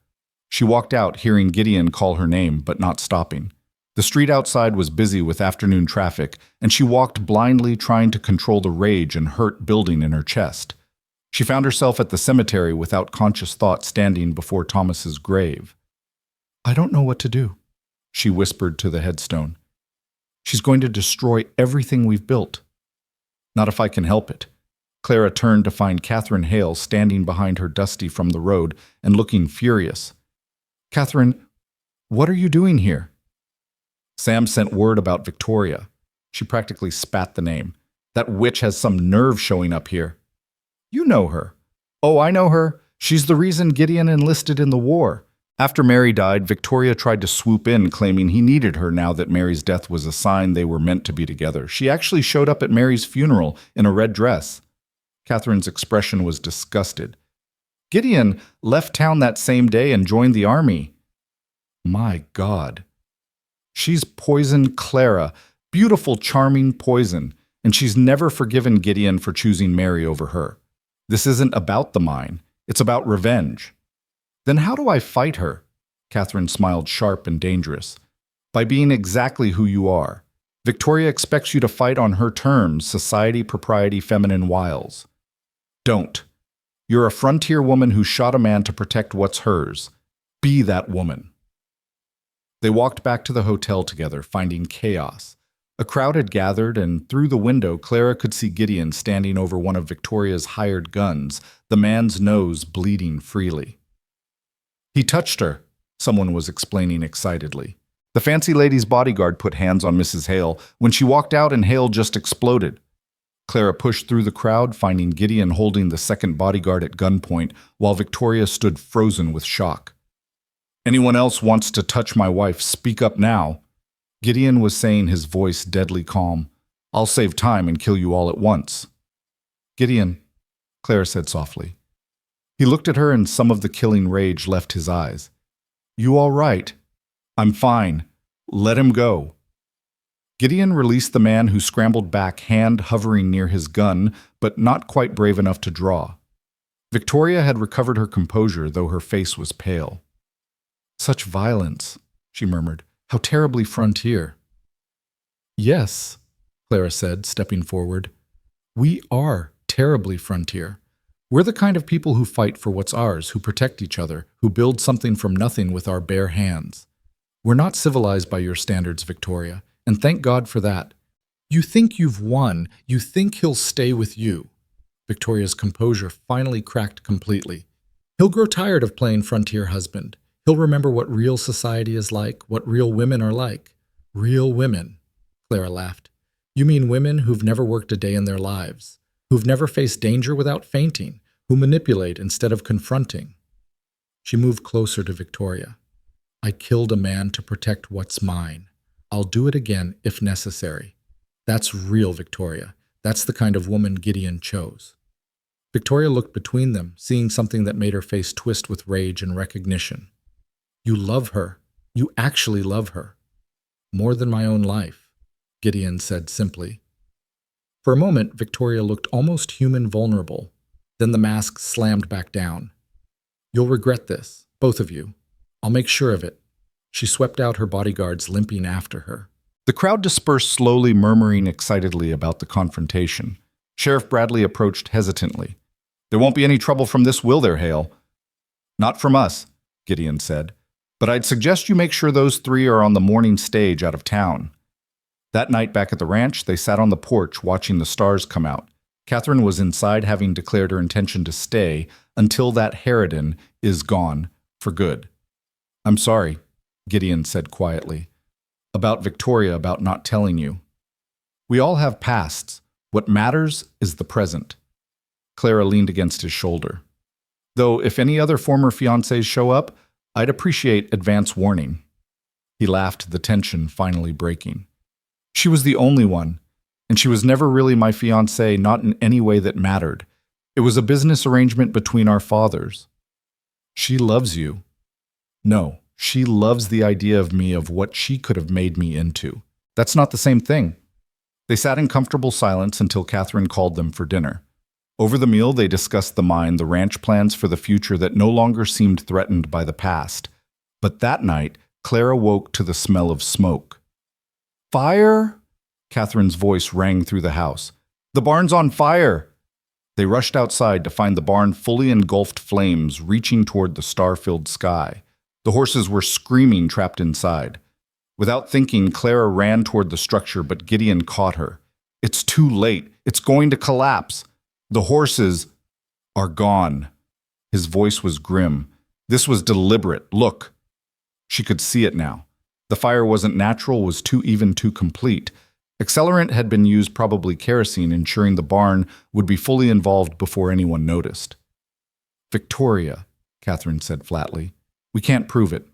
She walked out, hearing Gideon call her name, but not stopping. The street outside was busy with afternoon traffic, and she walked blindly, trying to control the rage and hurt building in her chest. She found herself at the cemetery without conscious thought, standing before Thomas's grave. "I don't know what to do," she whispered to the headstone. "She's going to destroy everything we've built." "Not if I can help it." Clara turned to find Catherine Hale standing behind her, dusty from the road and looking furious. "Catherine, what are you doing here?" "Sam sent word about Victoria." She practically spat the name. "That witch has some nerve showing up here." "You know her." "Oh, I know her. She's the reason Gideon enlisted in the war. After Mary died, Victoria tried to swoop in, claiming he needed her now that Mary's death was a sign they were meant to be together. She actually showed up at Mary's funeral in a red dress." Catherine's expression was disgusted. "Gideon left town that same day and joined the army." "My God." "She's poisoned Clara, beautiful, charming poison, and she's never forgiven Gideon for choosing Mary over her. This isn't about the mine. It's about revenge." "Then how do I fight her?" Catherine smiled, sharp and dangerous. "By being exactly who you are. Victoria expects you to fight on her terms, society, propriety, feminine wiles. Don't. You're a frontier woman who shot a man to protect what's hers. Be that woman." They walked back to the hotel together, finding chaos. A crowd had gathered, and through the window, Clara could see Gideon standing over one of Victoria's hired guns, the man's nose bleeding freely. "He touched her," someone was explaining excitedly. "The fancy lady's bodyguard put hands on Mrs. Hale. When she walked out, and Hale just exploded." Clara pushed through the crowd, finding Gideon holding the second bodyguard at gunpoint, while Victoria stood frozen with shock. "Anyone else wants to touch my wife, speak up now." Gideon was saying, his voice deadly calm. "I'll save time and kill you all at once." "Gideon," Clara said softly. He looked at her, and some of the killing rage left his eyes. "You all right?" "I'm fine. Let him go." Gideon released the man, who scrambled back, hand hovering near his gun, but not quite brave enough to draw. Victoria had recovered her composure, though her face was pale. "Such violence," she murmured. "How terribly frontier." "Yes," Clara said, stepping forward. "We are terribly frontier. We're the kind of people who fight for what's ours, who protect each other, who build something from nothing with our bare hands. We're not civilized by your standards, Victoria, and thank God for that. You think you've won. You think he'll stay with you." Victoria's composure finally cracked completely. "He'll grow tired of playing frontier husband. He'll remember what real society is like, what real women are like." "Real women," Clara laughed. "You mean women who've never worked a day in their lives, who've never faced danger without fainting, who manipulate instead of confronting." She moved closer to Victoria. "I killed a man to protect what's mine. I'll do it again if necessary. That's real, Victoria. That's the kind of woman Gideon chose." Victoria looked between them, seeing something that made her face twist with rage and recognition. "You love her. You actually love her." "More than my own life," Gideon said simply. For a moment, Victoria looked almost human vulnerable. Then the mask slammed back down. "You'll regret this, both of you. I'll make sure of it." She swept out her bodyguards, limping after her. The crowd dispersed slowly, murmuring excitedly about the confrontation. Sheriff Bradley approached hesitantly. "There won't be any trouble from this, will there, Hale?" "Not from us," Gideon said. "But I'd suggest you make sure those three are on the morning stage out of town." That night back at the ranch, they sat on the porch watching the stars come out. Catherine was inside, having declared her intention to stay until that harridan is gone for good. "I'm sorry," Gideon said quietly. "About Victoria, about not telling you. We all have pasts. What matters is the present." Clara leaned against his shoulder. "Though if any other former fiancés show up, I'd appreciate advance warning." He laughed, the tension finally breaking. "She was the only one, and she was never really my fiancée, not in any way that mattered. It was a business arrangement between our fathers." "She loves you." "No, she loves the idea of me, of what she could have made me into. That's not the same thing." They sat in comfortable silence until Catherine called them for dinner. Over the meal, they discussed the mine, the ranch plans for the future that no longer seemed threatened by the past. But that night, Clara woke to the smell of smoke. "Fire?" Catherine's voice rang through the house. "The barn's on fire!" They rushed outside to find the barn fully engulfed flames reaching toward the star-filled sky. The horses were screaming, trapped inside. Without thinking, Clara ran toward the structure, but Gideon caught her. "It's too late. It's going to collapse. The horses are gone." His voice was grim. "This was deliberate. Look." She could see it now. The fire wasn't natural, was too complete. Accelerant had been used, probably kerosene, ensuring the barn would be fully involved before anyone noticed. "Victoria," Catherine said flatly, "we can't prove it."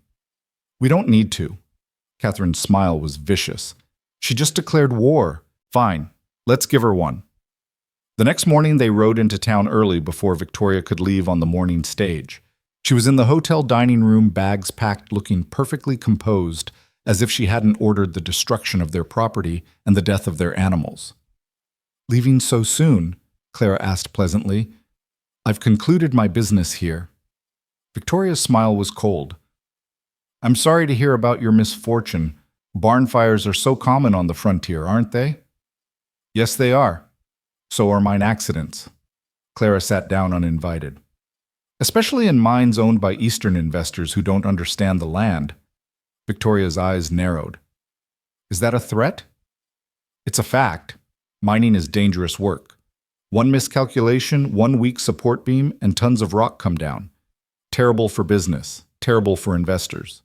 "We don't need to." Catherine's smile was vicious. "She just declared war. Fine, let's give her one." The next morning, they rode into town early before Victoria could leave on the morning stage. She was in the hotel dining room, bags packed, looking perfectly composed, as if she hadn't ordered the destruction of their property and the death of their animals. "Leaving so soon?" Clara asked pleasantly. "I've concluded my business here." Victoria's smile was cold. "I'm sorry to hear about your misfortune. Barn fires are so common on the frontier, aren't they?" "Yes, they are. So are mine accidents." Clara sat down uninvited. "Especially in mines owned by Eastern investors who don't understand the land." Victoria's eyes narrowed. "Is that a threat?" "It's a fact. Mining is dangerous work. One miscalculation, one weak support beam, and tons of rock come down. Terrible for business, terrible for investors."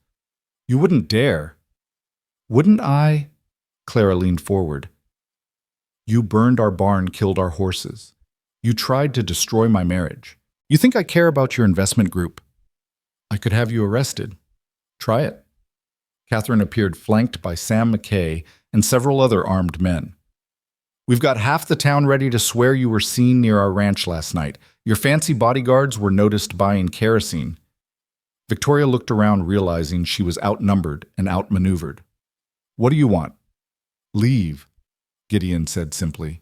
"You wouldn't dare." "Wouldn't I?" Clara leaned forward. "You burned our barn, killed our horses. You tried to destroy my marriage. You think I care about your investment group? I could have you arrested. Try it." Catherine appeared flanked by Sam McKay and several other armed men. "We've got half the town ready to swear you were seen near our ranch last night. Your fancy bodyguards were noticed buying kerosene." Victoria looked around, realizing she was outnumbered and outmaneuvered. "What do you want?" "Leave," Gideon said simply.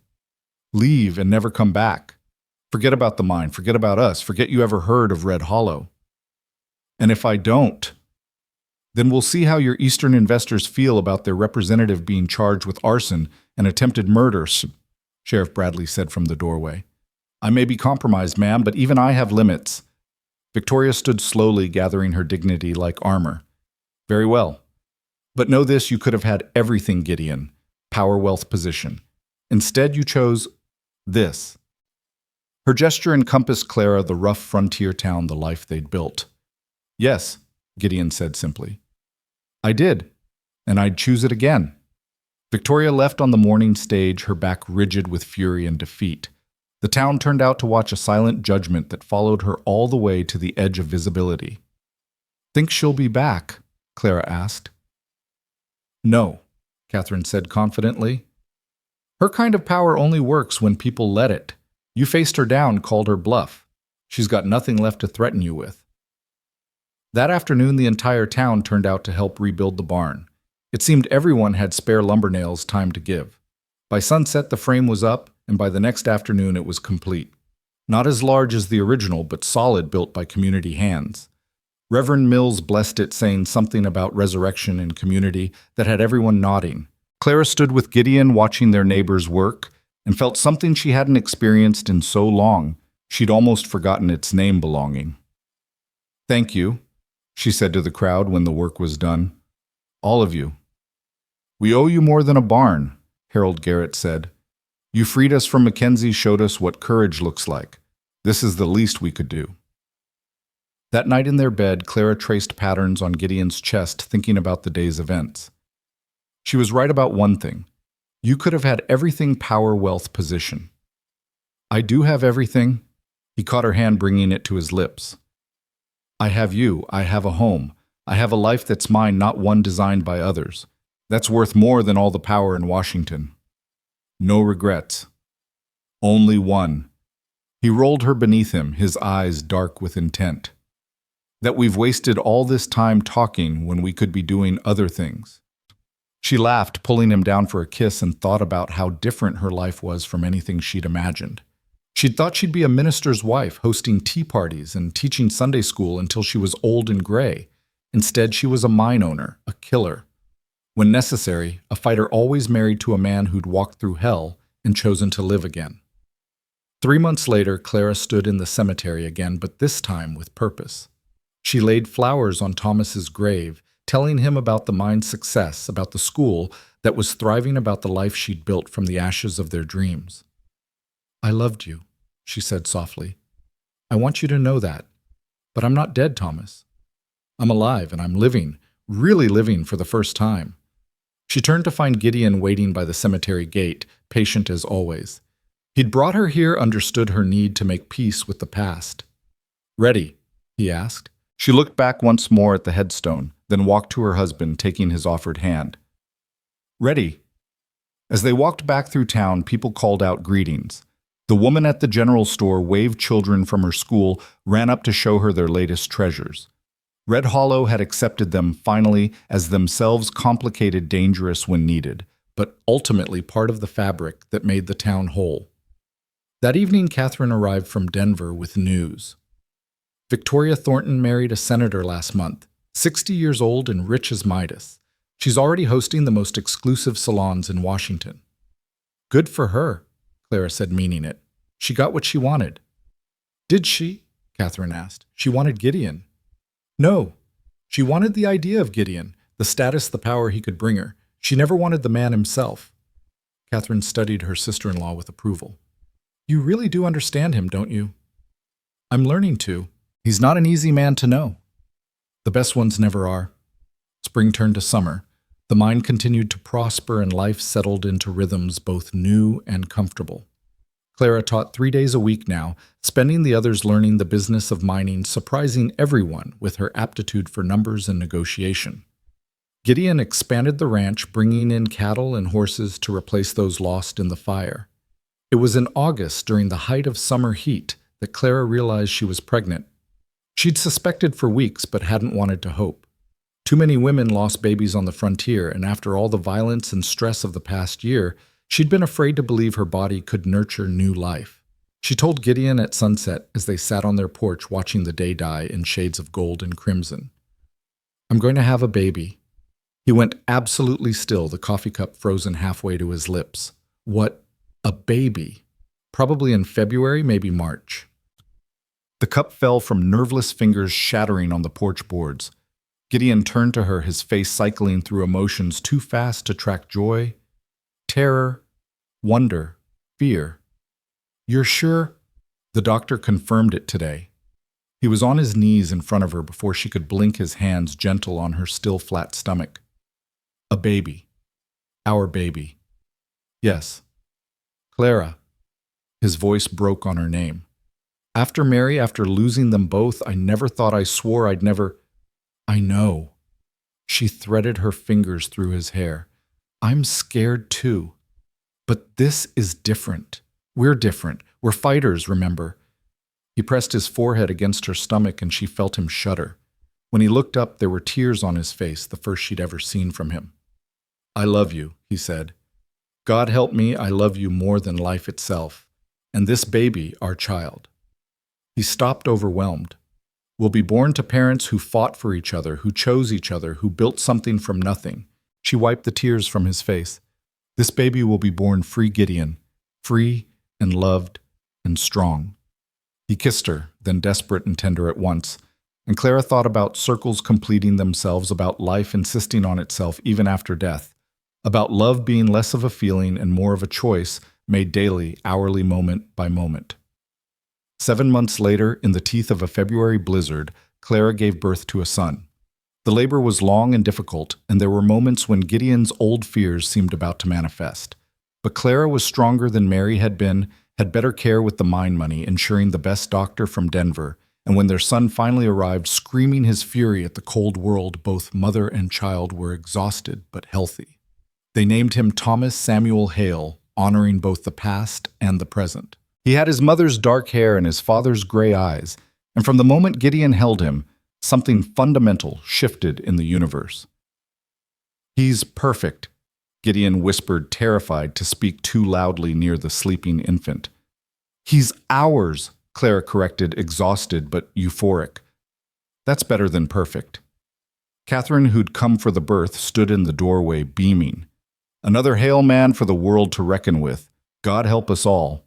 "Leave and never come back. Forget about the mine, forget about us, forget you ever heard of Red Hollow. And if I don't, then we'll see how your Eastern investors feel about their representative being charged with arson and attempted murder, Sheriff Bradley said from the doorway. I may be compromised, ma'am, but even I have limits. Victoria stood slowly, gathering her dignity like armor. Very well. But know this, you could have had everything, Gideon. Power, wealth, position. Instead, you chose this. Her gesture encompassed Clara, the rough frontier town, the life they'd built. Yes, Gideon said simply. I did, and I'd choose it again. Victoria left on the morning stage, her back rigid with fury and defeat. The town turned out to watch a silent judgment that followed her all the way to the edge of visibility. Think she'll be back? Clara asked. No, Catherine said confidently. Her kind of power only works when people let it. You faced her down, called her bluff. She's got nothing left to threaten you with. That afternoon, the entire town turned out to help rebuild the barn. It seemed everyone had spare lumber nails time to give. By sunset, the frame was up, and by the next afternoon, it was complete. Not as large as the original, but solid, built by community hands. Reverend Mills blessed it, saying something about resurrection and community that had everyone nodding. Clara stood with Gideon, watching their neighbors work, and felt something she hadn't experienced in so long, she'd almost forgotten its name belonging. Thank you, she said to the crowd when the work was done. All of you. We owe you more than a barn, Harold Garrett said. You freed us from Mackenzie, showed us what courage looks like. This is the least we could do. That night in their bed, Clara traced patterns on Gideon's chest, thinking about the day's events. She was right about one thing. You could have had everything, power, wealth, position. I do have everything. He caught her hand, bringing it to his lips. I have you. I have a home. I have a life that's mine, not one designed by others. That's worth more than all the power in Washington. No regrets. Only one. He rolled her beneath him, his eyes dark with intent. That we've wasted all this time talking when we could be doing other things. She laughed, pulling him down for a kiss, and thought about how different her life was from anything she'd imagined. She'd thought she'd be a minister's wife, hosting tea parties and teaching Sunday school until she was old and gray. Instead, she was a mine owner, a killer. When necessary, a fighter always married to a man who'd walked through hell and chosen to live again. 3 months later, Clara stood in the cemetery again, but this time with purpose. She laid flowers on Thomas's grave, telling him about the mine's success, about the school that was thriving, about the life she'd built from the ashes of their dreams. I loved you, she said softly. I want you to know that. But I'm not dead, Thomas. I'm alive, and I'm living, really living for the first time. She turned to find Gideon waiting by the cemetery gate, patient as always. He'd brought her here, understood her need to make peace with the past. Ready? He asked. She looked back once more at the headstone, then walked to her husband, taking his offered hand. Ready. As they walked back through town, people called out greetings. The woman at the general store waved children from her school, ran up to show her their latest treasures. Red Hollow had accepted them, finally, as themselves complicated, dangerous when needed, but ultimately part of the fabric that made the town whole. That evening, Catherine arrived from Denver with news. Victoria Thornton married a senator last month, 60 years old and rich as Midas. She's already hosting the most exclusive salons in Washington. Good for her, Clara said, meaning it. She got what she wanted. Did she? Catherine asked. She wanted Gideon. No, she wanted the idea of Gideon, the status, the power he could bring her. She never wanted the man himself. Catherine studied her sister-in-law with approval. You really do understand him, don't you? I'm learning to. He's not an easy man to know. The best ones never are. Spring turned to summer. The mine continued to prosper and life settled into rhythms both new and comfortable. Clara taught 3 days a week now, spending the others learning the business of mining, surprising everyone with her aptitude for numbers and negotiation. Gideon expanded the ranch, bringing in cattle and horses to replace those lost in the fire. It was in August, during the height of summer heat, that Clara realized she was pregnant. She'd suspected for weeks, but hadn't wanted to hope. Too many women lost babies on the frontier, and after all the violence and stress of the past year, she'd been afraid to believe her body could nurture new life. She told Gideon at sunset as they sat on their porch watching the day die in shades of gold and crimson. I'm going to have a baby. He went absolutely still, the coffee cup frozen halfway to his lips. What? A baby? Probably in February, maybe March. The cup fell from nerveless fingers shattering on the porch boards. Gideon turned to her, his face cycling through emotions too fast to track joy, terror, wonder, fear. You're sure? The doctor confirmed it today. He was on his knees in front of her before she could blink, his hands gentle on her still flat stomach. A baby. Our baby. Yes. Clara. His voice broke on her name. After Mary, after losing them both, I never thought, I swore I'd never... I know. She threaded her fingers through his hair. I'm scared too. But this is different. We're different. We're fighters, remember? He pressed his forehead against her stomach and she felt him shudder. When he looked up, there were tears on his face, the first she'd ever seen from him. I love you, he said. God help me, I love you more than life itself. And this baby, our child. He stopped, overwhelmed. We'll be born to parents who fought for each other, who chose each other, who built something from nothing. She wiped the tears from his face. This baby will be born free, Gideon, free and loved and strong. He kissed her, then desperate and tender at once, and Clara thought about circles completing themselves, about life insisting on itself even after death, about love being less of a feeling and more of a choice made daily, hourly, moment by moment. 7 months later, in the teeth of a February blizzard, Clara gave birth to a son. The labor was long and difficult, and there were moments when Gideon's old fears seemed about to manifest. But Clara was stronger than Mary had been, had better care with the mine money, ensuring the best doctor from Denver, and when their son finally arrived, screaming his fury at the cold world, both mother and child were exhausted but healthy. They named him Thomas Samuel Hale, honoring both the past and the present. He had his mother's dark hair and his father's gray eyes, and from the moment Gideon held him, something fundamental shifted in the universe. He's perfect, Gideon whispered, terrified to speak too loudly near the sleeping infant. He's ours, Clara corrected, exhausted but euphoric. That's better than perfect. Catherine, who'd come for the birth, stood in the doorway, beaming. Another Hale man for the world to reckon with. God help us all.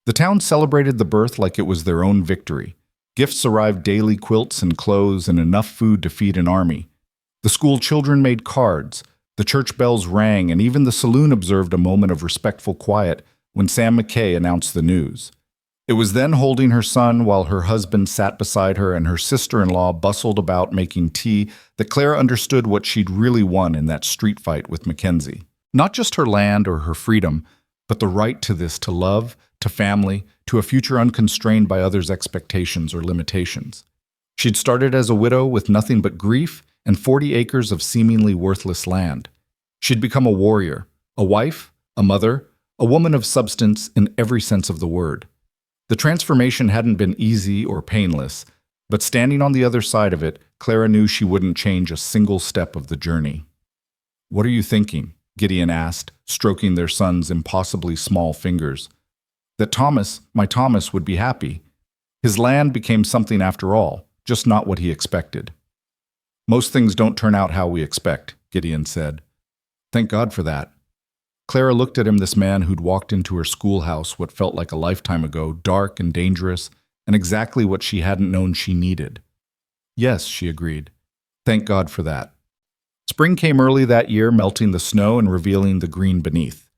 The town celebrated the birth like it was their own victory. Gifts arrived daily, quilts and clothes, and enough food to feed an army. The school children made cards, the church bells rang, and even the saloon observed a moment of respectful quiet when Sam McKay announced the news. It was then, holding her son while her husband sat beside her and her sister-in-law bustled about making tea, that Clara understood what she'd really won in that street fight with Mackenzie. Not just her land or her freedom, but the right to this, to love, to family, to a future unconstrained by others' expectations or limitations. She'd started as a widow with nothing but grief and 40 acres of seemingly worthless land. She'd become a warrior, a wife, a mother, a woman of substance in every sense of the word. The transformation hadn't been easy or painless, but standing on the other side of it, Clara knew she wouldn't change a single step of the journey. "What are you thinking?" Gideon asked, stroking their son's impossibly small fingers. That Thomas, my Thomas, would be happy. His land became something after all, just not what he expected. Most things don't turn out how we expect, Gideon said. Thank God for that. Clara looked at him, this man who'd walked into her schoolhouse what felt like a lifetime ago, dark and dangerous, and exactly what she hadn't known she needed. Yes, she agreed. Thank God for that. Spring came early that year, melting the snow and revealing the green beneath.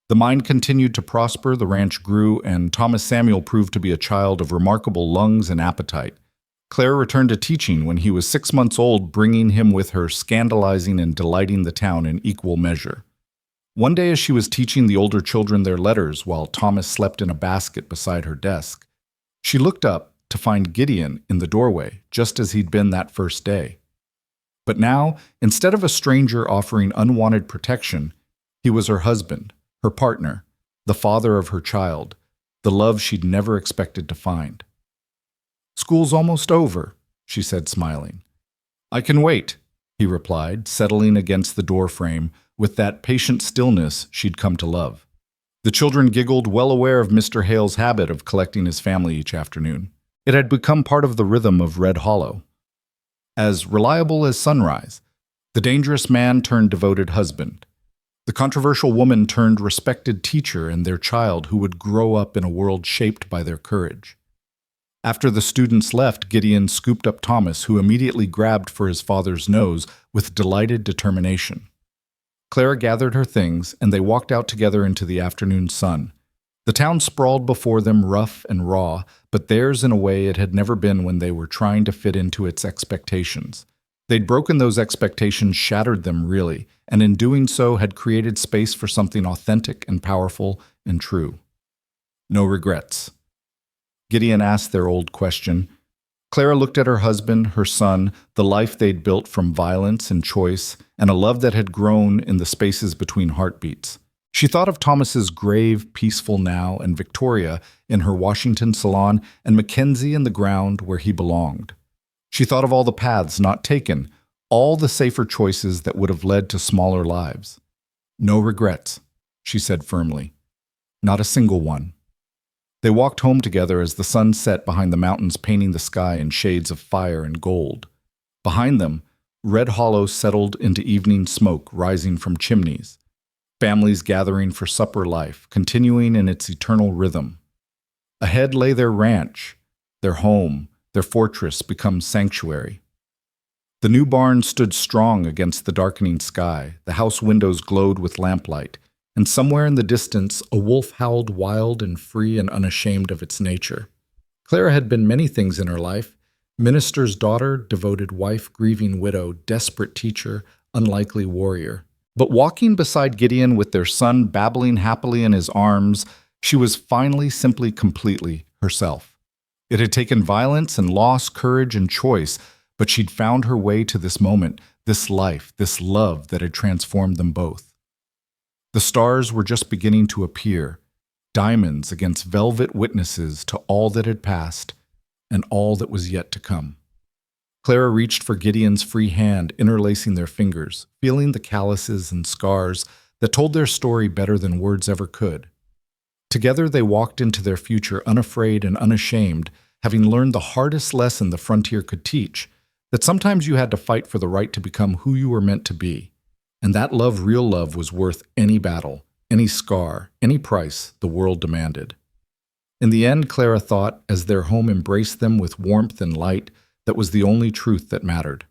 The mine continued to prosper, the ranch grew, and Thomas Samuel proved to be a child of remarkable lungs and appetite. Clara returned to teaching when he was 6 months old, bringing him with her, scandalizing and delighting the town in equal measure. One day as she was teaching the older children their letters while Thomas slept in a basket beside her desk, she looked up to find Gideon in the doorway, just as he'd been that first day. But now, instead of a stranger offering unwanted protection, he was her husband, her partner, the father of her child, the love she'd never expected to find. School's almost over, she said, smiling. I can wait, he replied, settling against the doorframe with that patient stillness she'd come to love. The children giggled, well aware of Mr. Hale's habit of collecting his family each afternoon. It had become part of the rhythm of Red Hollow. As reliable as sunrise, the dangerous man turned devoted husband. The controversial woman turned respected teacher and their child who would grow up in a world shaped by their courage. After the students left, Gideon scooped up Thomas, who immediately grabbed for his father's nose with delighted determination. Clara gathered her things, and they walked out together into the afternoon sun. The town sprawled before them, rough and raw, but theirs in a way it had never been when they were trying to fit into its expectations. They'd broken those expectations, shattered them really, and in doing so had created space for something authentic and powerful and true. No regrets. Gideon asked their old question. Clara looked at her husband, her son, the life they'd built from violence and choice, and a love that had grown in the spaces between heartbeats. She thought of Thomas's grave, peaceful now, and Victoria in her Washington salon, and Mackenzie in the ground where he belonged. She thought of all the paths not taken, all the safer choices that would have led to smaller lives. No regrets, she said firmly. Not a single one. They walked home together as the sun set behind the mountains, painting the sky in shades of fire and gold. Behind them, Red Hollow settled into evening smoke rising from chimneys, families gathering for supper life, continuing in its eternal rhythm. Ahead lay their ranch, their home, their fortress become sanctuary. The new barn stood strong against the darkening sky, the house windows glowed with lamplight, and somewhere in the distance a wolf howled wild and free and unashamed of its nature. Clara had been many things in her life: minister's daughter, devoted wife, grieving widow, desperate teacher, unlikely warrior. But walking beside Gideon with their son babbling happily in his arms, she was finally simply completely herself. It had taken violence and loss, courage and choice, but she'd found her way to this moment, this life, this love that had transformed them both. The stars were just beginning to appear, diamonds against velvet witnesses to all that had passed and all that was yet to come. Clara reached for Gideon's free hand, interlacing their fingers, feeling the calluses and scars that told their story better than words ever could. Together they walked into their future unafraid and unashamed, having learned the hardest lesson the frontier could teach, that sometimes you had to fight for the right to become who you were meant to be. And that love, real love, was worth any battle, any scar, any price the world demanded. In the end, Clara thought, as their home embraced them with warmth and light, that was the only truth that mattered.